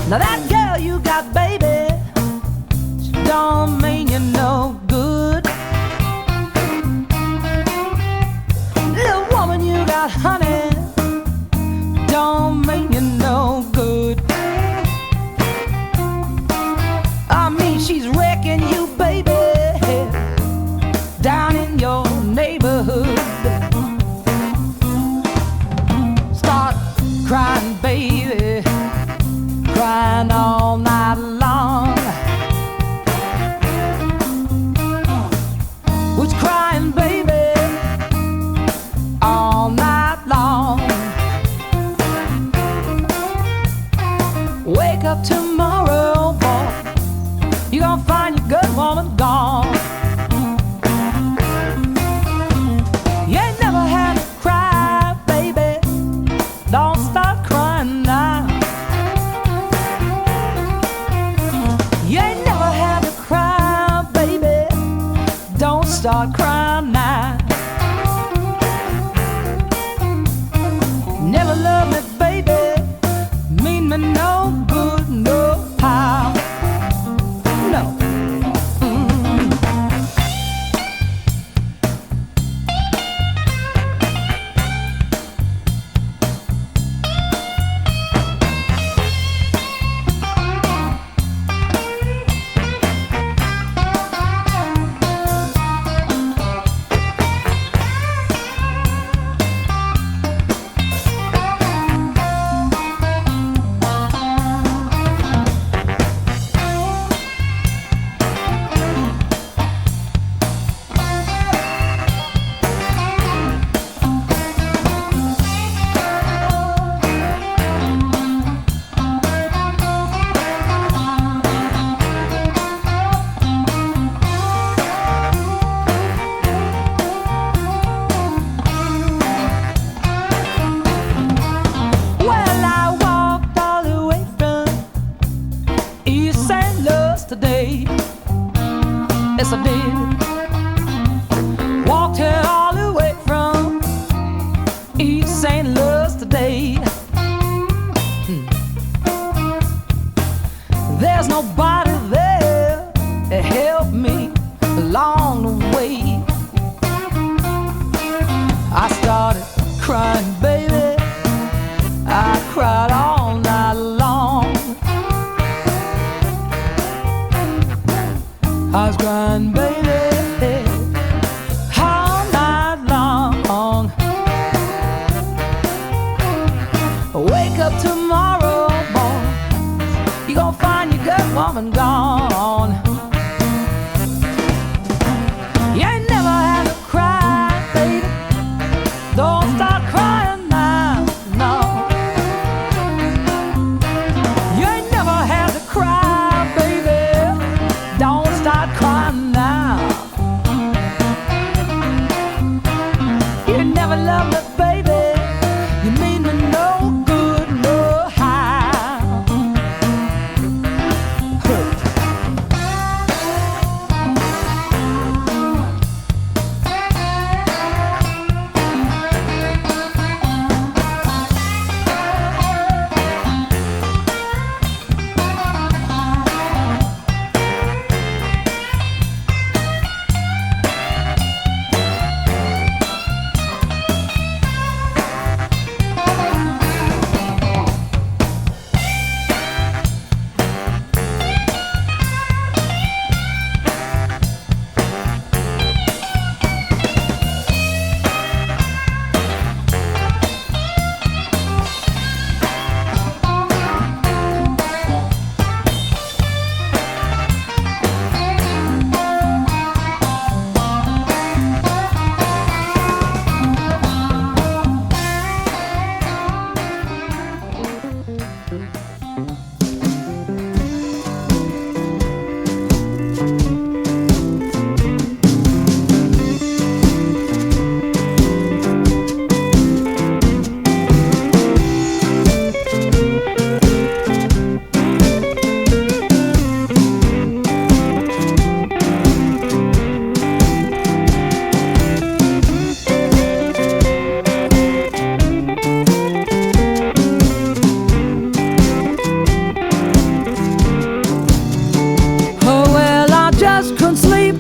Now that girl you got, baby, she don't mean you no good. Little woman you got, honey, don't mean you no good. I mean she's wrecking you, baby, start crying now. Never loved me, baby, mean me no good, no how, no. Today, yes I did. Walked here all the way from East St. Louis today. There's nobody there to help me along the way. I started crying, baby. I cried all night long. I was crying, baby, all night long. Wake up tomorrow morning, you gon' find your good woman gone. You ain't never had to cry, baby. Don't start crying now, no. You ain't never had to cry, baby. Don't start crying now. You never loved me, baby. You mean me no good, no how.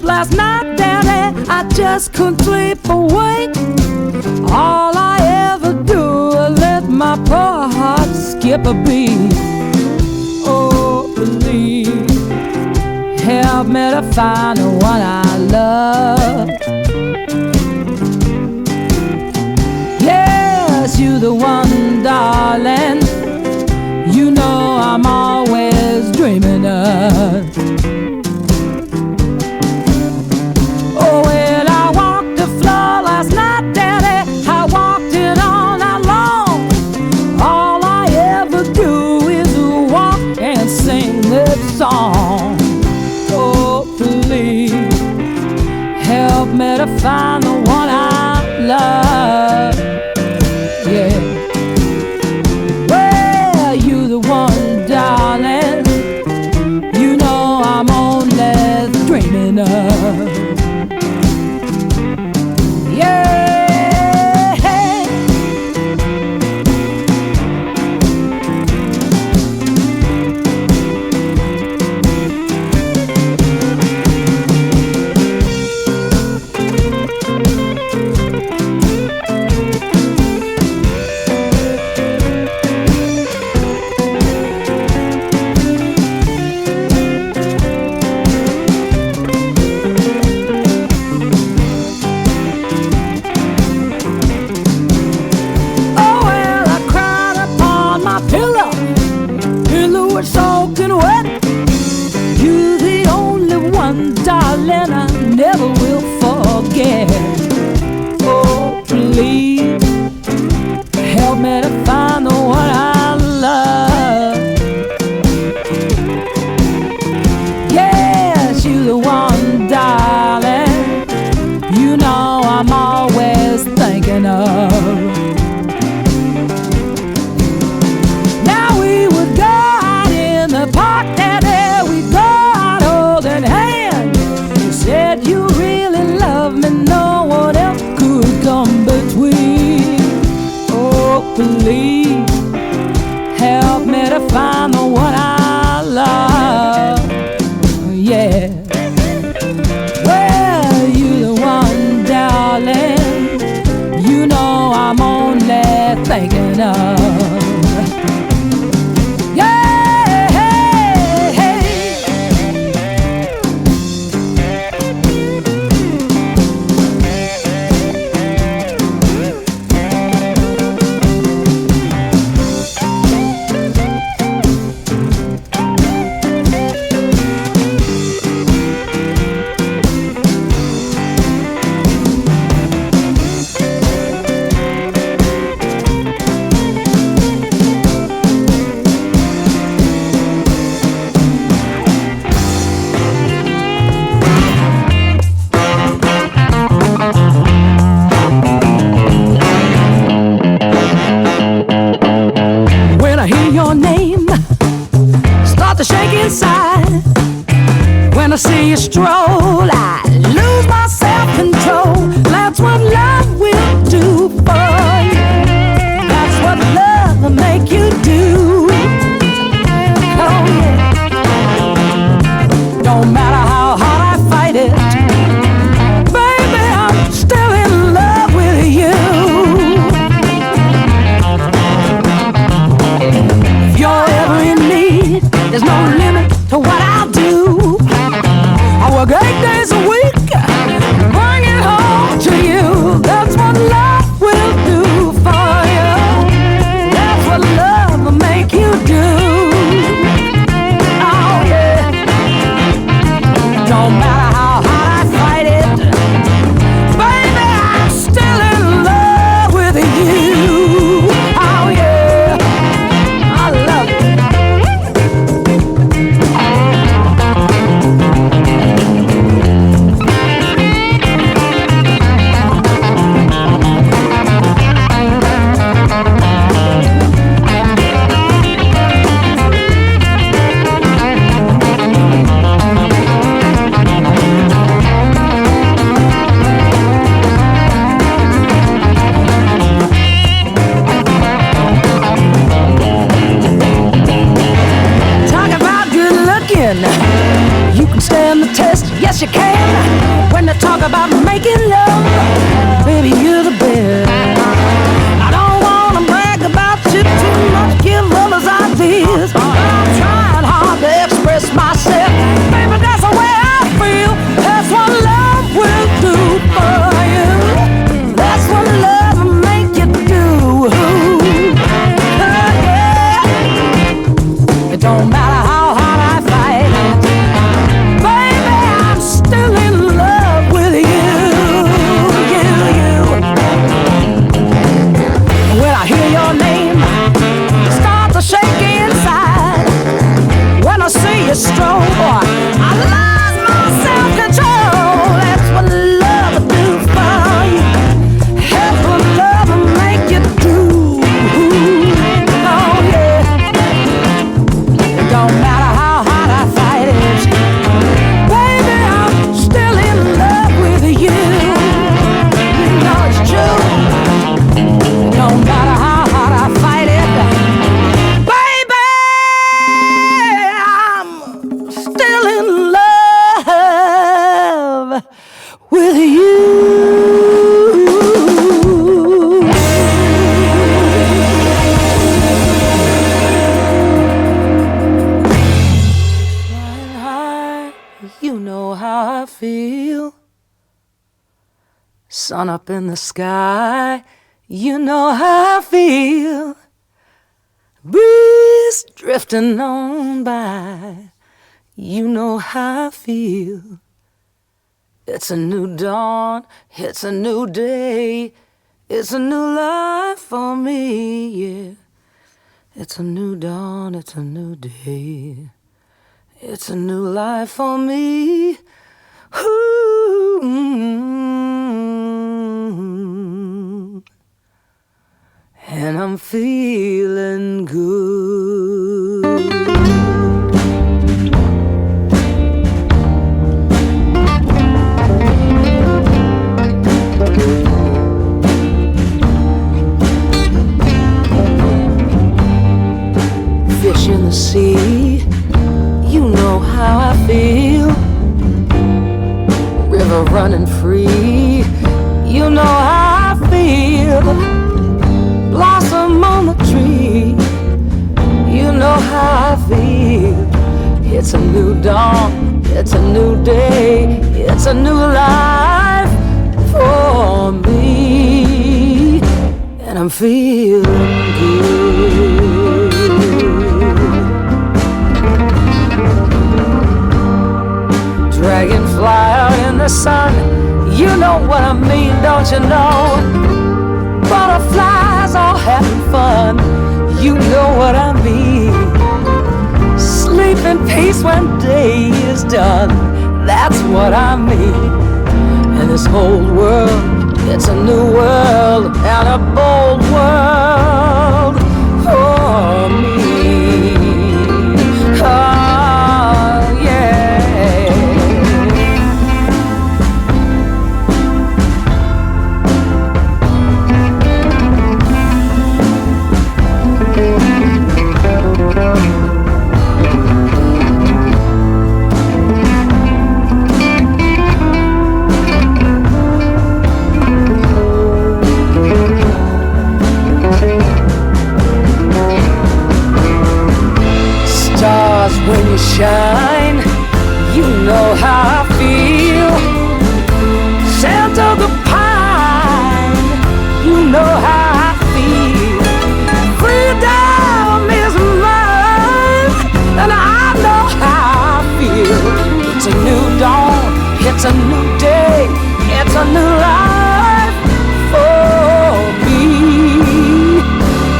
Last night, Daddy, I just couldn't sleep awake. All I ever do is let my poor heart skip a beat. Oh, please help me to find the one I love. Yes, you the one, darling. You know I'm always dreaming of. Oh, well, I walked the floor last night, Daddy. I walked it all night long. All I ever do is walk and sing that song. Oh, please help me to find the one I love. Yeah. Well, you the one, darling. You know I'm only dreaming of. you really love me, no one else could come between. Oh, please help me to find the one I love. Yeah. Well, you're the one, darling. You know I'm only thinking of. When I see you stroll, I lose my self-control. That's what love will do for you. That's what love will make you do. Oh yeah. Don't matter how hard I fight it, baby, I'm still in love with you. If you're ever in need, there's no limit to what I'll do. I work 8 days a week, bring it home to you. That's what love will do for you. That's what love will make you do. Oh yeah. Don't matter how hard I fight it, baby, I'm still in love with you. Oh yeah. I love it. You can stand the test, yes you can. When they talk about making love, baby, you're the best. I don't wanna brag about you too much, give others ideas, but I'm trying hard to express myself. Baby, that's the way I feel. That's what love will do for you. That's what love will make you do. Oh yeah. It don't matter how hard I fight, baby, I'm still in love with you. When I hear your name, it starts to shake inside. When I see you stroll, boy, I lose my self-control. That's what love will do for you. That's what love will make you do. Oh yeah. It don't matter how hard I fight it, baby, I'm still in love with you. You know it's true. It don't matter how hard I fight it, baby, I'm still in love with you. Flying high, you know how I feel. Sun up in the sky, you know how I feel. Breeze drifting on by, you know how I feel. It's a new dawn, it's a new day, it's a new life for me, yeah. It's a new dawn, it's a new day, it's a new life for me. Ooh, and I'm feeling good. running free. You know how I feel. Blossom on the tree. You know how I feel. It's a new dawn, it's a new day, it's a new life for me. And I'm feeling good. Dragonfly out in the sun, you know what I mean, don't you know? Butterflies all having fun, you know what I mean. Sleep in peace when day is done, that's what I mean. And this whole world, it's a new world and a bold world for me. Oh, yeah. When you shine, you know how I feel. Scent of the pine, you know how I feel. Freedom is mine, and I know how I feel. It's a new dawn, it's a new day, it's a new life for me.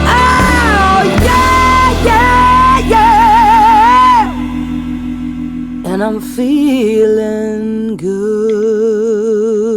Oh yeah, yeah, yeah. And I'm feeling good.